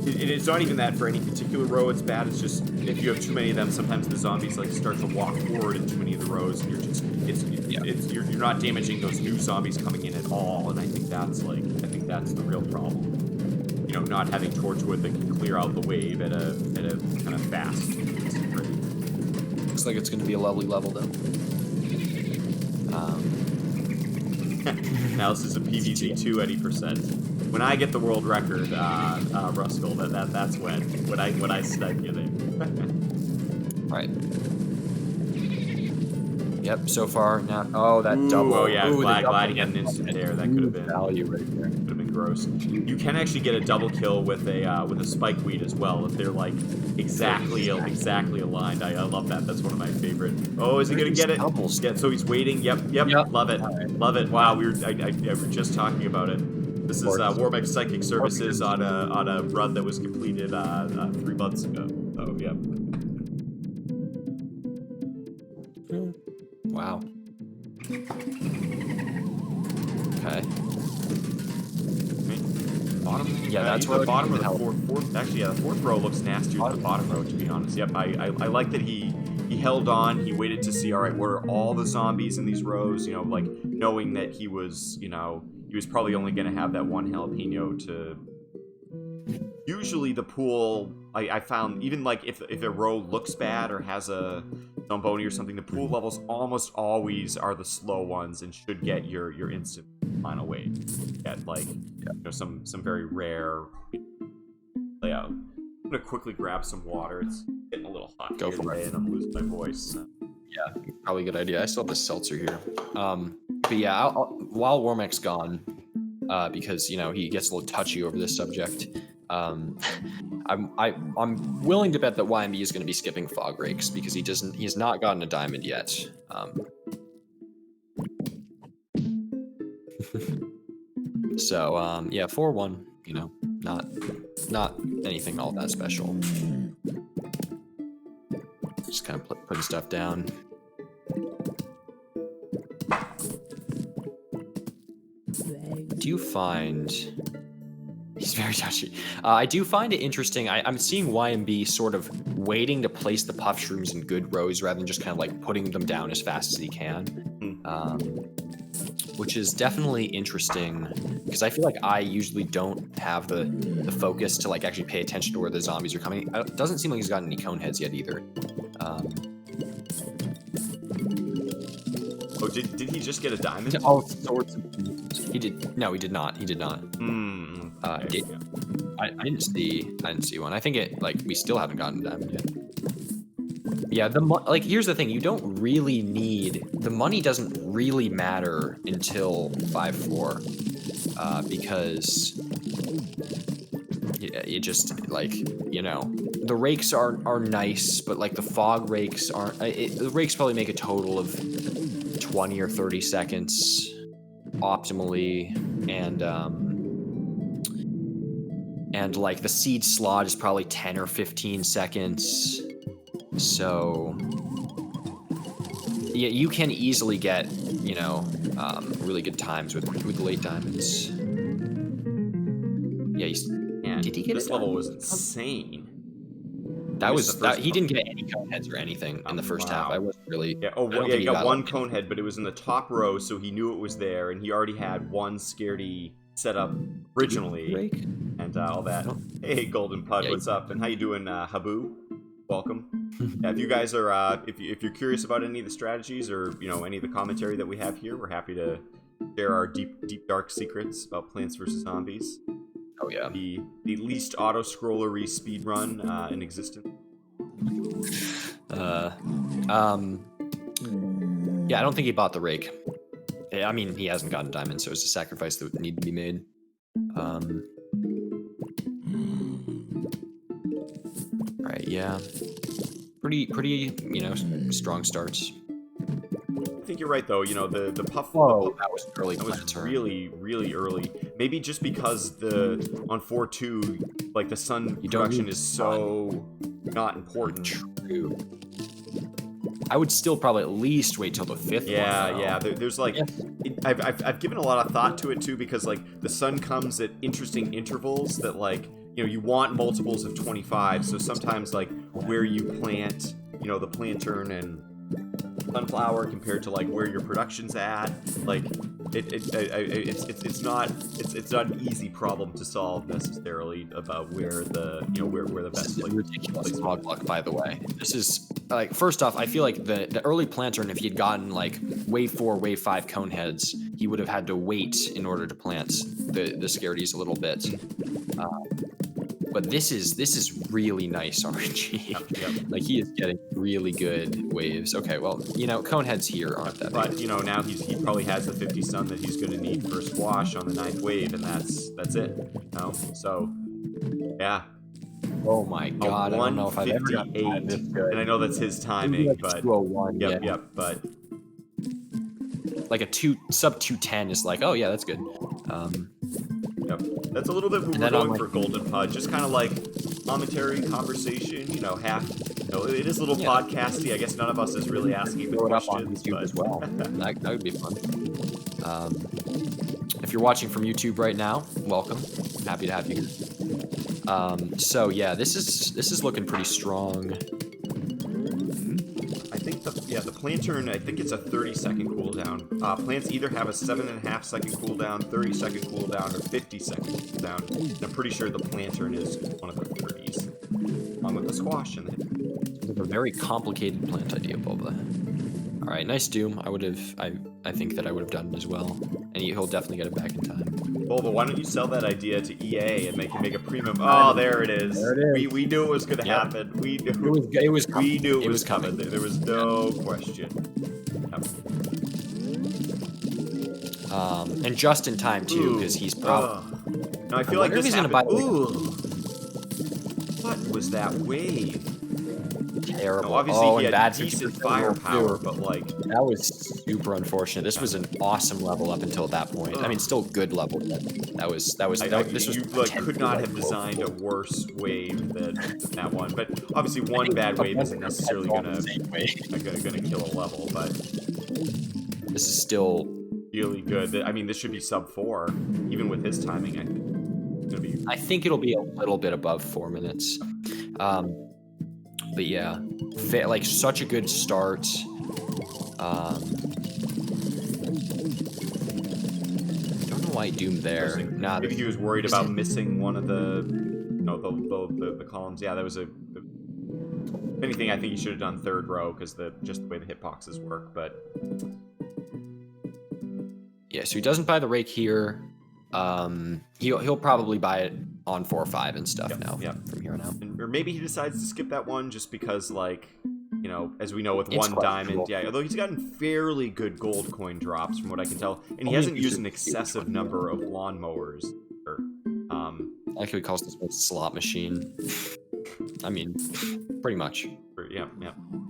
it's not even that for any particular row it's bad. It's just if you have too many of them, sometimes the zombies start to walk forward in too many of the rows, and you're not damaging those new zombies coming in at all. And I think that's the real problem. Not having torchwood that can clear out the wave at a kind of fast rate. Looks like it's going to be a lovely level, though. Now this is a PVZ2 at 80%. When I get the world record, Ruskell, that's when I snipe you there. Right. Yep. So far, now. Oh, that double. Oh yeah, Ooh, glad he had an instant there. That could have been value right there. Could have been gross. You can actually get a double kill with a spike weed as well if they're like exactly aligned. I love that. That's one of my favorite. Oh, is he gonna get it? Yeah. So he's waiting. Yep. Love it. Love it. Wow. We were just talking about it. This is Warbeck Psychic Services on a run that was completed 3 months ago. Oh, yep. Wow. Okay. Bottom. Yeah, that's where the bottom of the fourth. Actually, yeah, the fourth row looks nastier than the bottom row, to be honest. Yep. I like that he held on. He waited to see. All right, what are all the zombies in these rows? You know, like knowing that he was, you know, he was probably only going to have that one jalapeno to. Usually the pool, I found, even like if a row looks bad or has a Zomboni or something, the pool levels almost always are the slow ones and should get your instant final wave. Get like, you know, some very rare layout. I'm gonna quickly grab some water. It's getting a little hot Go here for today, it. and I'm losing my voice. Yeah, probably a good idea. I still have the seltzer here. But yeah, while Warmek's gone, because, you know, he gets a little touchy over this subject, I'm willing to bet that YMB is going to be skipping fog rakes because he's not gotten a diamond yet. So yeah, 4-1, you know, not anything all that special. Just kind of putting stuff down. Do you find... He's very touchy. I do find it interesting. I'm seeing YMB sort of waiting to place the puff shrooms in good rows rather than just kind of like putting them down as fast as he can. Which is definitely interesting because I feel like I usually don't have the focus to like actually pay attention to where the zombies are coming. It doesnn't seem like he's gotten any cone heads yet either. Oh, did he just get a diamond? All sorts of... He did. No, he did not. He did not. Okay, I didn't see one. I think it like we still haven't gotten a diamond yet. Yeah, like here's the thing: you don't really need the money. Doesn't really matter until 5-4, because it just like, you know, the rakes are nice, but like the fog rakes aren't. The rakes probably make a total of 20 or 30 seconds optimally, and like the seed slot is probably 10 or 15 seconds. So yeah, you can easily get, you know, really good times with the late diamonds. Yeah, did he get this level was insane. That was he didn't get any cone heads or anything in the first half. I wasn't really. Yeah. Oh, yeah. He got one cone head, but it was in the top row, so he knew it was there, and he already had one scaredy set up originally, and all that. Hey, Golden Pud, what's up? And how you doing, Habu? Welcome. Yeah, if you guys are, if you're curious about any of the strategies or, you know, any of the commentary that we have here, we're happy to share our deep dark secrets about Plants vs Zombies. Oh yeah. The least auto-scrollery speedrun in existence. Yeah, I don't think he bought the rake. I mean, he hasn't gotten diamonds, so it's a sacrifice that would need to be made. Right, yeah. Pretty, you know, strong starts. I think you're right, though. You know, the puff. Whoa, that was early. That was really early. Maybe just because on 4-2, like the sun production is so not important. True. I would still probably at least wait till the 5th one. Yeah. There's like, I've given a lot of thought to it too, because like the sun comes at interesting intervals that, like, you know, you want multiples of 25. So sometimes like where you plant, you know, the plantern and sunflower compared to like where your production's at. Like it's not an easy problem to solve necessarily about where the where the best like ridiculous hog luck, by the way. This is like, first off, I feel like the early planter, and if he'd gotten like wave 4, wave 5 cone heads, he would have had to wait in order to plant the Scaredies a little bit. But this is really nice RNG. Yep. Like, he is getting really good waves. Okay, well, cone heads here aren't that But big. now he probably has the 50 stun that he's going to need for squash on the 9th wave, and that's it. So yeah. Oh my god, I don't know if I've ever gotten this good. And I know that's his timing, like but 201, yep, but like a sub 210 is like, oh yeah, that's good. Yep, that's a little bit what we're going for Golden Pod, just kind of like commentary, conversation, half. It is a little podcasty. I guess none of us is really asking the questions, but as well. that would be fun. If you're watching from YouTube right now, welcome. Happy to have you here. So yeah, this is looking pretty strong. I think the planturn, I think it's a 30-second cooldown. Plants either have a 7.5-second cooldown, 30-second cooldown, or 50-second cooldown. And I'm pretty sure the planturn is one of the 30s, along with the squash in it. A very complicated plant idea, Boba. All right, nice Doom. I think that I would have done it as well, and he'll definitely get it back in time. Boba, why don't you sell that idea to EA and make a premium? Oh, there it is. We knew it was going to happen. We knew it was coming. We knew it was coming. There was no question. And just in time too, because he's probably. No, I feel like this he's happened. Gonna buy What was that wave? Terrible. No, obviously he had decent decent firepower, but like that was super unfortunate. This was an awesome level up until that point. I mean, still good level, but this was you could not have designed a worse wave than that one. But obviously, one bad wave isn't necessarily gonna kill a level. But this is still really good. I mean, this should be sub 4, even with his timing. I think it's gonna be. I think it'll be a little bit above 4 minutes. But yeah, like such a good start. Don't know why Doom there. Nah, maybe he was worried about missing one of the, the columns. Yeah, that was if anything, I think he should have done 3rd row because just the way the hitboxes work. But yeah, so he doesn't buy the rake here. He'll probably buy it on 4 or 5 and stuff now. From here on out. Or maybe he decides to skip that one just because, like, as we know with it's 1 diamond, although he's gotten fairly good gold coin drops from what I can tell, and he hasn't used an excessive number of lawnmowers. I like how he calls this one slot machine. I mean, pretty much. Yeah.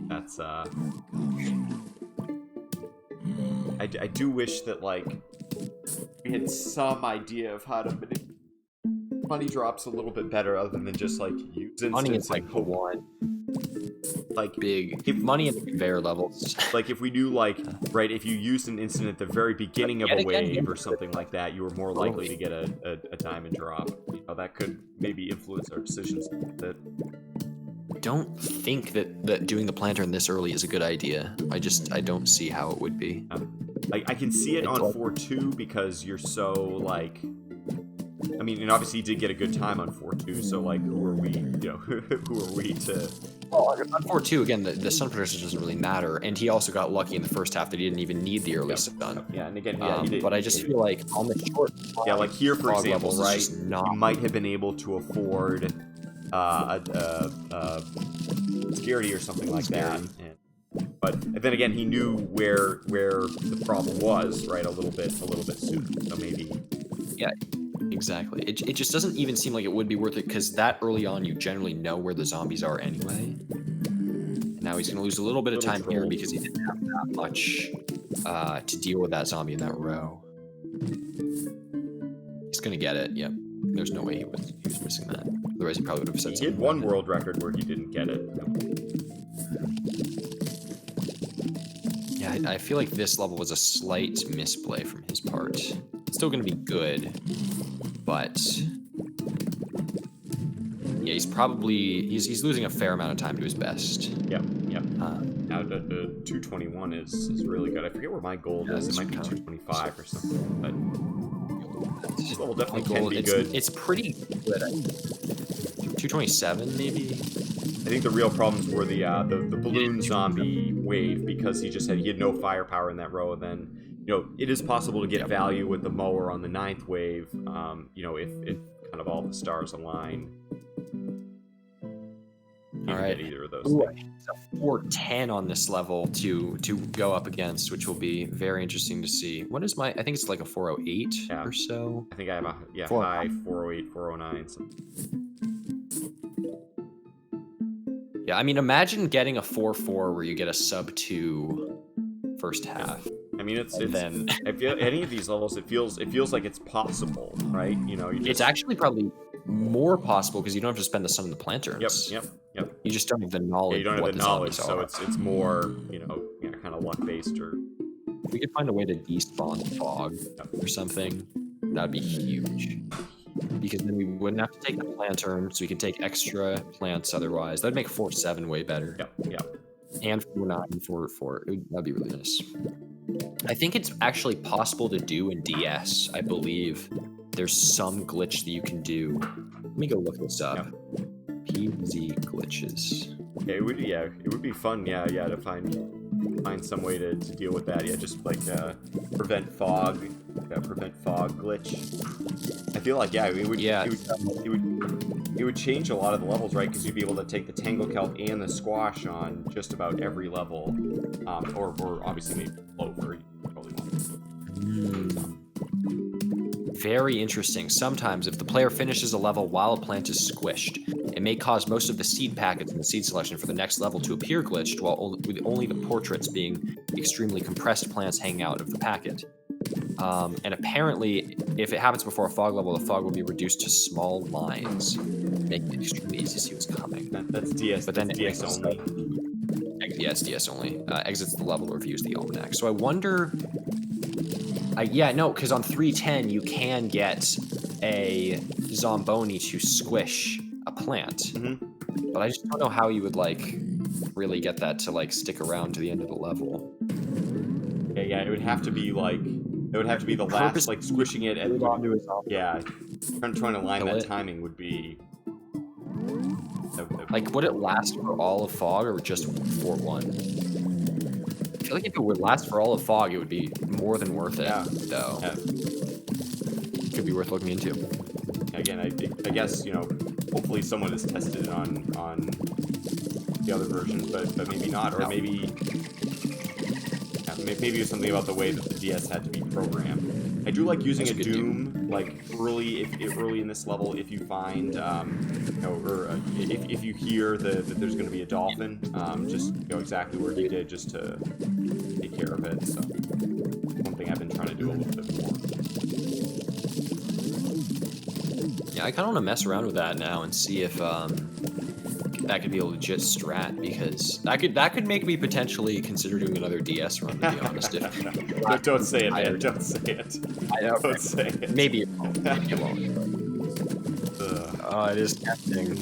That's I do wish that, like, we had some idea of how to manipulate money drops a little bit better, other than just like use money is like hope. one like big money at the conveyor levels. Like if we knew, like, right, if you used an instant at the very beginning of a wave or something like that, you were more likely to get a diamond drop. That could maybe influence our decisions a bit. Don't think that doing the planter this early is a good idea. I don't see how it would be. I can see it on 4-2 because you're so, like, I mean, and obviously he did get a good time on 4-2, so, like, who are we, who are we to... Oh, on 4-2, again, the sun production doesn't really matter, and he also got lucky in the first half that he didn't even need the early sun. Yeah, and again, he did, but I just feel like on the short... Yeah, like here, for example, levels, right, you might have been able to afford a Scaredy or something like that. But then again, he knew where the problem was, right, a little bit sooner. So maybe. Yeah, exactly. It just doesn't even seem like it would be worth it, because that early on you generally know where the zombies are anyway. Now he's going to lose a little bit of time here because he didn't have that much to deal with that zombie in that row. He's going to get it. Yep. There's no way he was missing that. Otherwise, he probably would have said something. He had one world record where he didn't get it. Yeah, I feel like this level was a slight misplay from his part. It's still going to be good, but yeah, he's losing a fair amount of time to his best. Yep. Now 221 is really good. I forget where my gold is. It might be 225 or something. But this level definitely can be good. It's pretty good. 227 maybe. I think the real problems were the balloon zombie wave, because he had no firepower in that row. And then, it is possible to get value with the mower on the 9th wave. If kind of all the stars align. All right. Either of those. Ooh, it's a 410 on this level to go up against, which will be very interesting to see. What is my? I think it's like a 408 or so. I think I have a high 408, 409. Something. Yeah, I mean, imagine getting a 4-4 where you get a sub 2 first half. I mean, I feel any of these levels, it feels like it's possible, right? It's actually probably more possible because you don't have to spend the sun in the planters. Yep. You just don't have the knowledge. Yeah, you don't have the knowledge, so it's more, kind of luck based. Or if we could find a way to despawn fog or something, that'd be huge. Because then we wouldn't have to take the planter, so we could take extra plants otherwise. That'd make 4-7 way better. Yep. And 4-9, 4-4. That'd be really nice. I think it's actually possible to do in DS. I believe there's some glitch that you can do. Let me go look this up. PZ glitches. It would be fun, to find some way to deal with that. Just like prevent fog glitch. I feel like it would change a lot of the levels, right? Because you'd be able to take the Tangle Kelp and the Squash on just about every level, or obviously maybe Clover. You probably won't. Very interesting. Sometimes, if the player finishes a level while a plant is squished, it may cause most of the seed packets in the seed selection for the next level to appear glitched, with only the portraits being extremely compressed plants hanging out of the packet. And apparently, if it happens before a fog level, the fog will be reduced to small lines, making it extremely easy to see what's coming. That's DS, but then DS only. Yes, DS only. Exits the level or views the almanac. So I wonder... because on 310 you can get a Zomboni to squish a plant. But I just don't know how you would, really get that to, stick around to the end of the level. Yeah, it would have to be, the last, squishing it and... Yeah, trying to line that timing would be... would it last for all of Fog or just for one? I feel like if it would last for all of Fog, it would be more than worth it, though. Yeah. Could be worth looking into. Again, I guess, hopefully someone has tested it on the other versions, but maybe not, or maybe it's something about the way that the DS had to be programmed. I do like using a Doom, early in this level, if you find, if you hear that there's going to be a dolphin, just go exactly where he did, just to take care of it. So, one thing I've been trying to do a little bit more. Yeah, I kind of want to mess around with that now and see if that could be a legit strat, because that could make me potentially consider doing another DS run, to be honest. Don't say it, man. Don't say it. I know. Don't say it. Maybe it won't. Maybe it won't. It is tempting.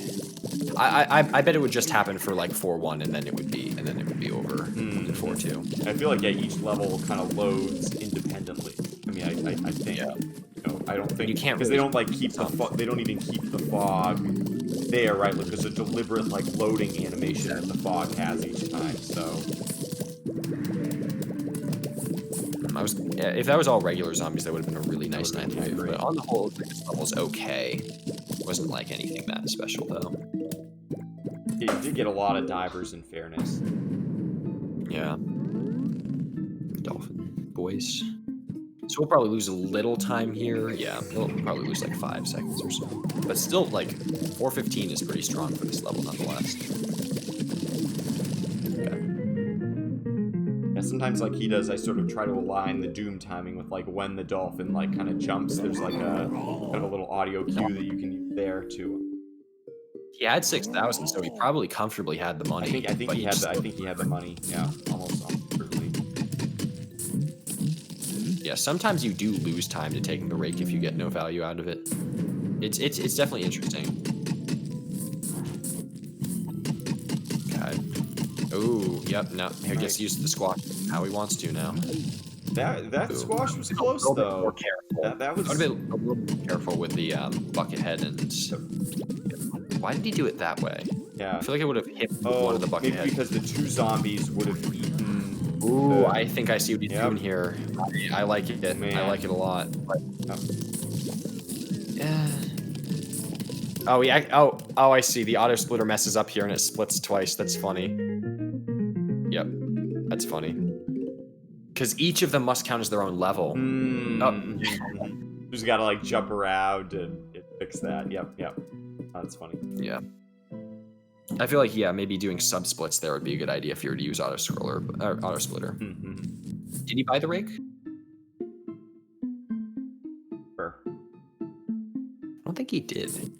I bet it would just happen for 4-1 and then it would be over in 4-2. I feel like each level kind of loads independently. I mean, I think. Yeah. I don't think you can't, because really they don't keep the they don't even keep the fog there, right? There's a deliberate loading animation that the fog has each time. So if that was all regular zombies, that would have been a really nice 9th wave. But on the whole, this level's okay. Wasn't anything that special though. You did get a lot of divers, in fairness. Yeah. Dolphin boys. So we'll probably lose a little time here. Yeah, we'll probably lose 5 seconds or so. But still, 4:15 is pretty strong for this level nonetheless. Okay. Yeah, sometimes he does, I sort of try to align the Doom timing with when the dolphin kind of jumps. There's a kind of a little audio cue that you can use there to... He had 6,000, so he probably comfortably had the money. I think he had the money. Yeah, almost certainly. Yeah, sometimes you do lose time to taking the rake if you get no value out of it. It's definitely interesting. Okay. Ooh, yep, no. He gets used to the squash how he wants to now. That Ooh. squash was A close little bit more though. careful. That I was. would have been a little bit careful with the bucket head and... Why did he do it that way? Yeah. I feel like it would have hit one Oh, of the bucket maybe heads. because the 2 zombies would have eaten. Ooh, I think I see what he's Yep. doing here. I like it. Man. I like it a lot. But, Yep. yeah. Oh, oh, I see. The auto splitter messes up here and it splits twice. That's funny. Yep, that's funny. Because each of them must count as their own level. Mm-hmm. Just gotta like jump around and fix that. Yep. That's funny. Yeah. I feel like, yeah, maybe doing sub splits there would be a good idea if you were to use auto scroller or auto splitter. Mm-hmm. Did he buy the rake? Sure. I don't think he did.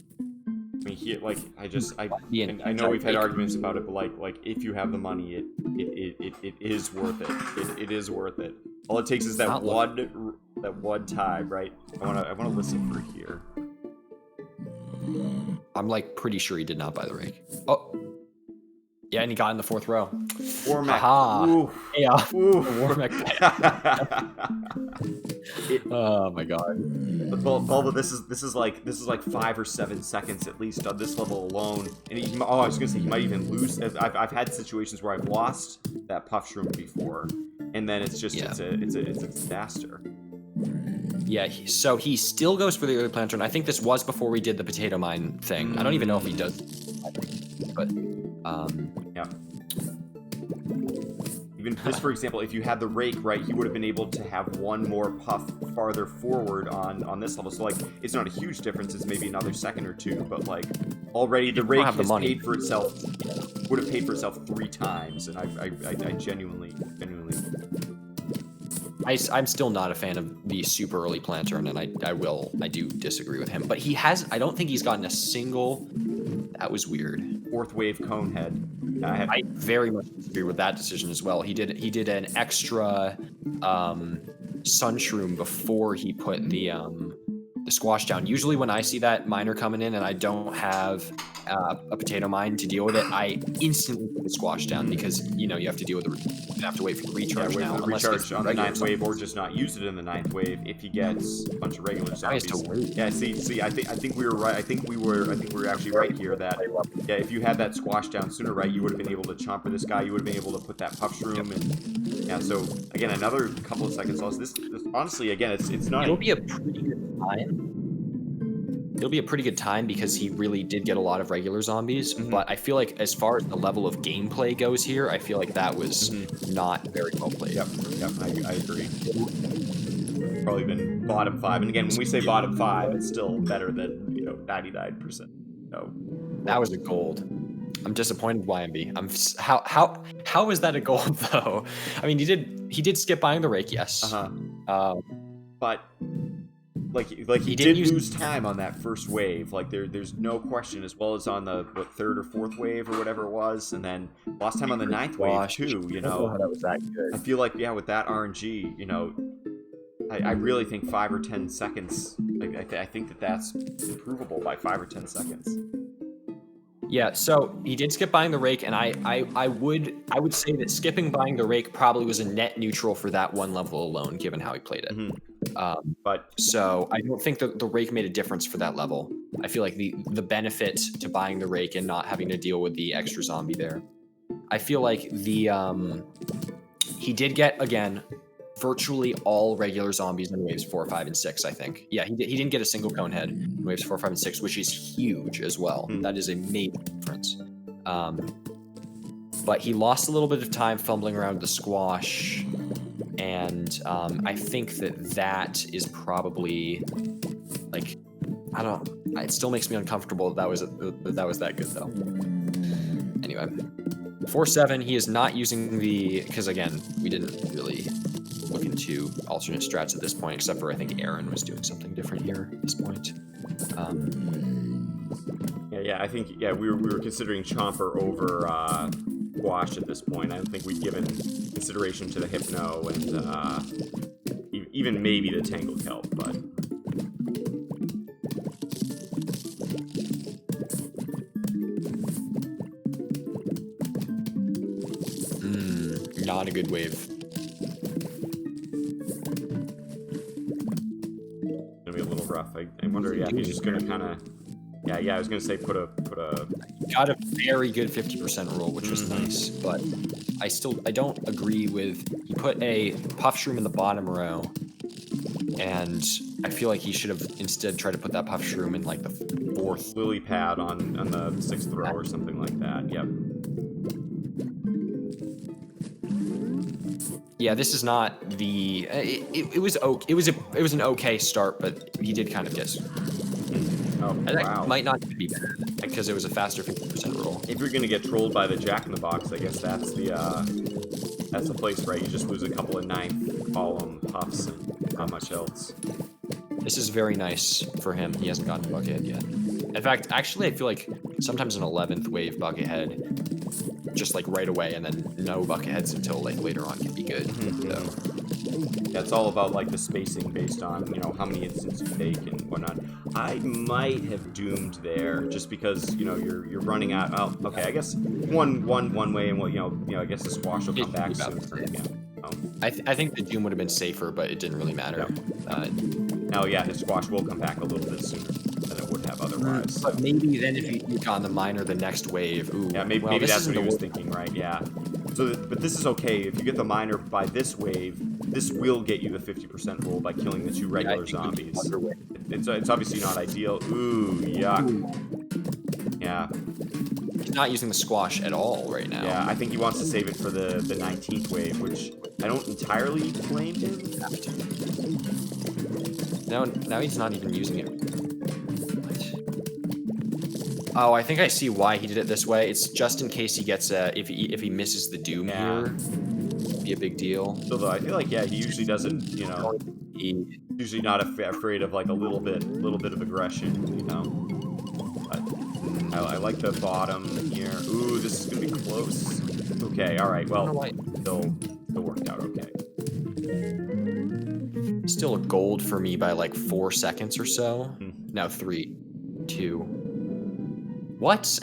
I mean, I know try we've had rake. arguments about it, but like if you have the money, it is worth it. It is worth it. All it takes is that one time, right? I wanna listen for here. I'm like pretty sure he did not buy the rake. Oh. Yeah, and he got in the 4th row. Warmack. Haha. Yeah. Warmack. Oh my god. But Bulba, this is like 5 or 7 seconds at least on this level alone. And I was gonna say he might even lose. I've had situations where I've lost that puff shroom before, and then it's just it's a disaster. Yeah, so he still goes for the early planter, and I think this was before we did the potato mine thing. I don't even know if he does, but yeah. Even this, for example, if you had the rake, right, he would have been able to have one more puff farther forward on this level. So like, it's not a huge difference. It's maybe another second or 2, but like already the rake has paid for itself. Would have paid for itself 3 times, and I genuinely. I'm still not a fan of the super early planter, and I do disagree with him. But I don't think he's gotten a single. That was weird. 4th wave cone head. I very much disagree with that decision as well. He did an extra sun shroom before he put the squash down. Usually when I see that miner coming in and I don't have a potato mine to deal with it, I instantly put the squash down because you have to deal with you have to wait for the recharge wait now. for the recharge on the 9th wave, or just not use it in the 9th wave if he gets a bunch of regular zombies. Yeah, see, I think we were right. I think we were actually right here that if you had that squash down sooner, right, you would have been able to chomper this guy. You would have been able to put that puff shroom and yeah. So again, another couple of seconds lost. This honestly, again, it's not. It'll be a pretty good time. It'll be a pretty good time because he really did get a lot of regular zombies, but I feel like as far as the level of gameplay goes here, I feel like that was not very well played. Yep, I agree. Probably been bottom 5, and again, when we say bottom 5, it's still better than 99%. So that was a gold. I'm disappointed, YMB. How is that a gold though? I mean, he did skip buying the rake, yes. But. Like he did lose time on that first wave. Like there's no question, as well as on the 3rd or 4th wave or whatever it was, and then lost time on the 9th wave too. That was that good. I feel like with that RNG, I really think 5 or 10 seconds. I think that's improvable by 5 or 10 seconds. Yeah, so he did skip buying the rake, and I would say that skipping buying the rake probably was a net neutral for that one level alone, given how he played it. So I don't think the rake made a difference for that level. I feel like the benefit to buying the rake and not having to deal with the extra zombie there. I feel like he did get again virtually all regular zombies in waves 4, 5, and 6. I think. Yeah, he didn't get a single cone head in waves 4, 5, and 6, which is huge as well. That is a major difference. But he lost a little bit of time fumbling around the squash. And I think that is probably like it still makes me uncomfortable that was that good though. Anyway, 4-7, he is not using because again we didn't really look into alternate strats at this point, except for I think Aaron was doing something different here at this point. I think we were considering Chomper over Squash at this point. I don't think we'd given consideration to the Hypno and even maybe the Tangle Kelp, but. not a good wave. Gonna be a little rough. I wonder. Yeah, he's just gonna kind of. Yeah. I was gonna say put a. Got a very good 50% roll, which was nice, but I don't agree with. He put a puff shroom in the bottom row, and I feel like he should have instead tried to put that puff shroom in like the 4th. Lily pad on the 6th row or something like that. Yep. Yeah, this is not the. It was okay. It was an okay start, but he did kind of guess. Oh, That might not be bad because it was a faster 50% roll. If you're gonna get trolled by the Jack in the Box, I guess that's the place, right? You just lose a couple of 9th column puffs and not much else. This is very nice for him. He hasn't gotten a bucket yet. In fact, actually, I feel like sometimes an 11th wave bucket head, just like right away, and then no bucket heads until like later on can be good. So. Yeah, it's all about like the spacing based on how many instants you take and whatnot. I might have doomed there just because you're running out. Oh, okay, I guess one way, and I guess the squash will come back soon. Yeah. I think the doom would have been safer, but it didn't really matter. Now, yeah, the squash will come back a little bit sooner than it would have otherwise. But maybe then if you got on the minor the next wave, ooh. Yeah, maybe that's what he was thinking, right? Yeah. So, but this is okay. If you get the minor by this wave, this will get you the 50% roll by killing the 2 regular zombies. It's obviously not ideal. Ooh, yuck. Yeah. He's not using the squash at all right now. Yeah, I think he wants to save it for the 19th wave, which I don't entirely blame him. Now he's not even using it. Oh, I think I see why he did it this way. It's just in case he gets if he misses the doom here, it'd be a big deal. So though I feel like he usually doesn't, he's usually not afraid of like a little bit of aggression, But I like the bottom here. Ooh, this is gonna be close. Okay, all right. Well, still worked out okay. Still a gold for me by like 4 seconds or so. Now 3, 2. What?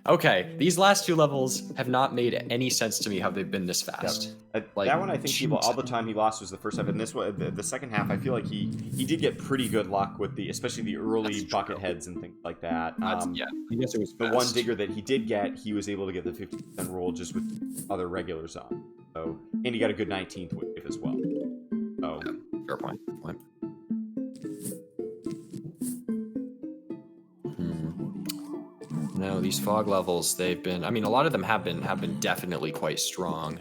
Okay, these last 2 levels have not made any sense to me how they've been this fast. Yep. That one, I think all the time he lost was the first half, and this one, the second half, I feel like he did get pretty good luck with especially the early bucket heads and things like that. Yeah, I guess it was the one digger that he did get, he was able to get the 50% roll just with other regulars on. So, and he got a good 19th wave as well. So, fair point. No, these fog levels, they've been, I mean, a lot of them have been definitely quite strong.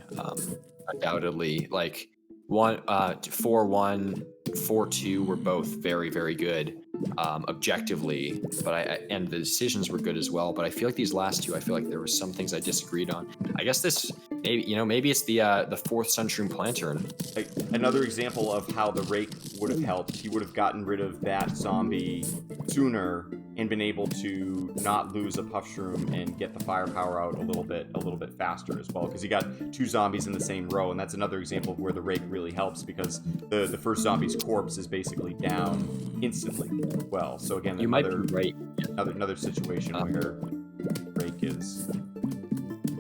Undoubtedly, like 4-1, 4-2 were both very, very good objectively, but and the decisions were good as well. But I feel like these last 2, I feel like there were some things I disagreed on. I guess this maybe it's the 4th Sunshroom Planter. Another example of how the rake would have helped. He would have gotten rid of that zombie sooner and been able to not lose a puff shroom and get the firepower out a little bit faster as well, because he got 2 zombies in the same row, and that's another example of where the rake really helps, because the first zombie's corpse is basically down instantly as well. So again, you might be right. Another situation where rake is.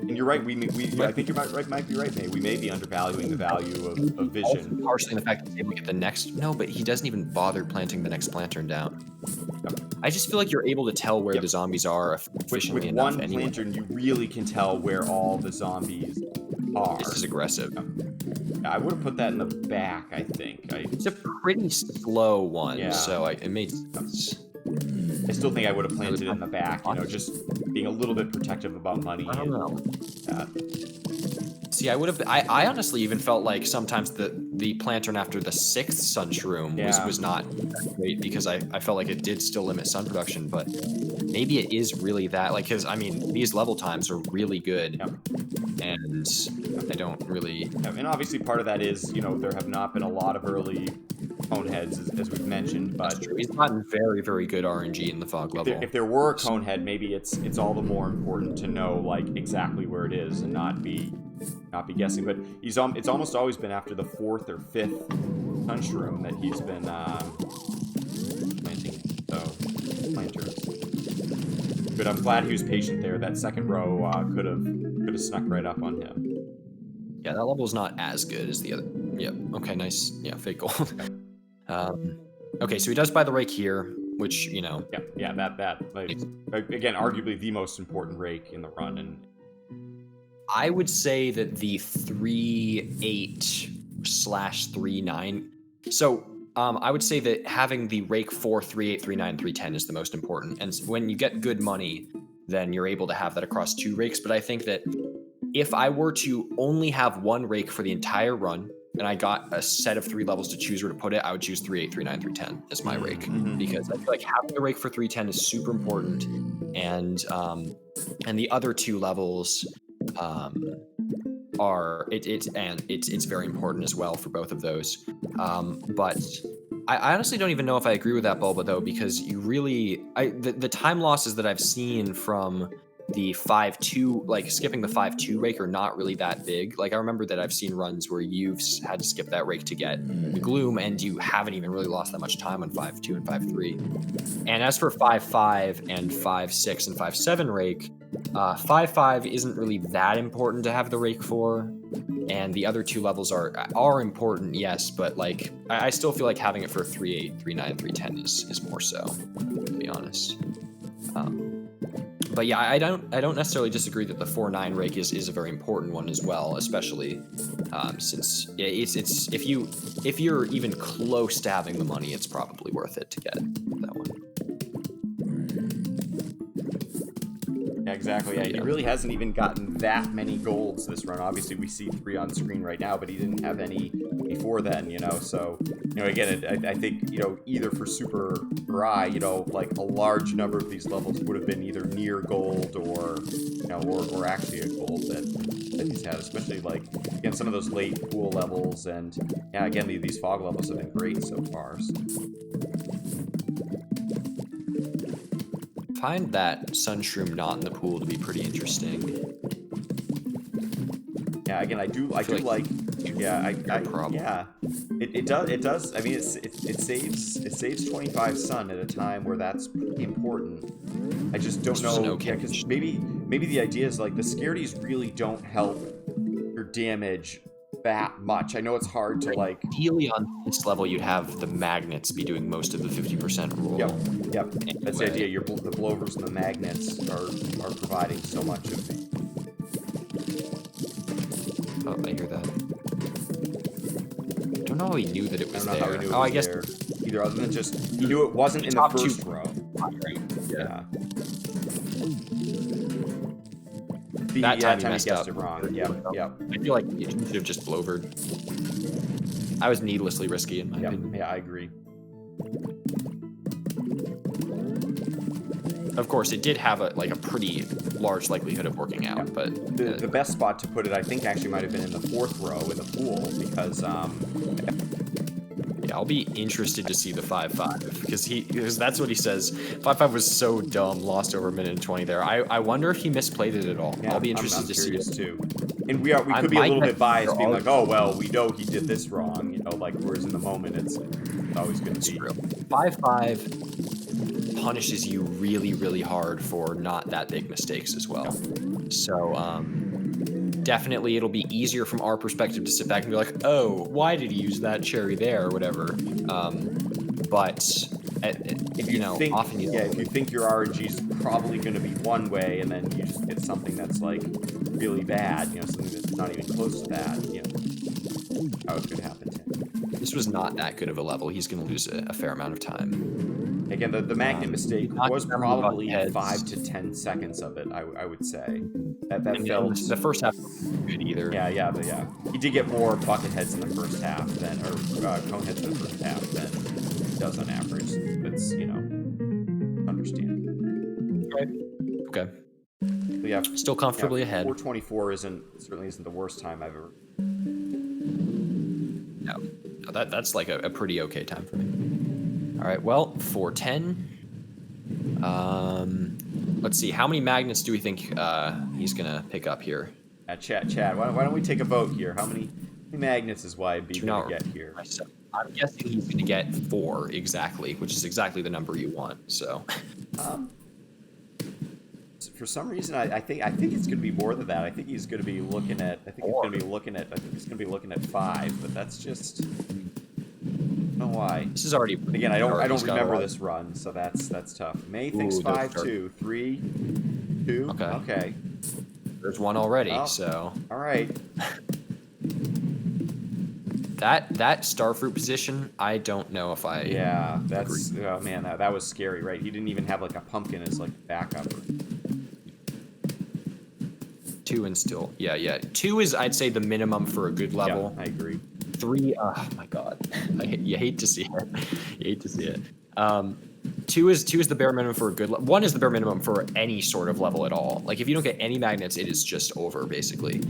And you're right. I think you might be right, May. We may be undervaluing the value of vision. Partially in the fact that he's able to get the next. No, but he doesn't even bother planting the next lantern down. I just feel like you're able to tell where the zombies are efficiently enough. With one lantern, you really can tell where all the zombies are. This is aggressive. I would have put that in the back, I think. It's a pretty slow one, so it made sense. I still think I would have planted it in the back, just being a little bit protective about money. I don't know. See, I honestly even felt like sometimes the plantern after the 6th sun shroom was not great, because I felt like it did still limit sun production, but maybe it is really that, like, because I mean, these level times are really good, and I don't really. And obviously part of that is, there have not been a lot of early cone heads, as we've mentioned, but he's gotten very, very good RNG in the fog level. If there were a cone head, maybe it's all the more important to know like exactly where it is and not be guessing. But it's almost always been after the 4th or 5th sunshroom that he's been planting planters. Good. I'm glad he was patient there. That second row could have snuck right up on him. Yeah, that level is not as good as the other. Yep. Okay, nice. Yeah, fake gold. um, okay, so he does buy the rake here, which, you know. Yeah, that like, again, arguably the most important rake in the run, and I would say that the 3-8/3-9. So I would say that having the rake 4, 3-8, 3-9, 3-10 is the most important. And when you get good money, then you're able to have that across 2 rakes. But I think that if I were to only have 1 rake for the entire run, and I got a set of 3 levels to choose where to put it, I would choose 3-8, 3-9, 3-10 as my rake, because I feel like having a rake for 3-10 is super important, and the other 2 levels are it's very important as well for both of those. But I honestly don't even know if I agree with that Bulba though, because you really the time losses that I've seen from the 5-2, like skipping the 5-2 rake, are not really that big. Like I remember that I've seen runs where you've had to skip that rake to get the gloom, and you haven't even really lost that much time on 5-2 and 5-3. And as for 5-5 and 5-6 and 5-7 rake, 5-5 isn't really that important to have the rake for, and the other 2 levels are important, yes, but like I still feel like having it for 3-8, 3-9, 3-10 is more so, to be honest. But yeah, I don't necessarily disagree that the 4-9 rake is a very important one as well, especially since it's if you're even close to having the money, it's probably worth it to get that one. yeah, exactly. Yeah, he really hasn't even gotten that many golds this run. Obviously, we see 3 on screen right now, but he didn't have any before then, you know. So, you know, again, I think, you know, either for Super or I, you know, like a large number of these levels would have been either near gold or, you know, or actually a gold that he's had, especially like, again, some of those late pool levels. And yeah, again, these fog levels have been great so far. So. Find that Sunshroom not in the pool to be pretty interesting. Yeah, again, I do like. Yeah, yeah, it does. I mean, it saves 25 sun at a time where that's pretty important. I just don't know. Yeah, because maybe the idea is like the scaredies really don't help your damage that much. I know it's hard to like. Ideally on this level, you'd have the magnets be doing most of the 50% rule. Yep. Anyway. That's the idea. The blowers and the magnets are providing so much of the. Oh, I hear that. I don't know how he knew that it was there. How he knew it was there. Either other than just he knew it wasn't in the first row. Yeah. That time he guessed it wrong. Yeah. I feel like he should have just blowered. I was needlessly risky in my opinion. Yeah, I agree. Of course, it did have a pretty large likelihood of working out, but the best spot to put it, I think, actually might have been in the 4th row in the pool, because yeah, I'll be interested to see the 5-5 because that's what he says. 5-5 was so dumb, lost over a minute and 20 there. I wonder if he misplayed it at all. Yeah, I'll be interested to see it too. And we could be a little bit biased, being like, oh well, we know he did this wrong, you know, like whereas in the moment it's always going to be. 5-5 punishes you really, really hard for not that big mistakes as well. So definitely it'll be easier from our perspective to sit back and be like, oh, why did he use that cherry there or whatever. But if you know, think, often you if you think your RNG is probably going to be one way, and then you just get something that's like really bad, you know, something that's not even close to that, you know, how it could happen to him. This was not that good of a level. He's going to lose a fair amount of time. Again, the magnet mistake was probably 5 to 10 seconds of it, I would say. That felt... The first half wasn't good either. Yeah. He did get more bucket heads in the first half than, or cone heads in the first half than he does on average. That's, you know, understandable. Right. Okay. But yeah, still comfortably ahead. 424 certainly isn't the worst time I've ever. No, that's like a pretty okay time for me. All right, well, 410. Let's see, how many magnets do we think he's gonna pick up here? Chad, why don't we take a vote here? How many magnets is YMB gonna get here? I'm guessing he's gonna get 4 exactly, which is exactly the number you want. So for some reason I think it's gonna be more than that. I think he's gonna be looking at I think he's gonna be looking at 5, but that's just I don't know why. This is already Again, I don't he's got a remember lot. this run, so that's tough. May thinks Ooh, those 5 are- too. 3, 2. Okay. Okay. There's one already, Oh. so All right. that starfruit position, I don't know if I Yeah, agree. that's oh man, that was scary, right? He didn't even have like a pumpkin as like backup. 2 and still, yeah. 2 is, I'd say, the minimum for a good level. Yeah, I agree. 3, oh my god, you hate to see it. You hate to see it. 2 is the bare minimum for a good. 1 is the bare minimum for any sort of level at all. Like if you don't get any magnets, it is just over basically.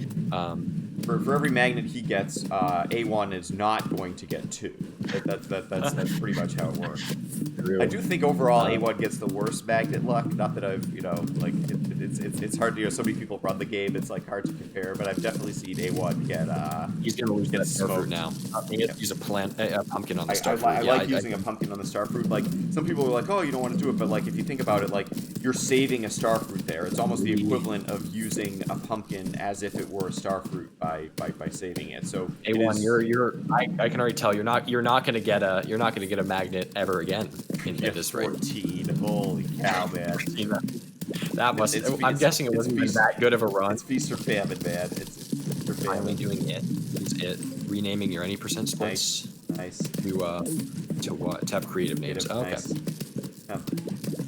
For every magnet he gets, A1 is not going to get 2. That's pretty much how it works. I do think overall A1 gets the worst magnet luck. Not that I've like it's hard to so many people run the game. It's like hard to compare, but I've definitely seen A1 get He's gonna lose that starfruit smoked. now. He has to use a pumpkin on the starfruit. I like using a pumpkin on the starfruit. Like some people are like, oh, you don't want to do it, but like if you think about it, like you're saving a starfruit there. It's almost the equivalent of using a pumpkin as if it were a starfruit by saving it. So A1, I can already tell you're not gonna get a magnet ever again in this rate. 14. Holy cow, man. That must. I'm guessing it wasn't even that good of a run. It's feast or famine, man. It's feast or famine. Finally doing it. It's it. Renaming your any percent splits. Nice. To what? To have creative names. Creative, okay. Nice.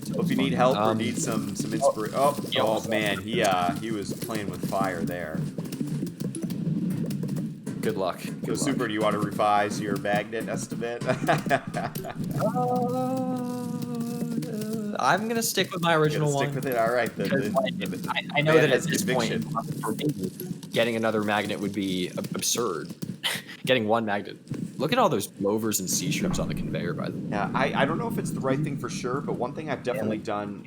So if you need help or need some inspiration, oh man, he was playing with fire there. Good luck. So Super, do you want to revise your magnet estimate? I'm gonna stick with my original one. Stick with it. All right. I know that at this point, for me, getting another magnet would be absurd. Getting one magnet. Look at all those blowers and sea shrooms on the conveyor, by the way. Yeah, I don't know if it's the right thing for sure, but one thing I've definitely done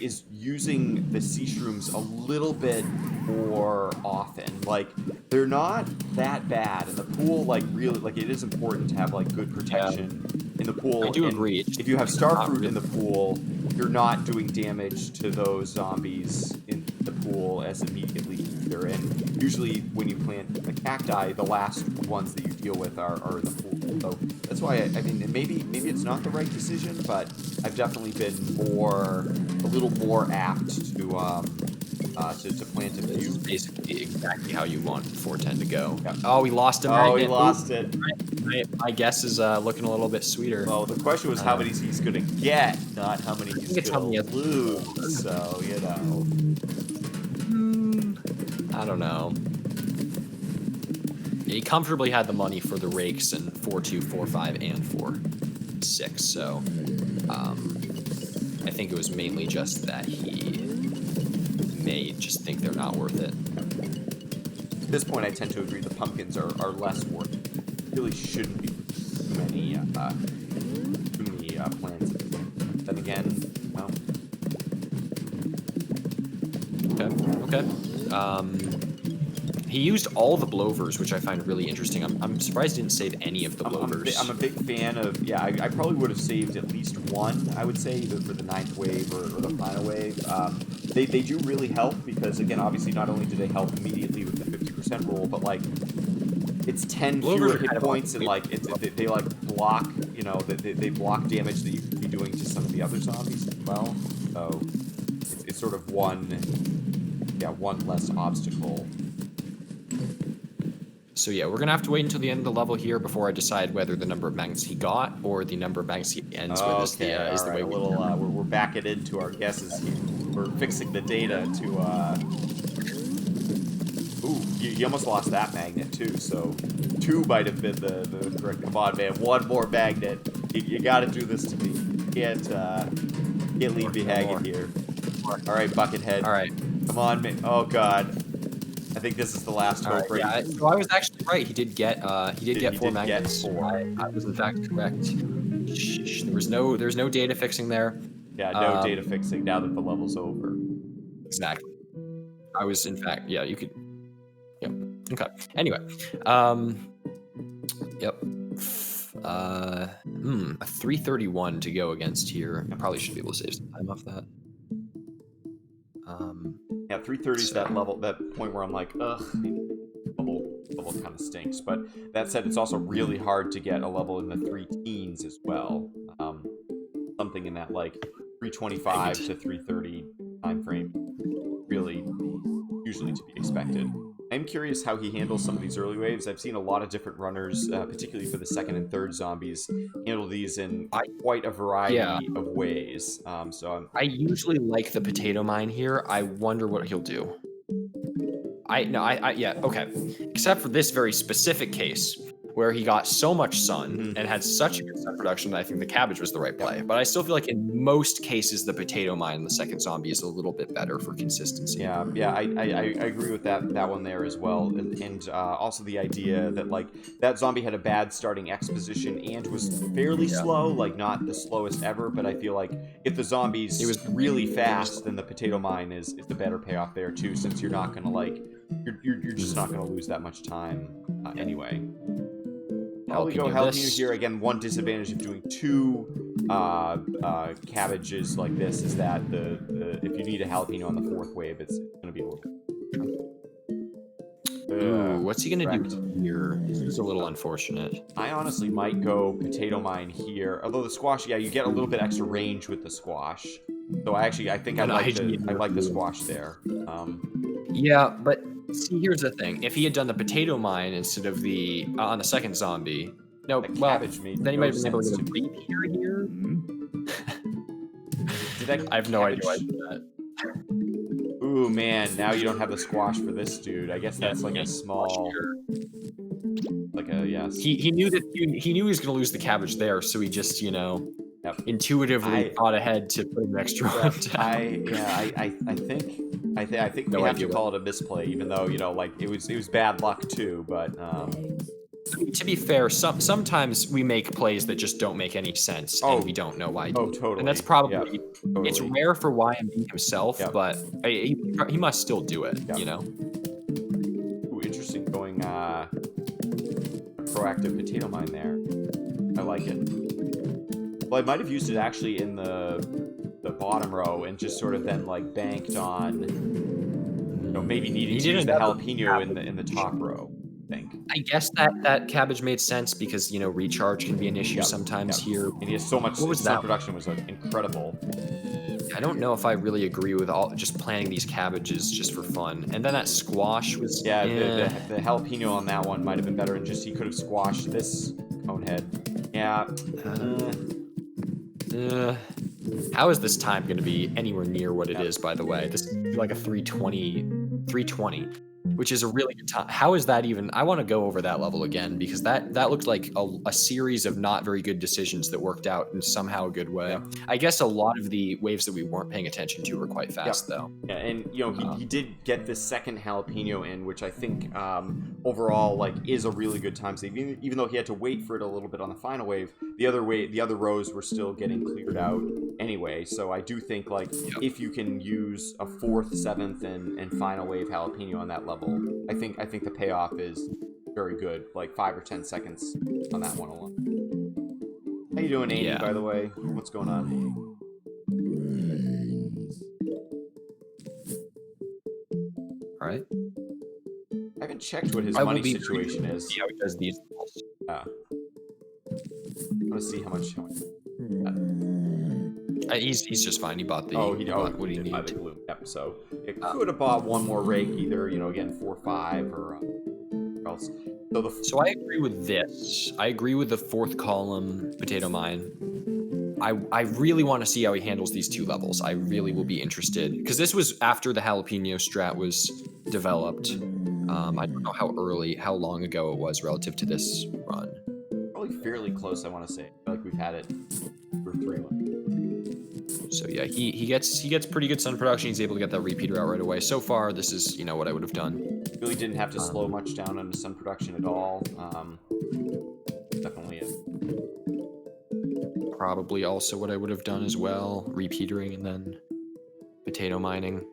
is using the sea shrooms a little bit more often. Like they're not that bad, and the pool really it is important to have like good protection in the pool. I do agree. If you have starfruit in the pool, you're not doing damage to those zombies in the pool as immediately either. And usually when you plant the cacti, the last ones that you deal with are in the pool. So that's why I mean maybe it's not the right decision, but I've definitely been a little more apt to plant a few. Basically exactly how you want 410 to go. Yeah. Oh, we lost a magnet. Oh, we lost it. My guess is looking a little bit sweeter. Well, the question was how many he's going to get, not how many he's going to lose. So, I don't know. He comfortably had the money for the rakes and 4-2, 4-5, and 4-6. So, I think it was mainly just that he may just think they're not worth it. At this point, I tend to agree the pumpkins are less worth it. Really shouldn't be too many plants. Then again, well. Okay. He used all the blowers, which I find really interesting. I'm surprised he didn't save any of the blowers. I'm a big fan of, I probably would have saved at least one, I would say, either for the 9th wave or the final wave. They do really help because, again, obviously not only do they help immediately with the 50% roll, but, like, it's 10 fewer hit points and, like, they like, block, they block damage that you could be doing to some of the other zombies as well. So it's sort of one less obstacle. So yeah, we're gonna have to wait until the end of the level here before I decide whether the number of magnets he got or the number of magnets he ends with is the way we we're backing into our guesses here. We're fixing the data to ooh, you almost lost that magnet too, so 2 might have been the correct. Come on, man, 1 more magnet. You gotta do this to me. You can't leave me hanging here. Alright, Buckethead. Alright. Come on, man. Oh god. I think this is the last hope, right? Yeah, so I was actually right. He did get 4 magnets. Get 4. I was in fact correct. Shh, there's no data fixing there. Yeah, no data fixing now that the level's over. Exactly. I was in fact, yeah, you could. Yep. Okay. Anyway, yep. A 331 to go against here. I probably should be able to save some time off that. Yeah, 330 is So, that level, that point where I'm like, ugh, level kind of stinks. But that said, it's also really hard to get a level in the 3 teens as well. Something in that like 325 to 330 time frame, really usually to be expected. I'm curious how he handles some of these early waves. I've seen a lot of different runners, particularly for the second and third zombies, handle these in I quite a yeah, variety of ways. So I'm, I usually like the potato mine here. I wonder what he'll do. Yeah, okay. Except for this very specific case where he got so much sun and had such a good sun production that I think the cabbage was the right play. But I still feel like in most cases, the potato mine in the second zombie is a little bit better for consistency. I agree with that one there as well, and also the idea that like that zombie had a bad starting exposition and was fairly Yeah. slow, like not the slowest ever, but I feel like if the It zombie's was really fast, then the potato mine is the better payoff there too, since you're not gonna like you're just not gonna lose that much time anyway. Probably go jalapeno here. Again, one disadvantage of doing two cabbages like this is that the if you need a jalapeno on the fourth wave, it's going to be a little bit. Ooh, what's he gonna correct. do here? This is a little unfortunate. I honestly might go potato mine here. Although the squash, yeah, you get a little bit extra range with the squash. So I think I like the squash there. Yeah, but see, here's the thing: if he had done the potato mine instead of the on the second zombie, no, The well, cabbage made then he no might have been able to sense get a to me. repeater here. Did that I have no idea why I cabbage- did that. Ooh man, now you don't have the squash for this dude. I guess that's like a small, like a yes. He knew that he knew he was going to lose the cabbage there, so he just intuitively thought ahead to put an extra one down. I think we have to call it a misplay, even though like it was bad luck too. But to be fair, sometimes we make plays that just don't make any sense, and we don't know why. Oh, totally. And that's probably totally. It's rare for YMB himself, but he must still do it. Ooh, interesting going proactive potato mine there. I like it. Well, I might have used it actually in the bottom row and just sort of then like banked on maybe needing to use the jalapeno in the top row. I guess that cabbage made sense because recharge can be an issue sometimes here. And he has so much. Sun production was incredible. I don't know if I really agree with just planting these cabbages just for fun. And then that squash was the jalapeno on that one might have been better, and just he could have squashed this cone head. Yeah. How is this time going to be anywhere near what it is, by the way? This is like a 320, which is a really good time. How is that even? I want to go over that level again because that looked like a series of not very good decisions that worked out in somehow a good way. I guess a lot of the waves that we weren't paying attention to were quite fast, though. Yeah, and he did get this second jalapeno in, which I think overall like is a really good time save. Even though he had to wait for it a little bit on the final wave, the other rows were still getting cleared out anyway. So I do think like if you can use a fourth, seventh, and final wave jalapeno on that level, I think the payoff is very good, like 5 or 10 seconds on that one alone. How you doing, Amy, by the way? What's going on? All right. I haven't checked what his money situation is. See how he does these. I want to see how much. He's just fine. He bought the. He bought what he did buy the needed. glue. Yep. So it could have bought one more rake, either again 4 or 5 or else. So I agree with this. I agree with the fourth column potato mine. I really want to see how he handles these two levels. I really will be interested because this was after the jalapeno strat was developed. I don't know how long ago it was relative to this run. Probably fairly close, I want to say. I feel like we've had it for 3 months. So yeah, he gets pretty good sun production. He's able to get that repeater out right away. So far, this is what I would have done. Really didn't have to slow much down on the sun production at all. Definitely it. Probably also what I would have done as well, repeatering and then potato mining.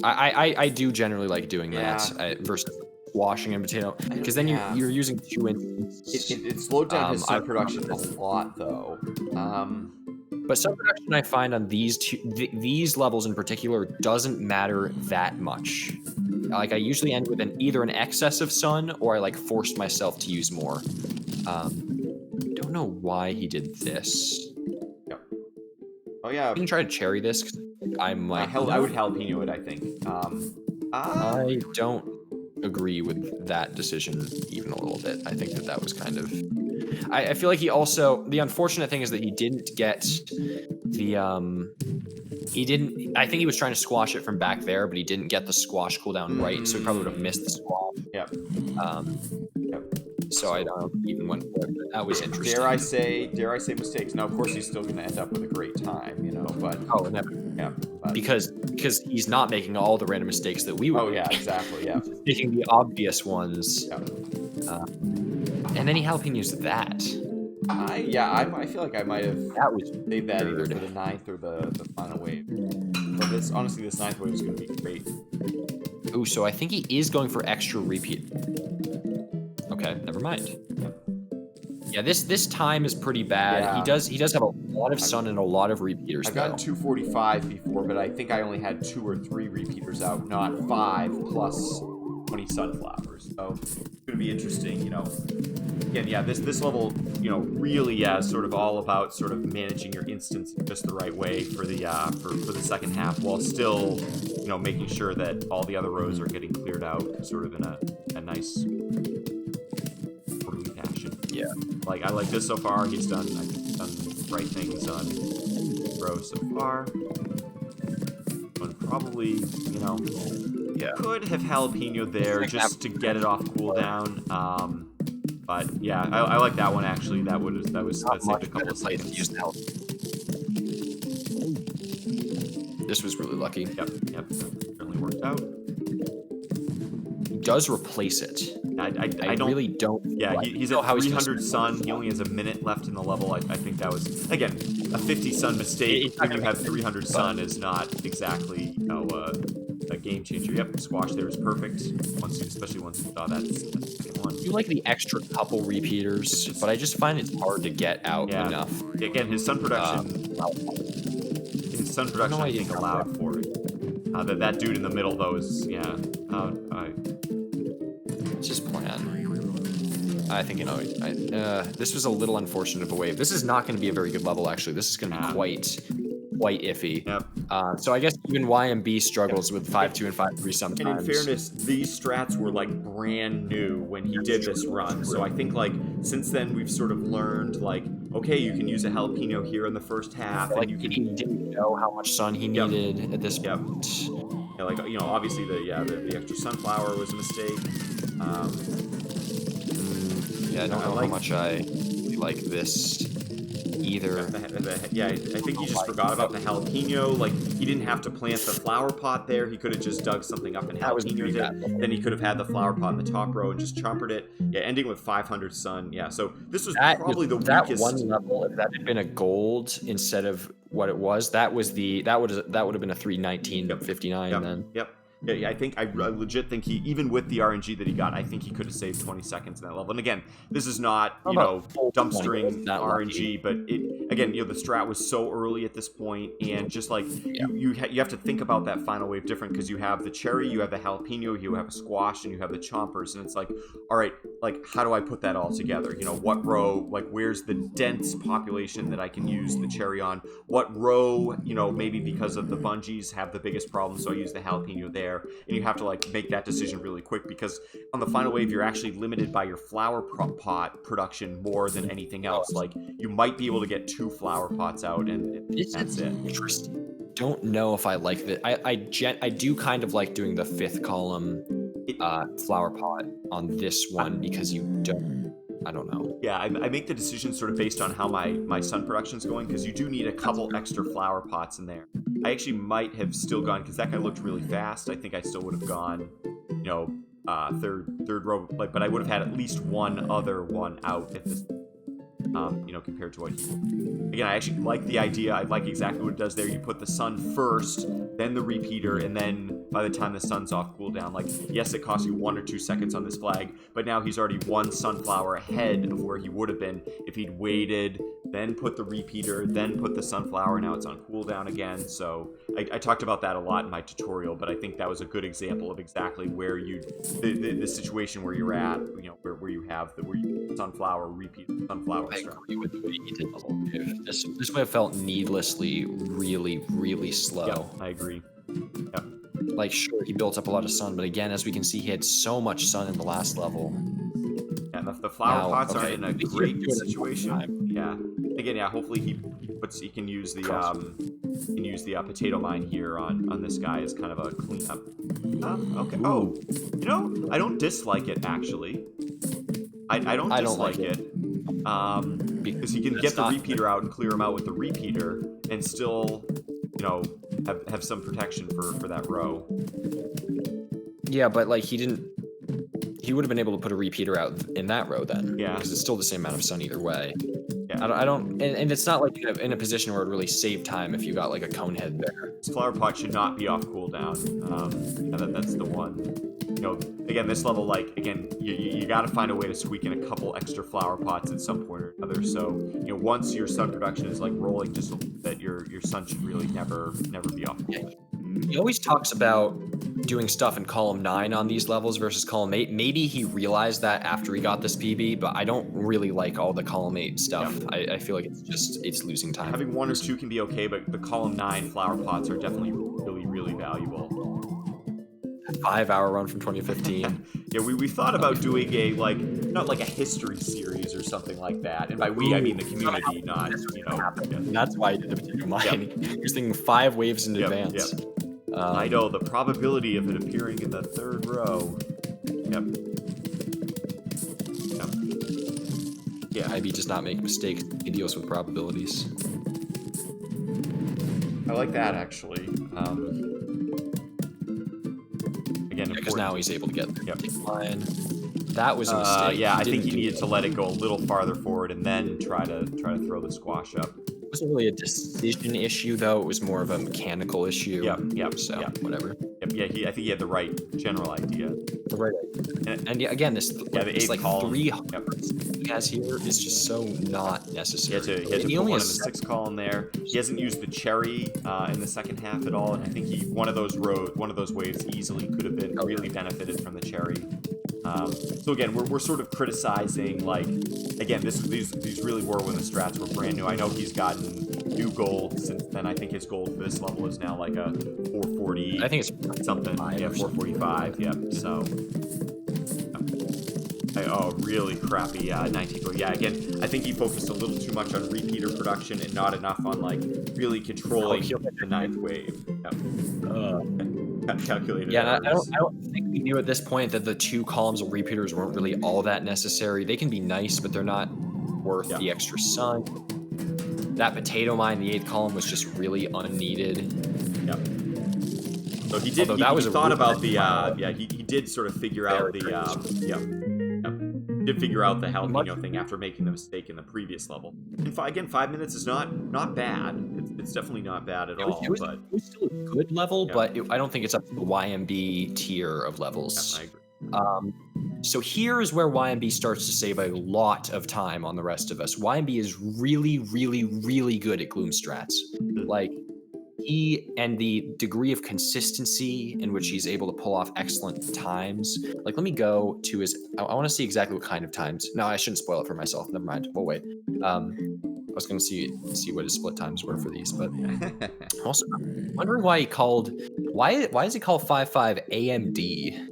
I do generally like doing that versus washing and potato, because then you're using 2 inches. It slowed down his sun production a lot, though. But sun production, I find on these these levels in particular, doesn't matter that much. Like I usually end with either an excess of sun, or I like forced myself to use more. Don't know why he did this. Yep. Oh yeah. You can try to cherry this. 'Cause I might. I would jalapeno it, I think. I don't agree with that decision even a little bit. I think that was kind of. I feel like he also, the unfortunate thing is that he didn't get the he didn't. I think he was trying to squash it from back there, but he didn't get the squash cooldown right, so he probably would have missed the squash. Yep. Yep. So I even went for it. But that was interesting. Dare I say mistakes? Now, of course, he's still going to end up with a great time, but yeah, because he's not making all the random mistakes that we would. Oh yeah, exactly. Yeah, he's making the obvious ones. Yeah. And then he jalapenos that. I feel like I might have saved that either weird. for the 9th or the final wave. But this 9th wave is going to be great. Ooh, so I think he is going for extra repeat. Okay, never mind. Yeah, this time is pretty bad. Yeah. He does have a lot of sun and a lot of repeaters. I've gotten 245 before, but I think I only had 2 or 3 repeaters out, not 5 plus 20 sunflowers. So it's going to be interesting, Again, yeah, this level, really is sort of all about sort of managing your instance just the right way for the for the second half, while still, making sure that all the other rows are getting cleared out, sort of in a nice orderly fashion. Yeah, I like this so far. He's done the right things on row so far. But probably, could have jalapeno there just to get it off cooldown. But yeah, I like that one actually. That saved a couple of seconds. This was really lucky. Yep, certainly worked out. He does replace it. I really don't. Yeah, he's at 300 sun. He only has a minute left in the level. I think that was, again, a 50 sun mistake when you have 300 sun is not exactly a game changer. Yep, squash there is perfect. Especially once you saw that second one. I do like the extra couple repeaters, but I just find it's hard to get out enough. Again, his sun production. I think allowed for it. That dude in the middle though is It's just plan. I think this was a little unfortunate of a wave. This is not going to be a very good level actually. This is going to be quite iffy. Yep. So I guess even YMB struggles with 5-2 and 5-3 sometimes. And in fairness, these strats were brand new when he did this run. So I think since then we've sort of learned okay, you can use a jalapeno here in the first half, and you can. He didn't know how much sun he needed at this point. Yeah, obviously the extra sunflower was a mistake. I don't know how much I like this either. I think he just forgot about the jalapeno. He didn't have to plant the flower pot there. He could have just dug something up and jalapenoed it. Then he could have had the flower pot in the top row and just chompered it. Yeah, ending with 500 sun. Yeah, so this was probably the weakest. That one level, if that had been a gold instead of what it was, that would have been a 319.59 then. Yep. Yeah, I legit think he, even with the RNG that he got, I think he could have saved 20 seconds in that level. And again, this is not, dumpstering RNG, but the strat was so early at this point, and just you have to think about that final wave different, because you have the cherry, you have the jalapeno, you have a squash, and you have the chompers, and it's all right, how do I put that all together? What row, where's the dense population that I can use the cherry on? What row, maybe because of the bungees have the biggest problem, so I use the jalapeno there. And you have to make that decision really quick, because on the final wave you're actually limited by your flower pot production more than anything else. You might be able to get 2 flower pots out, and that's it. Interesting. Don't know if I like that. I do kind of like doing the 5th column flower pot on this one, because you don't. I don't know. Yeah, I make the decision sort of based on how my sun production's going, because you do need a couple extra flower pots in there. I actually might have still gone, because that guy looked really fast. I think I still would have gone, third row, but I would have had at least one other one out at this, compared to what he. Again, I actually like the idea. I like exactly what it does there. You put the sun first, then the repeater, and then by the time the sun's off cooldown, yes, it costs you 1 or 2 seconds on this flag, but now he's already 1 sunflower ahead of where he would have been if he'd waited, then put the repeater, then put the sunflower. Now it's on cooldown again. So I talked about that a lot in my tutorial, but I think that was a good example of exactly where the situation where you're at, where you have the sunflower repeat sunflower I strat. agree with the way he did this. This would have felt needlessly really slow. Yeah, I agree. Yep. Like, sure, he built up a lot of sun, but again, as we can see, he had so much sun in the last level. And the flower pots okay, aren't in a but he's great doing it situation. Yeah. Again, yeah. Hopefully he can use the potato mine here on this guy as kind of a cleanup. Okay. Ooh. Oh, I don't dislike it actually. I don't dislike it. Because he can get the repeater out and clear him out with the repeater, and still, have some protection for that row. Yeah, but like he would have been able to put a repeater out in that row then. Yeah. Because it's still the same amount of sun either way. Yeah. I don't, and it's not like in a position where it would really save time if you got like a cone head there. This flower pot should not be off cooldown. That's the one. Again, this level, you got to find a way to squeak in a couple extra flower pots at some point or another. So, once your sun production is rolling just a little bit, your sun should really never be off. Yeah. He always talks about doing stuff in column 9 on these levels versus column 8. Maybe he realized that after he got this PB, but I don't really like all the column 8 stuff. Yeah. I feel like it's losing time. Having 1 or 2 can be okay, but the column 9 flower pots are definitely really valuable. 5-hour run from 2015. Yeah, we thought about doing not like a history series or something like that. And by we, I mean the community, not, Yeah. That's why I did the potato mine. He was thinking 5 waves in advance. Yep. I know, the probability of it appearing in the 3rd row. Yep. Yeah. YMB does not make mistakes. He deals with probabilities. I like that, actually. Again, because now he's able to get the Yep. line. That was a mistake. Yeah, I think he needed to let it go a little farther forward and then try to throw the squash up. It wasn't really a decision issue, though. It was more of a mechanical issue. Yep. So, whatever. Yep. Yeah, I think he had the right general idea. The right idea. And yeah, again, this the 8th 3 hundreds he has here is just so not necessary. He had to put one in the 6th column there. He hasn't used the cherry in the second half at all, and I think one of those waves easily could have been really benefited from the cherry. So again, we're sort of criticizing, again, these really were when the strats were brand new. I know he's gotten new gold since then. I think his gold for this level is now like a 440. I think it's something. Yeah, 445. Yep. So. Really crappy 19. Yeah, again, I think he focused a little too much on repeater production and not enough on really controlling the 9th wave. Calculated. Yeah, I don't think we knew at this point that the 2 columns of repeaters weren't really all that necessary. They can be nice, but they're not worth the extra sun. That potato mine in the 8th column was just really unneeded. Yep. So he did. He thought about the. He did sort of figure out the. Did figure out the jalapeno thing after making the mistake in the previous level. And again, 5 minutes is not bad. It's definitely not bad at all. It was still a good level, but I don't think it's up to the YMB tier of levels. Yeah, I agree. So here's where YMB starts to save a lot of time on the rest of us. YMB is really good at gloom strats. He and the degree of consistency in which he's able to pull off excellent times. Let me go to his. I want to see exactly what kind of times. No, I shouldn't spoil it for myself. Never mind. We'll wait. I was going to see what his split times were for these, but also I'm wondering why he called. Why does he call 5.5 AMD?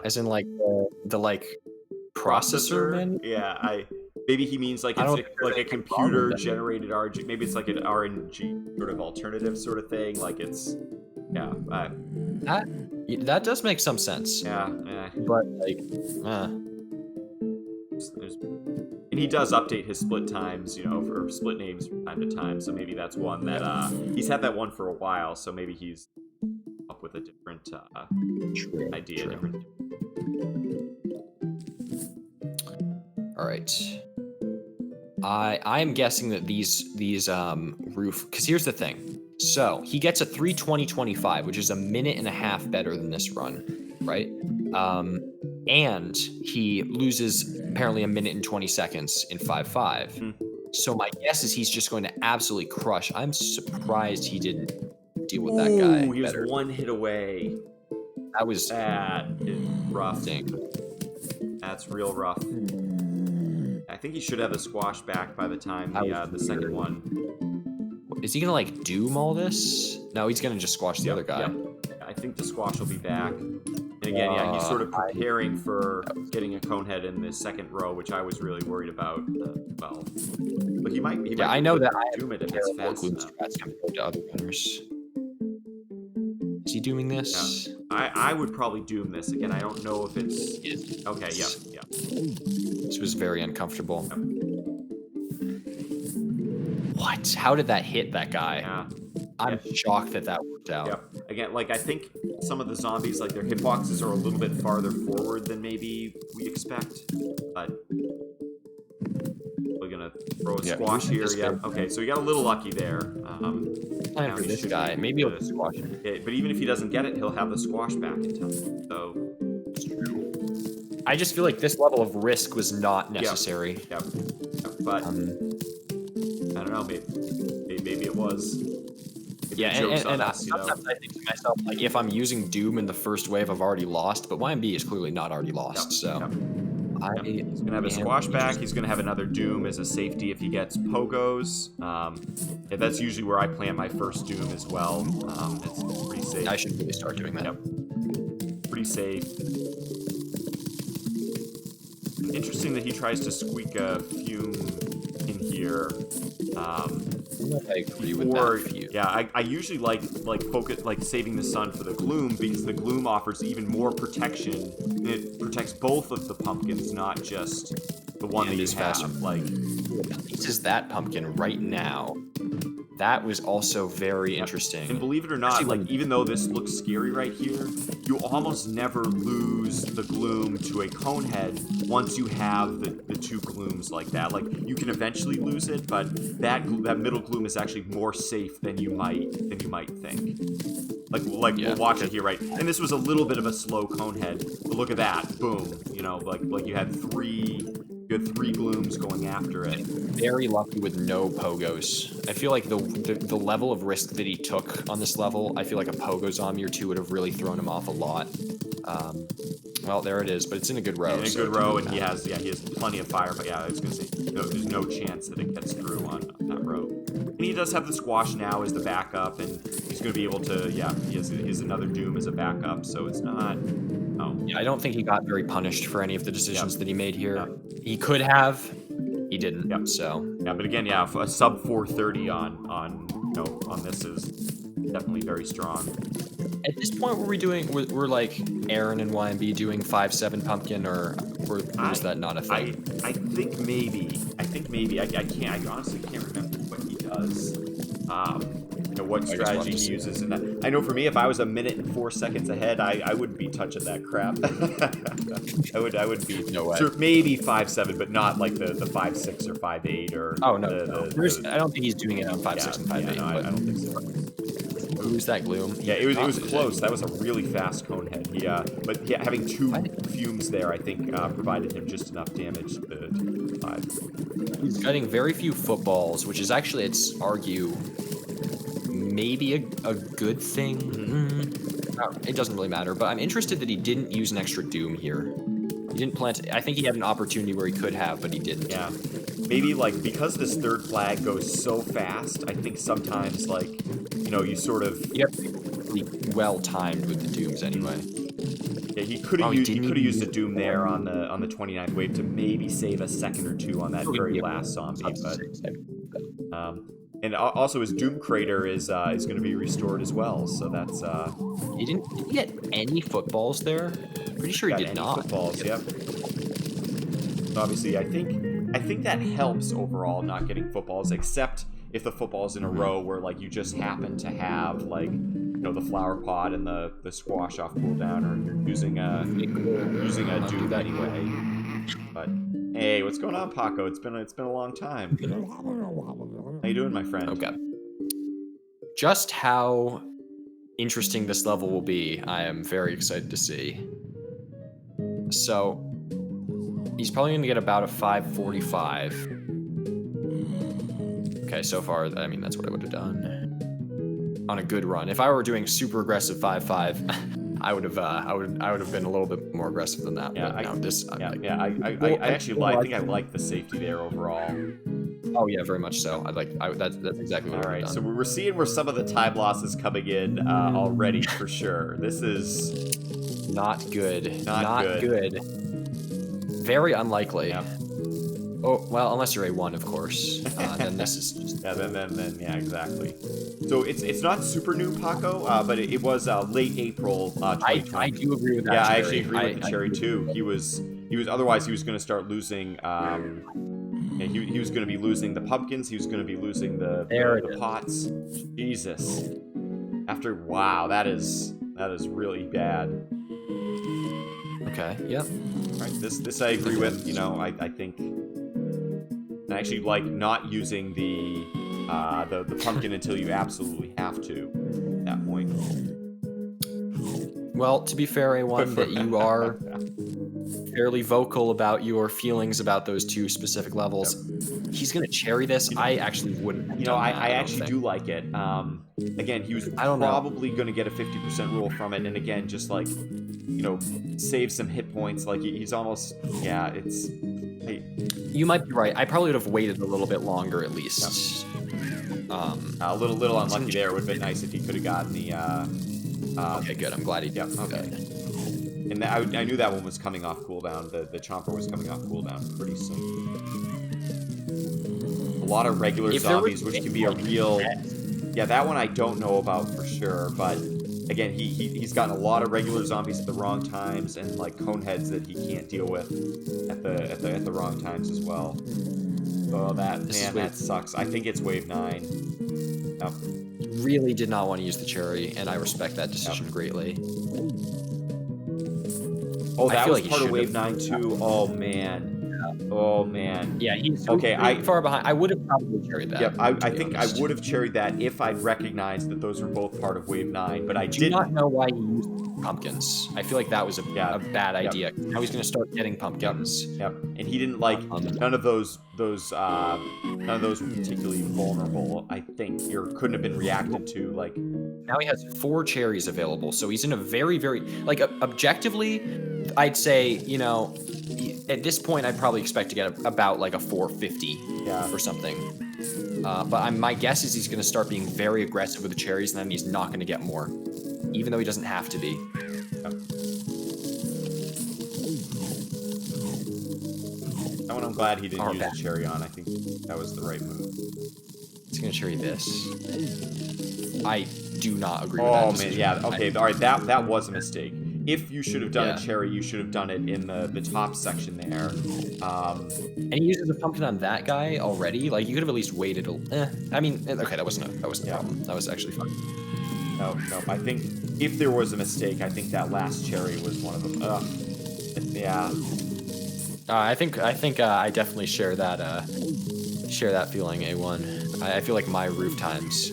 As in the processor? Yeah, maybe he means it's a computer generated RNG. Maybe it's like an RNG sort of alternative sort of thing. That does make some sense. Yeah. But and he does update his split times, for split names from time to time. So maybe that's one that he's had that one for a while. So maybe he's up with a different idea. True. All right. I'm guessing that these roof, because here's the thing. So he gets a 3:20.25, which is a minute and a half better than this run, right? And he loses apparently a minute and 20 seconds in 5.5. So my guess is he's just going to absolutely crush. I'm surprised he didn't deal with that Ooh, guy he was better. one hit away. That was That is rough. dang. That's real rough. I think he should have the squash back by the time That was the second weird. one. Is he gonna like doom all this? No, he's gonna just squash the other guy. Yep. I think the squash will be back. And again, yeah, he's sort of preparing for getting a cone head in the second row, which I was really worried about. Well, but he might. Yeah, I know that I doom have it if it's terrible fast gloom enough. strats compared to other runners. Is he doing this? I would probably doom this again. I don't know if it's okay. Yeah. This was very uncomfortable. What? How did that hit that guy? Yeah. I'm shocked that that worked out. Yep. Again, like I think some of the zombies, like their hitboxes are a little bit farther forward than maybe we expect, but we're gonna throw a squash here. Yeah. Okay, so we got a little lucky there. Time for this guy. Maybe he'll squash it. Okay, but even if he doesn't get it, he'll have the squash back in time. So It's true. I just feel like this level of risk was not necessary. Yep. But I don't know. Maybe it was. Yeah, and sometimes I think to myself, like, if I'm using Doom in the first wave, I've already lost, but YMB is clearly not already lost, so... He's going to have a squash back, he's going to have another Doom as a safety if he gets Pogos. Yeah, that's usually where I plan my first Doom as well. It's pretty safe. I should really start doing that. Yep. Pretty safe. Interesting that he tries to squeak a fume in here. I agree with that fume. Yeah, I usually like saving the sun for the gloom because the gloom offers even more protection. And it protects both of the pumpkins, not just the one that you have. Like, this is that pumpkin right now. That was also very interesting. And believe it or not, like even though this looks scary right here, you almost never lose the gloom to a cone head once you have the two glooms like that. Like you can eventually lose it, but that middle gloom is actually more safe than you might think. Like we'll watch it here, right? And this was a little bit of a slow cone head, but look at that, boom! You know, like you had three glooms going after it. Very lucky with no pogos. I feel like the level of risk that he took on this level, I feel like a pogo zombie or two would have really thrown him off a lot. Well, there it is, but it's in a good row. In a good row, and he has plenty of fire. But yeah, I was gonna say, there's no chance that it gets through on that row. And he does have the squash now as the backup, and he's gonna be able to. Yeah, he has another Doom as a backup, so it's not. Oh. Yeah, I don't think he got very punished for any of the decisions that he made here. He could have, he didn't. Yep. So. Yeah, but again, yeah, a sub 430 on this is definitely very strong. At this point, we're like Aaron and YMB doing 5-7 pumpkin, or is that not a thing? I think maybe. I honestly can't remember what he does. What strategy he uses in that. I know for me, if I was 1 minute and 4 seconds ahead, I wouldn't be touching that crap. I would be sure, maybe 5-7, but not like the 5-6 or 5-8 or. Oh no, I don't think he's doing it on 5-6 and 5-8. No, I don't think so. Lose that gloom. Yeah, it was close. That was a really fast cone head. But having two fumes there, I think, provided him just enough damage to survive. He's getting very few footballs, which is actually, it's argue, maybe a good thing. It doesn't really matter, but I'm interested that he didn't use an extra Doom here. He didn't plant. I think he had an opportunity where he could have, but he didn't. Yeah. Maybe, like, because this third flag goes so fast, I think sometimes, like, you sort of... You have to be well-timed with the Dooms anyway. Yeah, he could have used a Doom there on the 29th wave to maybe save a second or two on that very last zombie, but... and also his Doom Crater is going to be restored as well, so that's... Did he get any footballs there? Pretty sure he did not. Footballs, yep. So obviously, I think that helps overall, not getting footballs, except if the football's in a row where, like, you just happen to have, like, the flower pot and the squash off cooldown, or you're using a Doom anyway. But hey, what's going on, Paco? It's been a long time. How you doing, my friend? Okay. Just how interesting this level will be, I am very excited to see. So, he's probably going to get about a 545. Okay, so far, I mean, that's what I would have done on a good run. If I were doing super aggressive 5-5, I would have been a little bit more aggressive than that. Yeah, But no, this I actually I think I like the safety there overall. Oh yeah, very much so. That's exactly what All I would right, have so done. we're seeing where some of the time losses coming in already for sure. This is Not good. not good. Very unlikely. Yep. Oh well, unless you're A1, of course. Then this is just Yeah, then yeah, exactly. So it's not super new, Paco, but it was late April 2020. I do agree with that. Yeah, I Cherry. actually agree with the cherry too. He was otherwise he was going to start losing. Yeah, he was going to be losing the pumpkins. He was going to be losing the pots. Jesus. Wow, that is really bad. Okay. Yep. All right, this I agree with. You know, I think I actually like not using the pumpkin until you absolutely have to. At that point. Well, to be fair, A1, that you are fairly vocal about your feelings about those two specific levels. Yep. He's gonna cherry this. I actually wouldn't have done that, I actually do like it. Again, he was probably going to get a 50% rule from it, and again, just like, you know, save some hit points. Like he's almost, yeah, it's. You might be right. I probably would have waited a little bit longer at least. Yep. A little unlucky there. It would have been nice if he could have gotten the. Okay, good. I'm glad he did. Yep. Okay. And I knew that one was coming off cooldown. The chomper was coming off cooldown pretty soon. A lot of regular zombies, which can be a real. Yeah, that one I don't know about for sure, but again, he's gotten a lot of regular zombies at the wrong times, and like cone heads that he can't deal with at the wrong times as well. Oh, that sucks. I think it's wave 9. Yep. Really did not want to use the cherry, and I respect that decision greatly. Oh, that was part of wave 9 too. Oh man. Oh man. Yeah, he's okay. Far behind. I would have probably carried that. Yep, I think I would have carried that if I'd recognized that those were both part of wave 9, but I did not know why he used pumpkins. I feel like that was a bad idea. Now he's gonna start getting pumpkins. Yep. And he didn't like none of those were particularly vulnerable. I think or couldn't have been reacted to like. Now he has 4 cherries available, so he's in a very like objectively, I'd say, you know, at this point I'd probably expect to get about like a 450 or something. But my guess is he's going to start being very aggressive with the cherries, and then he's not going to get more, even though he doesn't have to be. Yep. That one I'm glad he didn't use the cherry on. I think that was the right move. He's going to cherry this. I do not agree with that. Oh man, yeah, okay, all right, that was a mistake. If you should have done a cherry, you should have done it in the top section there. And he uses a pumpkin on that guy already. Like you could have at least waited. I mean, okay, that wasn't a problem. That was actually fine. No. I think if there was a mistake, I think that last cherry was one of them. Yeah. I think I definitely share that feeling. A1. I feel like my roof times.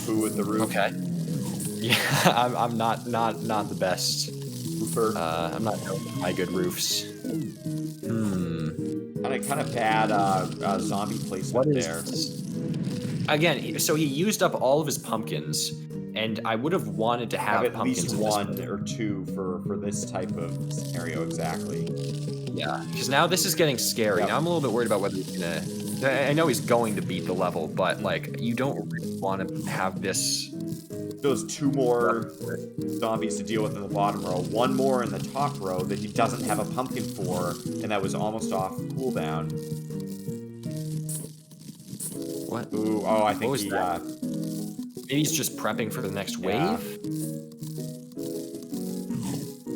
Poo with the roof. Okay. Yeah, I'm not the best roofer. I'm not known for my good roofs. Kind of bad zombie placement there. Again, so he used up all of his pumpkins, and I would have wanted to have at least 1 or 2 for this type of scenario exactly. Yeah, because now this is getting scary. Now I'm a little bit worried about whether he's gonna. I know he's going to beat the level, but like you don't really want to have this. Those 2 more zombies to deal with in the bottom row, 1 more in the top row that he doesn't have a pumpkin for, and that was almost off cooldown. What? Ooh, I think he. Maybe he's just prepping for the next wave.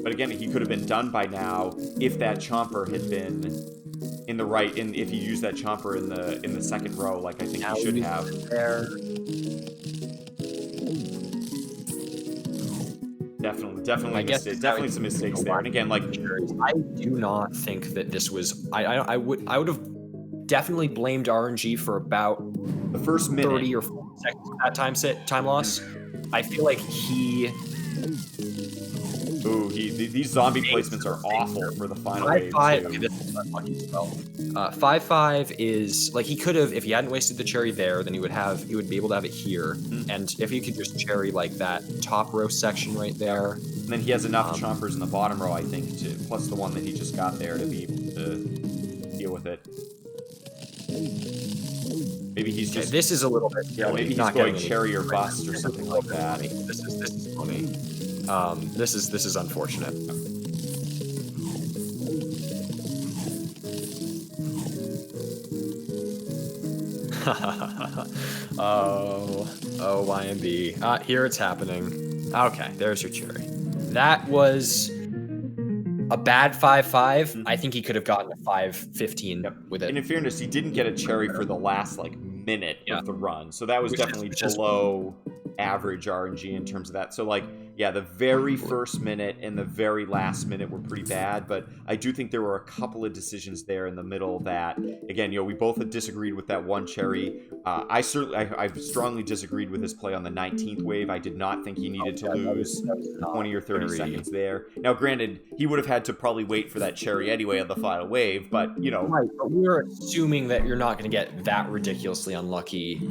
But again, he could have been done by now if that chomper had been in the right. If he used that chomper in the second row, like I think he should have. Definitely, definitely some mistakes there. And again, like I do not think that this was. I would have definitely blamed RNG for about the first minute, 30 or 40 seconds of that time loss. I feel like he. Ooh, these zombie placements are awful for the final wave, 5-5. too. Okay, this is unlucky as well. 5-5 is like he could have, if he hadn't wasted the cherry there, then he would be able to have it here. And if he could just cherry like that top row section right there. And then he has enough chompers in the bottom row, I think, to plus the one that he just got there to be able to deal with it. Maybe he's just... This is a little bit... Yeah, maybe he's not going getting cherry or bust or something like that. This is funny. This is unfortunate. oh, YMB. Here it's happening. Okay, there's your cherry. That was a bad 5-5. I think he could have gotten a 5-15 with it. And in fairness, he didn't get a cherry for the last like minute of the run, so that was definitely below average RNG in terms of that. So like, yeah, the very first minute and the very last minute were pretty bad, but I do think there were a couple of decisions there in the middle that, again, we both had disagreed with that one cherry. I strongly disagreed with his play on the 19th wave. I did not think he needed to lose 20 or 30 seconds there. Now, granted, he would have had to probably wait for that cherry anyway on the final wave, but, Right, but we're assuming that you're not going to get that ridiculously unlucky.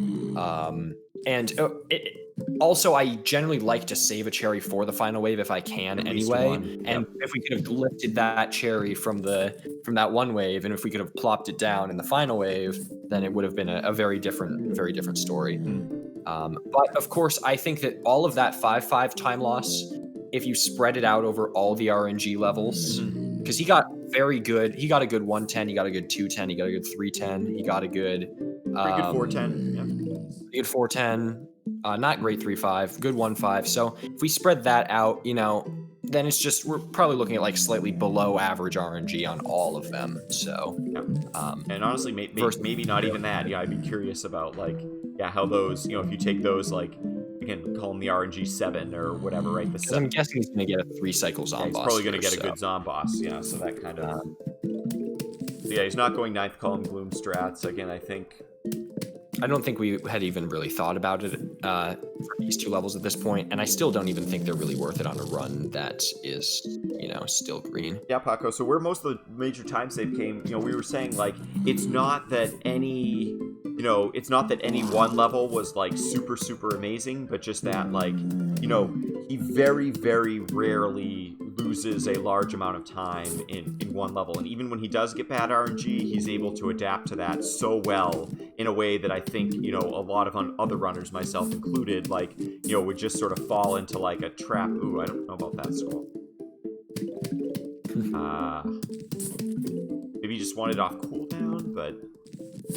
Also, I generally like to save a cherry for the final wave if I can anyway. And if we could have lifted that cherry from that one wave, and if we could have plopped it down in the final wave, then it would have been a very different story. But of course, I think that all of that 5-5 time loss, if you spread it out over all the RNG levels, because he got very good. He got a good 110. He got a good 210. He got a good 310. He got a good... pretty good 410. Yeah. Good 410. Not great 3-5. Good 1-5. So if we spread that out, then it's just... We're probably looking at like slightly below average RNG on all of them. So... and honestly, maybe not even that. Yeah, I'd be curious about like... Yeah, how those... if you take those like... Again, call them the RNG 7 or whatever, right? The 7. I'm guessing he's going to get a 3-cycle Zomboss. He's probably going to get a good Zomboss, so that kind of... So yeah, he's not going 9th column Gloom strats. Again, I don't think we had even really thought about it for these two levels at this point, and I still don't even think they're really worth it on a run that is, still green. Yeah, Paco, so where most of the major time save came, we were saying, like, it's not that any one level was, like, super, super amazing, but just that, like, he very, very rarely loses a large amount of time in one level. And even when he does get bad RNG, he's able to adapt to that so well in a way that I think, a lot of other runners, myself included, like, would just sort of fall into, like, a trap. Ooh, I don't know about that skull. Maybe he just wanted off cooldown, but...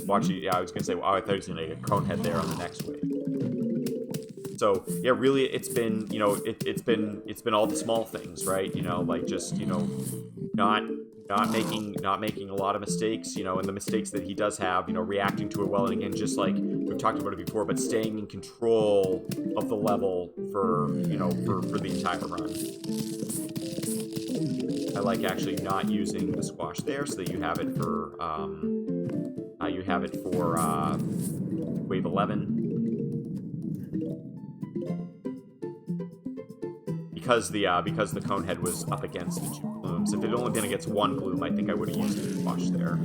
Watching, yeah, I was gonna say, I thought he was gonna get a cone head there on the next wave. So yeah, really, it's been, it's been all the small things, right? Like just, not making a lot of mistakes, and the mistakes that he does have, reacting to it well, and again, just like we've talked about it before, but staying in control of the level for the entire run. I like actually not using the squash there, so that you have it for wave 11. Because the cone head was up against the two glooms. If it had only been against one gloom, I think I would have used the squash there.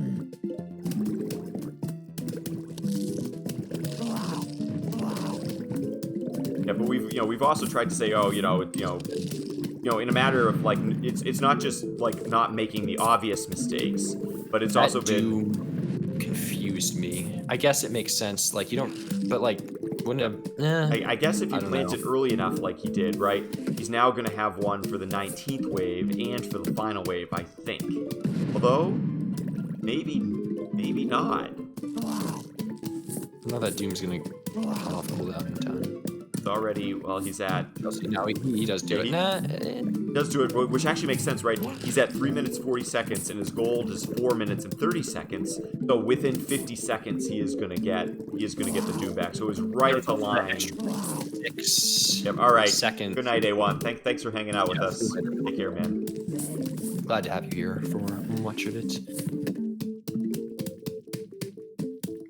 Yeah, but we've also tried to say, in a matter of like, it's not just like not making the obvious mistakes, but it's also been confused me. I guess it makes sense. Like you don't, but like wouldn't have. I guess if you plant it early enough, like he did, right? He's now going to have one for the 19th wave and for the final wave, I think. Although, maybe not. Now that Doom's going to come off cooldown in time. It's already, well, he's at... No, he does do it. He does do it, which actually makes sense, right? He's at 3 minutes 40 seconds, and his gold is 4 minutes and 30 seconds. So within 50 seconds, he is gonna get the Doom back. So it was right at the line. 6. Yep. All right. Second. Good night, A1. Thanks for hanging out with us. Take care, man. Glad to have you here for watching it.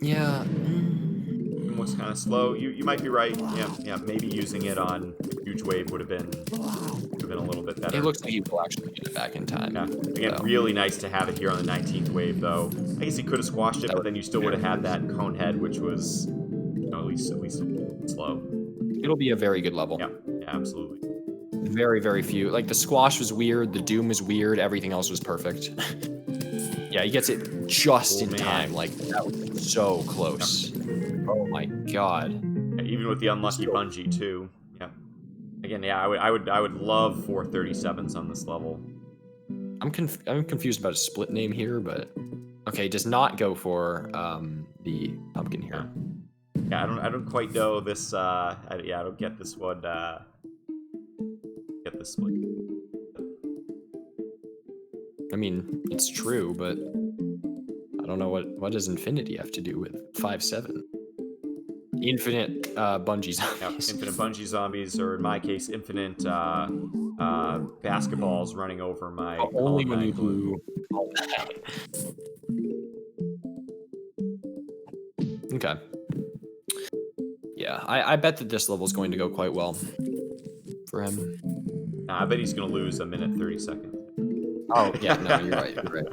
Yeah. Was kind of slow. You might be right. Yeah. Maybe using it on huge wave would have been have been a little bit better. It looks like he will actually get it back in time. Yeah. Again, really nice to have it here on the 19th wave, though. I guess he could have squashed it, but then you still would have had that cone head, which was, you know, at least slow. It'll be a very good level. Yeah, absolutely. Very, very few. Like, the squash was weird, the doom was weird, everything else was perfect. Yeah, he gets it just in time. Like, that was so close. Oh my god. Yeah, even with the unlucky bungee too. Yeah. Again, yeah, I would love 437s on this level. I'm confused about a split name here, but okay, does not go for the pumpkin here. Yeah, I don't quite know this. I don't get this one. Get this split. I mean, it's true, but I don't know what does infinity have to do with 5-7? Infinite bungee zombies. Yeah, infinite bungee zombies, or in my case, infinite basketballs running over my. Only when you do. Okay. Yeah, I bet that this level is going to go quite well for him. I bet he's going to lose a minute 30 seconds. Oh, yeah, no, you're right. You're right.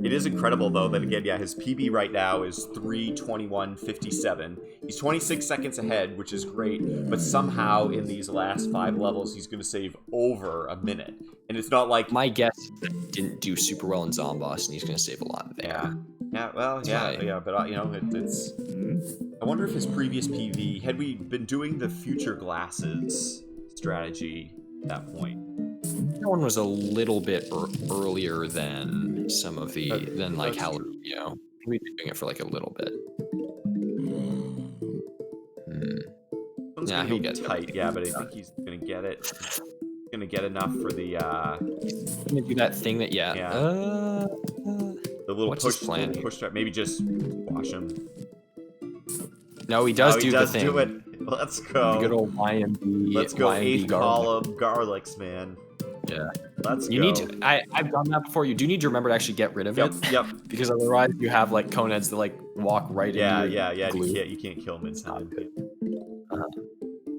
It is incredible, though, that, again, yeah, his PB right now is 3:21:57. He's 26 seconds ahead, which is great, but somehow in these last 5 levels, he's going to save over a minute. And it's not like... My guess is that he didn't do super well in Zomboss, and he's going to save a lot there. Yeah, well, yeah, but, you know, it's... I wonder if his previous PV, had we been doing the future glasses strategy at that point? That one was a little bit earlier than some of the, like, how, you know, we've been doing it for, like, a little bit. Yeah, he'll get tight, yeah, but I think he's going to get it. He's going to get enough for the, He's going to do that thing that, the little push start. Maybe just squash him. No, he does do the thing. Do it. Let's go. The good old YMB. Let's go. YMB 8th column garlics, man. Yeah. Let's go. You need to. I've done that before. You do need to remember to actually get rid of it. Yep. Because otherwise, you have like cone heads that like walk right into Yeah. glue. You can't kill him in time.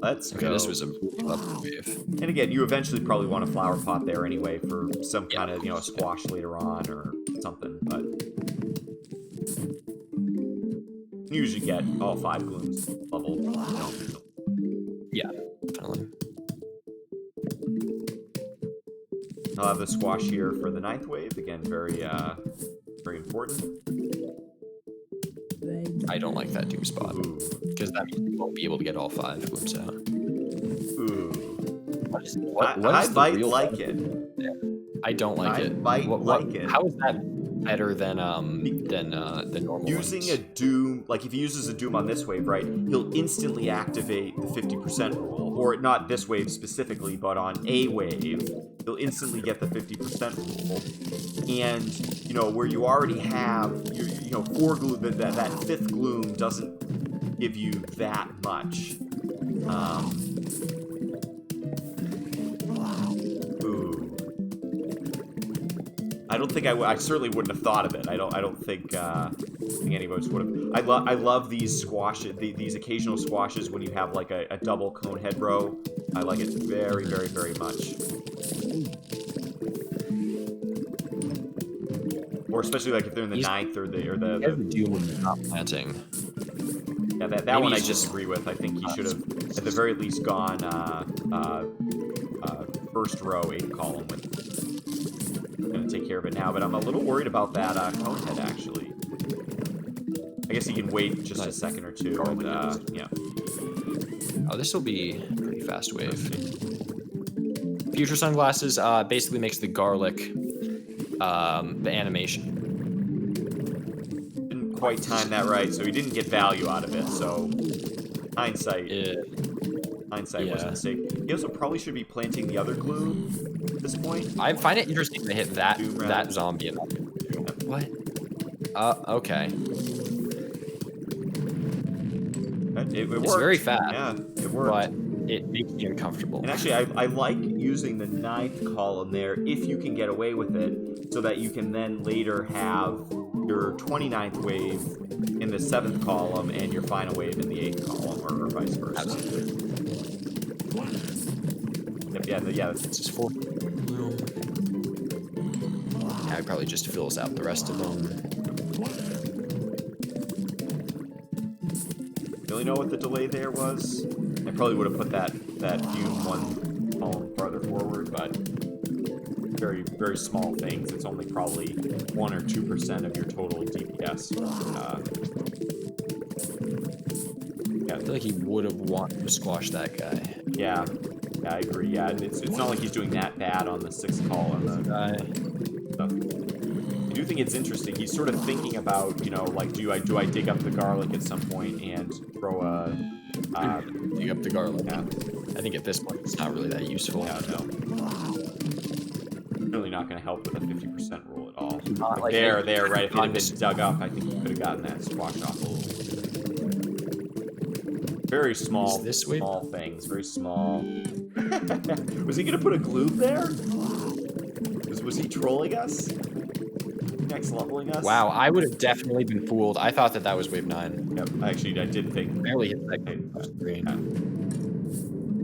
Let's go. Okay, this was a lovely wave. And again, you eventually probably want a flower pot there anyway for some kind of, you know, a squash later on or something. But you usually get all 5 glooms level. Yeah, definitely. I'll have the squash here for the 9th wave. Again, very important. I don't like that doom spot. Because that means you won't be able to get all 5 glooms out. Ooh. What I is the might real like it. I don't like it. I might like it. How is that better than the normal using ones? a doom, like if he uses a doom on this wave, right, he'll instantly activate the 50% rule, or not this wave specifically, but on a wave he'll instantly get the 50% rule. And you know, where you already have you know 4 gloom, that 5th gloom doesn't give you that much. I don't think I certainly wouldn't have thought of it. I don't think any of us would have. I love these squashes, these occasional squashes when you have like a double cone head row. I like it very, very, very much. Or especially like if they're in the 9th or the doom not planting. Yeah, that one I disagree with. I think he should have at the very least gone first row 8th column with. Gonna take care of it now, but I'm a little worried about that cone head actually. I guess he can wait just a second or two. And, yeah. Oh, this will be a pretty fast wave. Future sunglasses basically makes the garlic the animation. Didn't quite time that right, so he didn't get value out of it. So hindsight was a mistake. He also probably should be planting the other glue at this point. I find it interesting to hit that zombie. What? Okay. It it's worked. very fast. Yeah, it worked. But it makes me uncomfortable. And actually, I like using the 9th column there if you can get away with it, so that you can then later have your 29th wave in the 7th column and your final wave in the 8th column, or vice versa. Absolutely. Yep, yeah. This is 4. Yeah, it probably just fills out the rest of them. Really know what the delay there was? I probably would have put that fume one column farther forward, but very, very small things. It's only probably 1 or 2% of your total DPS. I feel like he would have wanted to squash that guy. Yeah, I agree. Yeah, and it's not like he's doing that bad on the 6th column. I do think it's interesting. He's sort of thinking about, like, do I dig up the garlic at some point and throw a dig up the garlic? Yeah. I think at this point it's not really that useful. Yeah, no. Really not going to help with a 50% rule at all. Like there, right? If it had been dug up, I think you could have gotten that squash off a little bit. Very small, small things. Very small. Was he going to put a gloom there? Was he trolling us? Next leveling us? Wow, I would have definitely been fooled. I thought that was wave 9. Yep, actually, I did think. Barely hit that green.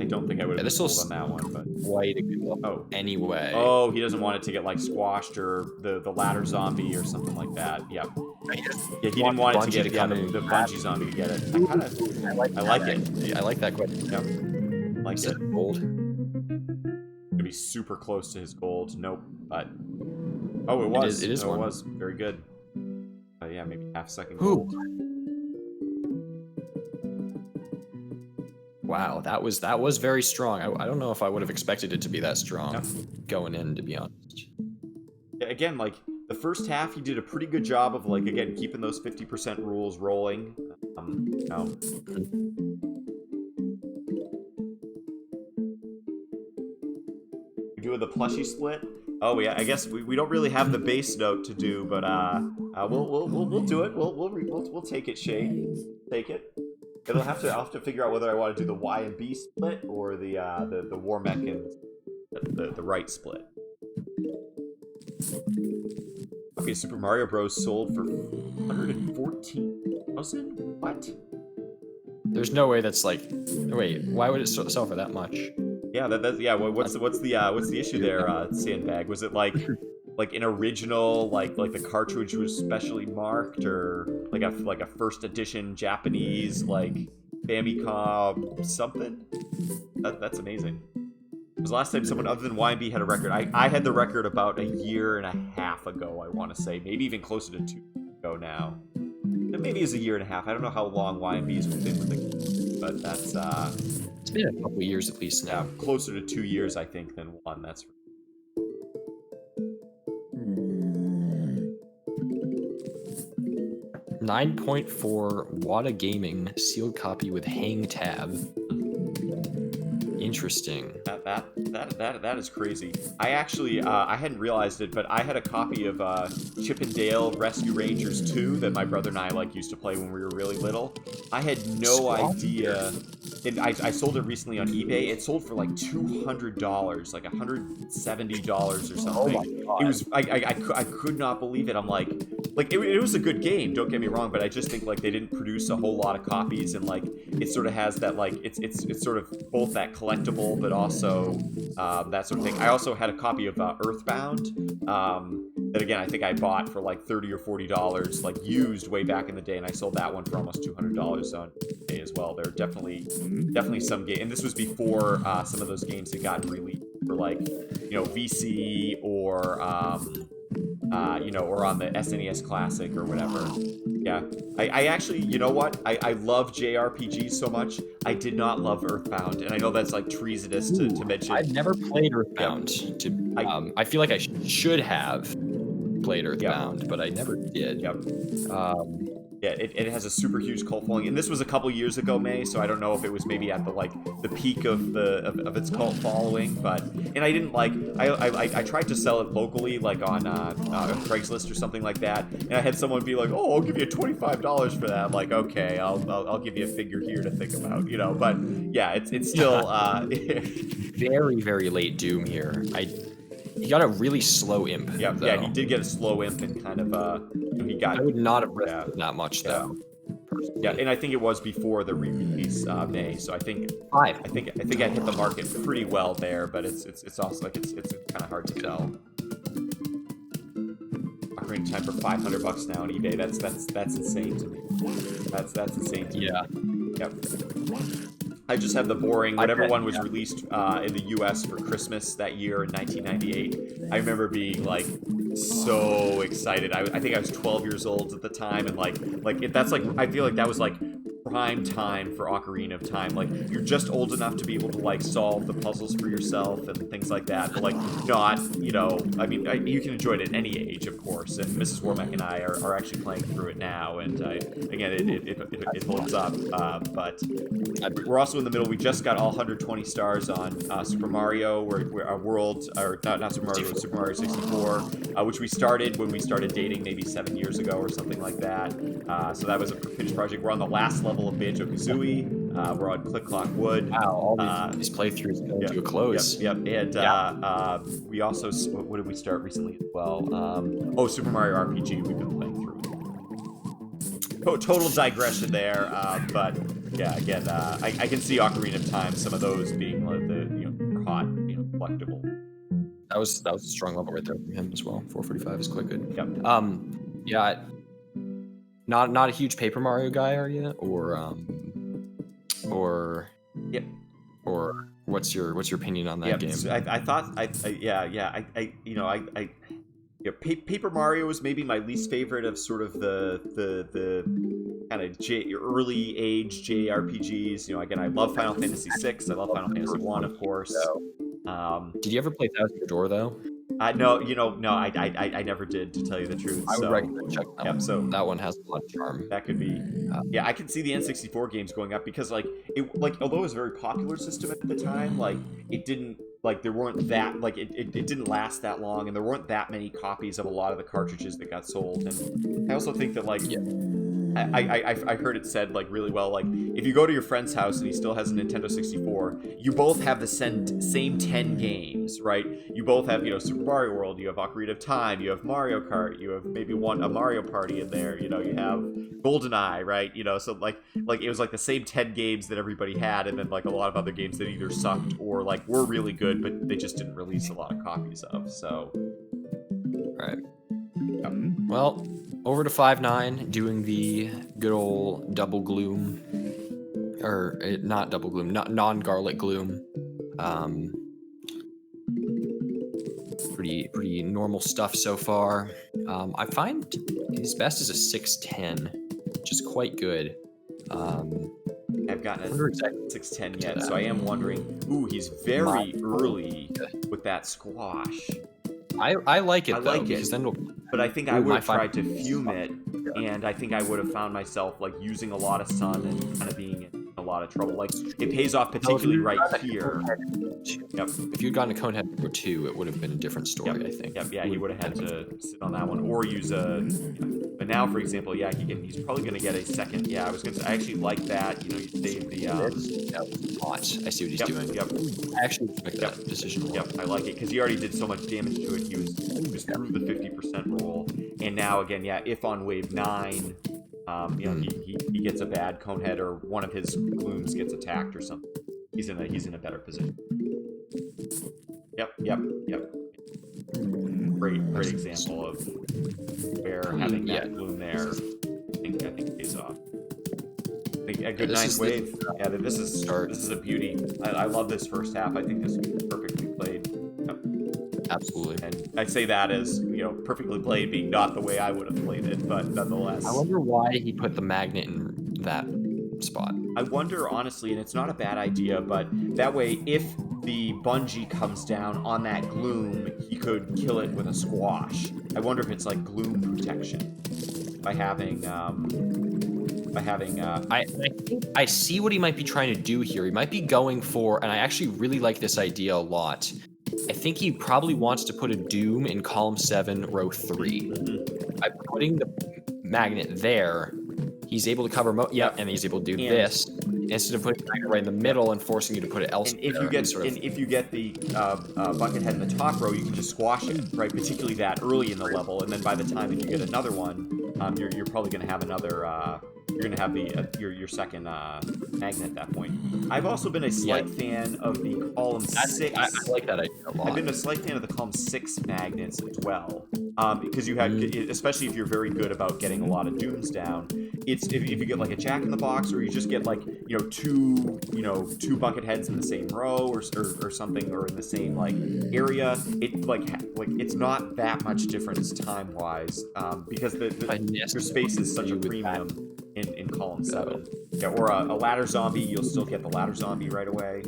I don't think I would have been fooled on that one, but quite a good level anyway. Oh, he doesn't want it to get like squashed or the ladder zombie or something like that. Yep. Yeah, he didn't want it to get the bungee zombie to get it. I like it. I like that quite. Yep. Like it. Gold. Gonna be super close to his gold. Nope. But oh, it was. It was very good. Yeah, maybe half second gold. Wow, that was very strong. I don't know if I would have expected it to be that strong going in, to be honest. Again, like the first half, he did a pretty good job of like again keeping those 50% rules rolling. We're doing the plushie split. Oh yeah, I guess we don't really have the bass note to do, but we'll do it. We'll take it, Shane. Take it. I'll have to figure out whether I want to do the YMB split or the War Mech and the right split. Okay, Super Mario Bros. Sold for 114,000? What? There's no way that's like. Wait, why would it sell for that much? Yeah, yeah. What's the issue there, Sandbag? Was it like an original like the cartridge was specially marked, or like a first edition Japanese like Famicom something? That's amazing. It was the last time someone other than YMB had a record. I had the record about a year and a half ago, I want to say. Maybe even closer to 2 years ago now. Maybe it's a year and a half. I don't know how long YMB's been with the game, but that's it's been a couple years at least now. Yeah, closer to 2 years, I think, than 1. That's 9.4 Wada Gaming sealed copy with hang tab. Interesting. That is crazy. I actually I hadn't realized it, but I had a copy of Chip and Dale Rescue Rangers 2 that my brother and I used to play when we were really little. I had no idea. And I sold it recently on eBay. It sold for like $200, like $170 or something. Oh my God. It was I could not believe it. I'm like it was a good game, don't get me wrong, but I just think like they didn't produce a whole lot of copies, and like it sort of has that like it's sort of both that collectible but also that sort of thing. I also had a copy of Earthbound that again I think I bought for like $30 or $40 like used way back in the day, and I sold that one for almost $200 on eBay as well. There are definitely some game, and this was before some of those games had gotten released for like VC or or on the SNES Classic or whatever. Yeah, I actually, you know what? I love JRPGs so much. I did not love Earthbound, and I know that's like treasonous to mention. I've never played Earthbound. I feel like I should have played Earthbound, but I never did. Yep. Yeah, it has a super huge cult following, and this was a couple years ago, May. So I don't know if it was maybe at the peak of its cult following, but I didn't like I tried to sell it locally, like on Craigslist or something like that, and I had someone be like, "Oh, I'll give you $25 for that." I'm like, "Okay, I'll give you a figure here to think about," But yeah, it's still very, very late doom here. He got a really slow imp. Yeah, though. yeah, he did get a slow imp and kind of he got. I would not have risked Yeah, it that much yeah. though. Personally. Yeah, and I think it was before the re-release May, so I think 5. I hit the market pretty well there, but it's also like it's kind of hard to tell. Ocarina of Time for $500 now on eBay. That's insane to me. That's insane to me. Yeah. Yep. I just have the boring. Whatever one was released in the U.S. for Christmas that year in 1998. I remember being like so excited. I think I was 12 years old at the time, and that's like I feel like that was like prime time for Ocarina of Time. Like you're just old enough to be able to like solve the puzzles for yourself and things like that, but like not, I mean, you can enjoy it at any age, of course. And Mrs. Wormack and I are actually playing through it now, and again, it holds up. But we're also in the middle. We just got all 120 stars on Super Mario, we're our world, or not Super Mario, Super Mario 64, which we started when we started dating maybe 7 years ago or something like that. So that was a finished project. We're on the last level of Banjo-Kazooie. We're on Click Clock Wood. Wow, all these playthroughs come to a close. Yep. And we also, what did we start recently as well? Super Mario RPG we've been playing through. Total digression there, but yeah, again, I can see Ocarina of Time, some of those being like the hot, collectible. That was a strong level right there from him as well. 445 is quite good. Yep. Yeah. Not a huge Paper Mario guy, are you? Or yep. Or what's your opinion on that game? So I thought Paper Mario was maybe my least favorite of sort of the kind of early age JRPGs. Again, I love Final Fantasy VI. I love Final Fantasy 1, of course. Did you ever play Thousand Year Door though? No, I never did, to tell you the truth. I would recommend check that one. So that one has a lot of charm. That could be. Yeah, I can see the N64 games going up because although it was a very popular system at the time, it didn't there weren't that it didn't last that long, and there weren't that many copies of a lot of the cartridges that got sold. And I also think that I heard it said really well, if you go to your friend's house and he still has a Nintendo 64, you both have the same 10 games, right? You both have Super Mario World, you have Ocarina of Time, you have Mario Kart, you have maybe a Mario Party in there, you have GoldenEye, right? So it was the same 10 games that everybody had, and then a lot of other games that either sucked or were really good but they just didn't release a lot of copies of. So right. Well, over to 5-9, doing the good old double gloom, or not double gloom, not non-garlic gloom. Pretty normal stuff so far. I find his best is a 610, which is quite good. I've gotten a 610 yet, so I am wondering. Ooh, he's very early with that squash. I like it though, because then but I think I would have tried to fume it, and I think I would have found myself using a lot of sun and kind of being in a lot of trouble. It pays off particularly right here. Yep. If you'd gotten a Conehead number 2, it would have been a different story, I think. Yep. Yeah, he would have had to sit on that one or use a. But now, for example, yeah, he's probably going to get a second. Yeah, I actually like that. You save the. I see what he's doing. Yep. I actually respect that decision. Yep, I like it because he already did so much damage to it. He was through the 50% rule, and now again, if on wave 9, he gets a bad Conehead or one of his glooms gets attacked or something, he's in a better position. Yep. Great example of where having that gloom there, I think pays off. A good ninth wave. Yeah, this is a beauty. I love this first half. I think this is perfectly played. Yep. Absolutely. And I say that as perfectly played being not the way I would have played it, but nonetheless. I wonder why he put the magnet in that spot. I wonder honestly, and it's not a bad idea, but that way, if the bungee comes down on that gloom, he could kill it with a squash. I wonder if it's gloom protection by having. I see what he might be trying to do here. He might be going for, and I actually really like this idea a lot. I think he probably wants to put a Doom in column 7, row 3. Mm-hmm. By putting the magnet there, he's able to cover and he's able to do this. instead of putting it right in the middle and forcing you to put it elsewhere. And if you get the bucket head in the top row, you can just squash it, right? Particularly that early in the level, and then by the time if you get another one, you're probably going to have another. You're going to have the your second magnet at that point. I've also been a slight fan of the column 6. I like that idea a lot. I've been a slight fan of the column 6 magnets as well, because you have, especially if you're very good about getting a lot of dooms down. It's if you get like a Jack in the Box, or you just get like two bucket heads in the same row or something, or in the same like area. It like it's not that much difference time wise, because your space is such a premium in column 7. Yeah, or a ladder zombie, you'll still get the ladder zombie right away.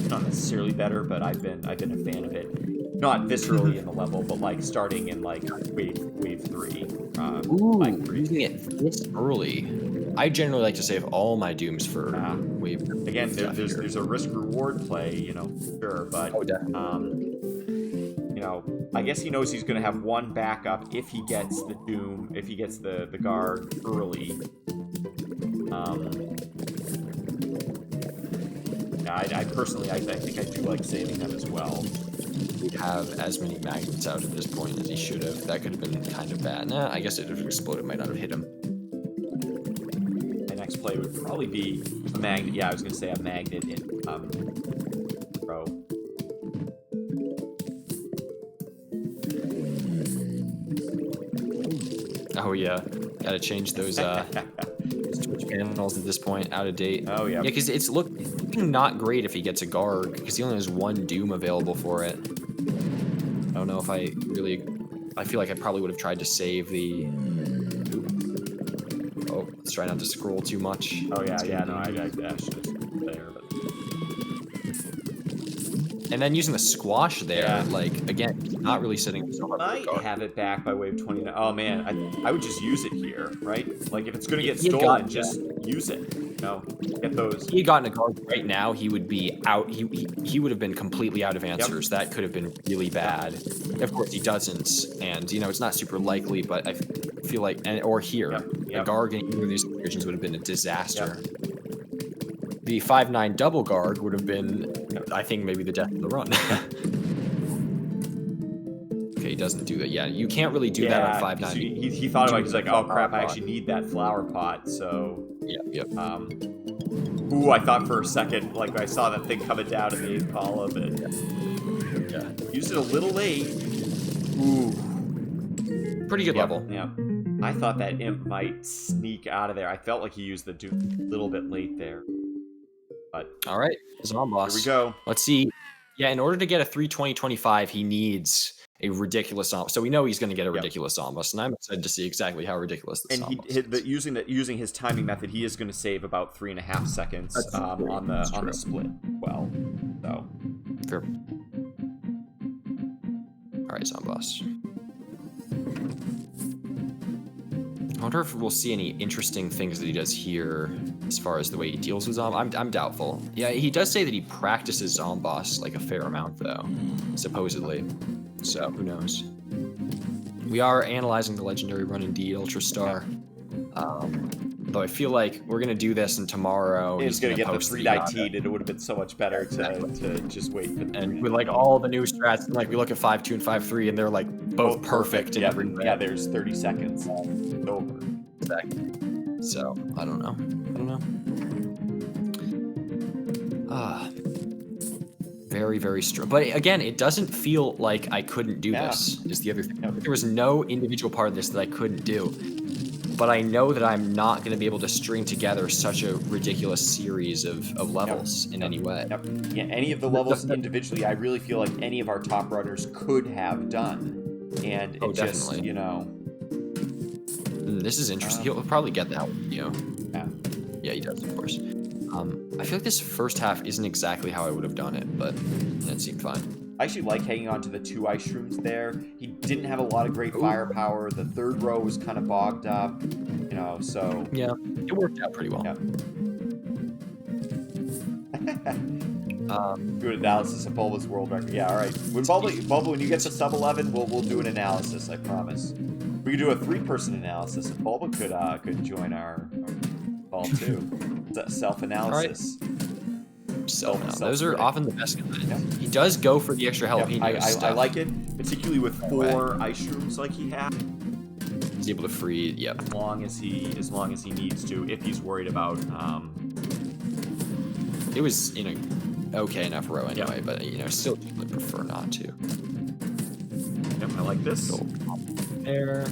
Not necessarily better, but I've been a fan of it. Not this early in the level, but like starting in like wave 3. Ooh, using it this early. I generally like to save all my dooms for wave. Again, there's a risk reward play, sure, but I guess he knows he's going to have one backup if he gets the doom, if he gets the guard early. I personally, I think I do like saving them as well. He'd have as many magnets out at this point as he should have. That could have been kind of bad. Nah, I guess it would have exploded, might not have hit him. My next play would probably be a magnet. Yeah, I was going to say a magnet in row. Oh yeah, gotta change those switch panels at this point. Out of date. Oh yeah. Yeah, because it's looking not great if he gets a guard, because he only has one doom available for it. I don't know if I feel like I probably would have tried to save the. Oop. Oh, let's try not to scroll too much. Oh yeah, no, I should have there, but. And then using the squash there, like again, not really setting himself up. Might have it back by wave 29. Oh man, I would just use it here, right? Like if it's gonna get stolen, just use it. Get those. If he had gotten a guard right now, he would be out. He would have been completely out of answers. That could have been really bad. Of course, he doesn't, and it's not super likely. But I feel like, or here, a guard in either of these situations would have been a disaster. The 5/9 double guard would have been, I think, maybe the death of the run. Okay, he doesn't do that. Yeah, you can't really do that on 5/9. He thought about it. He's like, oh crap, I actually need that flower pot. So. Yep. Ooh, I thought for a second, like I saw that thing coming down in the 8th column, and used it a little late. Ooh. Pretty good level. Yeah. I thought that imp might sneak out of there. I felt like he used the doom a little bit late there. But all right, Zom boss. Here we go. Let's see. Yeah, in order to get a 320/25, he needs a ridiculous Zom. So we know he's going to get a ridiculous Zom boss, and I'm excited to see exactly how ridiculous this Zom boss is. Using his timing method, he is going to save about 3.5 seconds on the split. Well, so fair. All right, Zom boss. I wonder if we'll see any interesting things that he does here as far as the way he deals with Zom. I'm doubtful. Yeah, he does say that he practices Zom boss like a fair amount, though, supposedly. So, who knows? We are analyzing the legendary run indeed, Ultra Star. Though I feel like we're going to do this, and tomorrow he's going to get the 319, and it would have been so much better to just wait. And with like all the new strats, and like we look at 5.2 and 5.3, and they're like both perfect in every way. Yeah, there's 30 seconds. It's over. Exactly. So, I don't know. Very, very strong. But again, it doesn't feel like I couldn't do this, is the other thing. There was no individual part of this that I couldn't do. But I know that I'm not going to be able to string together such a ridiculous series of levels in any way. Yeah, any of the levels individually, I really feel like any of our top runners could have done. And it just, This is interesting. He'll probably get that one, Yeah, he does, of course. I feel like this first half isn't exactly how I would have done it, but it seemed fine. I actually like hanging on to the 2 ice shrooms there. He didn't have a lot of great firepower. The 3rd row was kind of bogged up, so... Yeah, it worked out pretty well. Yeah. Good analysis of Bulba's world record. Yeah, all right. When Bulba, when you get to sub 11, we'll do an analysis, I promise. We could do a 3-person analysis, and Bulba could join our football too. All right. Self-analysis. Those are often the best kinds. Yep. He does go for the extra Yep, jalapeno stuff. I like it, particularly with No way. 4 ice shrooms like he has. He's able to free. Yep. As long as he needs to, if he's worried about. It was okay enough row anyway, Yep. but still would prefer not to. Yep, I like this. Go there.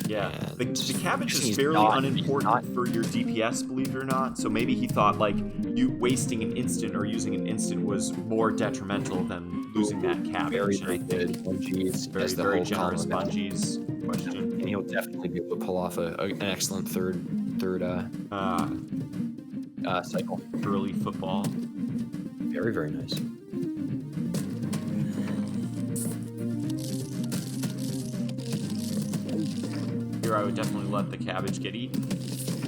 Yeah, the cabbage is He's fairly not- unimportant for your DPS, believe it or not. So maybe he thought like you wasting an instant or using an instant was more detrimental than losing that cabbage. Very, And I very think good. Bungees. very, Has the very whole generous column. bungees question. And he'll definitely be able to pull off an excellent third cycle. Early football. Very, very nice. Here I would definitely let the cabbage get eaten.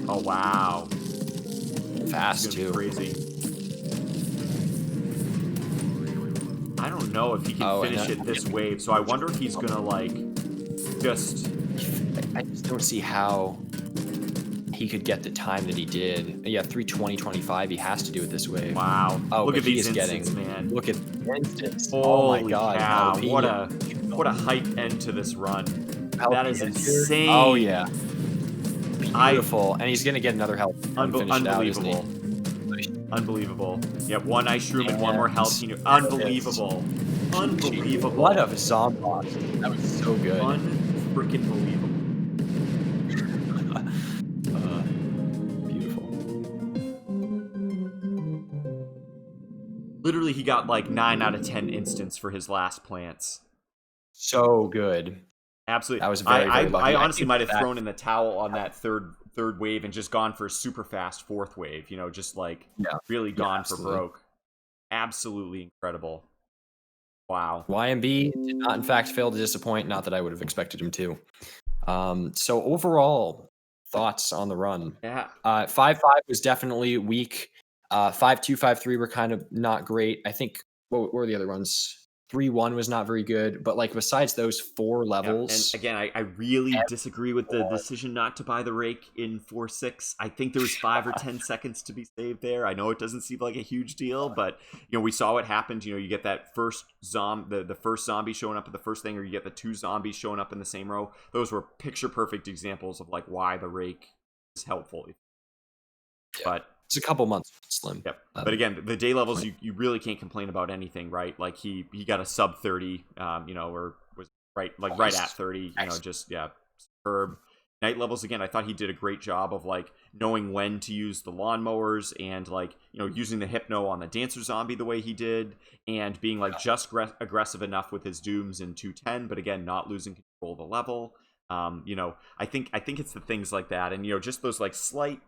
Oh wow, Fast it's gonna too. be crazy. I don't know if he can finish it this wave, so I wonder if he's gonna like just. I just don't see how he could get the time that he did. Yeah, 3:20:25. He has to do it this way. Wow. Oh, Look but at he these is instants, getting. man. Look at the instants. Holy Oh my God! cow. Jalapeno. What a hype end to this run. That is Jalapeno. insane. Oh yeah. Beautiful. And he's gonna get another health. Unbelievable. Unbelievable. Yeah, 1 ice shroom and 1 more jalapeno. Unbelievable. Unbelievable. What a zombie. That was so good. Unfreaking believable. Beautiful. Literally, he got like 9 out of 10 instants for his last plants. So good. Absolutely. That was very, very lucky. I honestly think might have that- thrown in the towel on that third wave and just gone for a super fast 4th wave. Just like really gone for absolutely. broke. Absolutely incredible. Wow. YMB did not, in fact, fail to disappoint. Not that I would have expected him to. So overall, thoughts on the run? Yeah. 5-5 was definitely weak. 5-2, 5-3 were kind of not great. I think what were the other ones? 3-1 was not very good. But like besides those 4 levels, And again, I really disagree with the decision not to buy the rake in 4-6. I think there was 5 or 10 seconds to be saved there. I know it doesn't seem like a huge deal, but we saw what happened. You get that first the first zombie showing up at the first thing, or you get the 2 zombies showing up in the same row. Those were picture perfect examples of like why the rake is helpful. But it's a couple months slim. Yep. But again, the day levels, you really can't complain about anything, right? Like he got a sub 30, or was right at 30, just superb. Night levels, again, I thought he did a great job of like knowing when to use the lawnmowers and like using the hypno on the dancer zombie the way he did, and being like just aggressive enough with his dooms in 210, but again not losing control of the level. I think it's the things like that, and just those like slight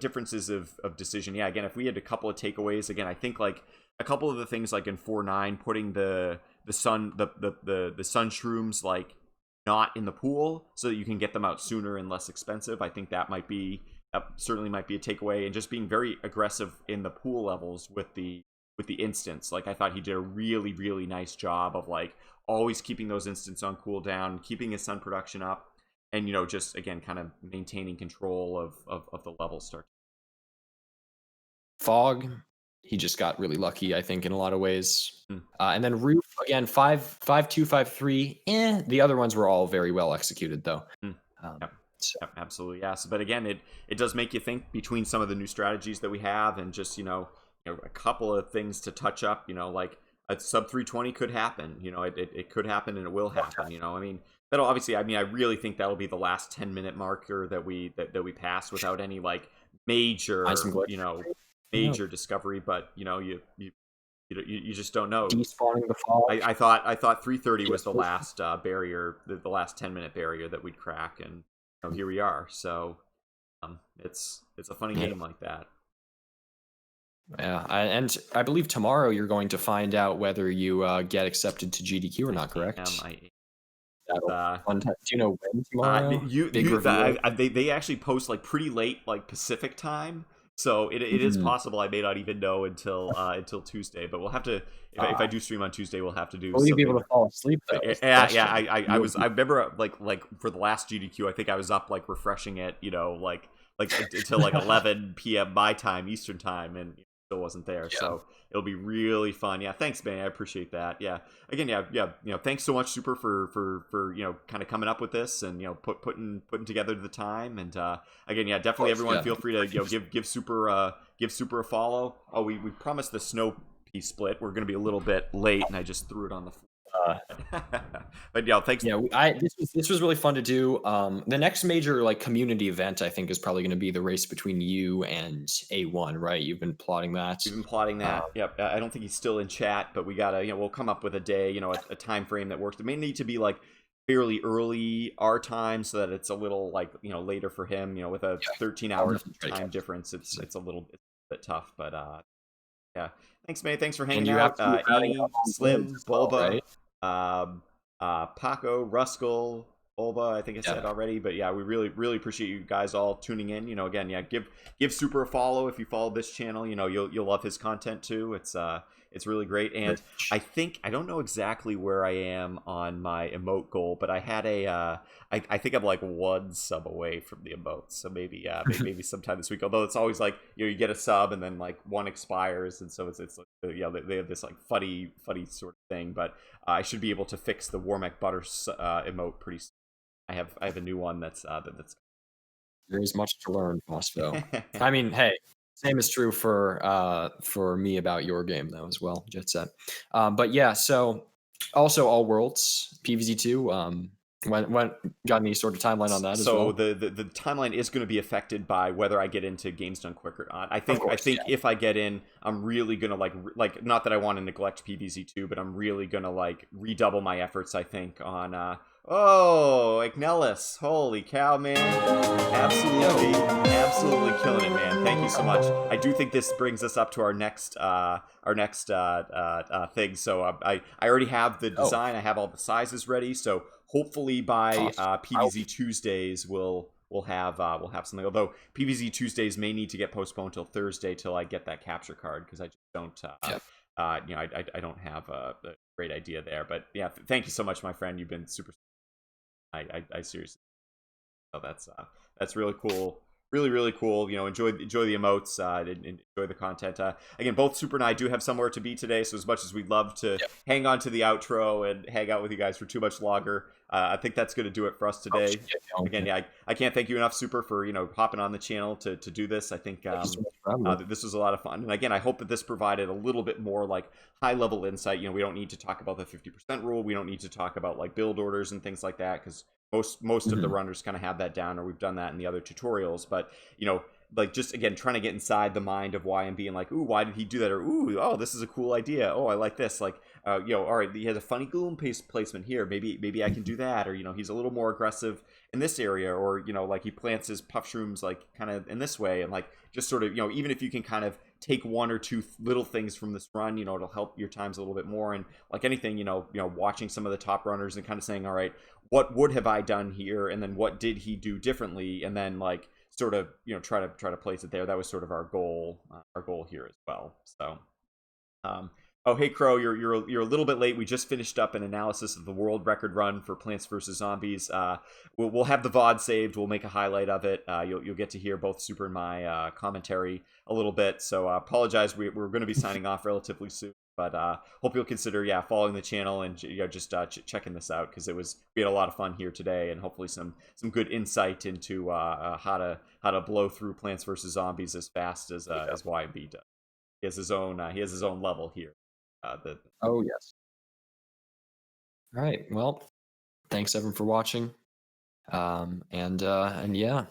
differences of decision. Yeah, again, if we had a couple of takeaways, again, I think like a couple of the things like in 4-9, putting the sun shrooms like not in the pool so that you can get them out sooner and less expensive. I think that certainly might be a takeaway, and just being very aggressive in the pool levels with the instants. Like I thought he did a really, really nice job of like always keeping those instants on cooldown, keeping his sun production up, and just again kind of maintaining control of the level start. Fog, he just got really lucky, I think, in a lot of ways. And then Roof, again, 5-2, 5-3. The other ones were all very well executed, though. Yep, absolutely, yes. But again, it does make you think between some of the new strategies that we have, and just a couple of things to touch up. Like a sub 320 could happen. It could happen, and it will happen. I mean, that'll obviously. I mean, I really think that'll be the last 10-minute marker that we pass without any like major major discovery. But you just don't know. Despawning the fog. I thought 330 was the last barrier, the last 10-minute barrier that we'd crack, and here we are. So it's a funny game like that. Yeah, and I believe tomorrow you're going to find out whether you get accepted to GDQ or not, correct? Do you know when tomorrow? They actually post like pretty late, like Pacific time. So it is Mhm. possible I may not even know until Tuesday, but we'll have to if I Ah, do stream on Tuesday, we'll have to do will you be able something. to fall asleep though? Is the Yeah. question. I You'll was. be I remember like for the last GDQ, I think I was up like refreshing it, like until like 11 p.m. my time, Eastern time, and still wasn't there. yeah. So it'll be really fun. Yeah, thanks, man. I appreciate that. Yeah. Again, yeah. Thanks so much, Super, for kind of coming up with this and putting together the time. And again, yeah, Of definitely course, everyone yeah. feel free to give Super a follow. Oh, we promised the snow piece split. We're gonna be a little bit late, and I just threw it on the Uh, but yeah, thanks. yeah, this was really fun to do. The next major like community event I think is probably going to be the race between you and A1, right? You've been plotting that. We've been plotting Um, that. Yep. I don't think he's still in chat, but we gotta, we'll come up with a day, a time frame that works. It may need to be like fairly early our time so that it's a little like, later for him. With a yeah, 13 I'll hour definitely try to time catch difference, this. it's a little bit tough. But yeah. Thanks, May. Thanks for And hanging you have out. to be adding up Annie, on boards Slim, as well, Bulba, right? um, Paco, Ruskell, Bulba, I think I Yeah. said already. But yeah, we really, really appreciate you guys all tuning in. Again, yeah, give Super a follow if you follow this channel. You'll love his content too. It's really great. And I don't know exactly where I am on my emote goal, but I had I think I'm like one sub away from the emotes. So maybe maybe sometime this week. Although it's always like you get a sub and then like one expires, and so it's like, they have this like funny sort of thing. But I should be able to fix the Warmac Butter emote pretty soon. I have a new one that's There is much to learn, Fosfo. I mean, hey, same is true for me about your game though as well, Jet Set. But yeah, so also All Worlds PVZ2. When got any sort of timeline on that as so well? the timeline is going to be affected by whether I get into Games Done Quick or not. I Of think I course, think yeah. if I get in, I'm really gonna like not that I want to neglect PVZ2, but I'm really gonna like redouble my efforts. I think on oh, Ignelis, holy cow, man, absolutely, Yo, absolutely killing it, man. Thank you so much. I do think this brings us up to our next thing. So I already have the oh, design. I have all the sizes ready. So hopefully by Foster. I'll PVZ Tuesdays we'll have something. Although PVZ Tuesdays may need to get postponed till Thursday till I get that capture card because I just don't. yeah. I don't have a great idea there. But yeah, thank you so much, my friend. You've been super. I seriously. So that's really cool. Really, really cool. Enjoy the emotes. And enjoy the content. Again, both Super and I do have somewhere to be today. So as much as we'd love to Yep. hang on to the outro and hang out with you guys for too much longer, I think that's going to do it for us Oh, today. shit, yeah, Again, yeah, I can't thank you enough, Super, for hopping on the channel to do this. I think thank you so much for having me. this was a lot of fun. And again, I hope that this provided a little bit more like high level insight. We don't need to talk about the 50% rule. We don't need to talk about like build orders and things like that because most of the Mhm. runners kind of have that down, or we've done that in the other tutorials. But like just again trying to get inside the mind of YMB and like, ooh, why did he do that? Or ooh, oh, this is a cool idea. Oh, I like this. Like, all right, he has a funny gloom placement here. Maybe I can do that. Or he's a little more aggressive in this area, or like he plants his puff shrooms like kind of in this way, and like just sort of even if you can kind of take one or two little things from this run, it'll help your times a little bit more. And like anything, watching some of the top runners and kind of saying, all right, what would have I done here, and then what did he do differently, and then like sort of try to place it there. That was sort of our goal here as well. So um oh, hey Crow, you're a little bit late. We just finished up an analysis of the world record run for Plants vs Zombies. We'll have the VOD saved. We'll make a highlight of it. You'll get to hear both Super and my commentary a little bit. So apologize. We're going to be signing off relatively soon. But hope you'll consider, following the channel and just checking this out because we had a lot of fun here today, and hopefully some good insight into how to blow through Plants vs Zombies as fast as YB does. He has his own level here. The Oh yes. All right. Well, thanks everyone for watching. And yeah,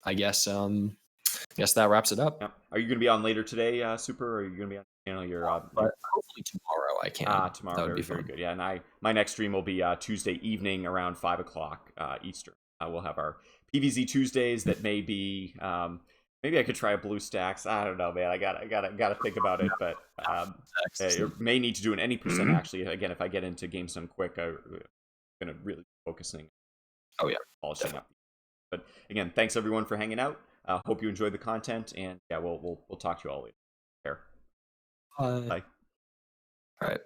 I guess that wraps it up. Yeah. Are you going to be on later today, Super? Or are you going to be on the channel? But hopefully tomorrow I can. Tomorrow. That would Very, be very fun. good. Yeah, and my next stream will be Tuesday evening around 5 o'clock Eastern. We'll have our PVZ Tuesdays. That may be. Maybe I could try a Blue Stacks. I don't know, man. I gotta think about it. But it may need to do an any percent actually. Again, if I get into games done quick, I'm gonna really be focusing Oh yeah, polishing definitely. up. But again, thanks everyone for hanging out. Hope you enjoyed the content, and yeah, we'll talk to you all later. Care. All Bye. right.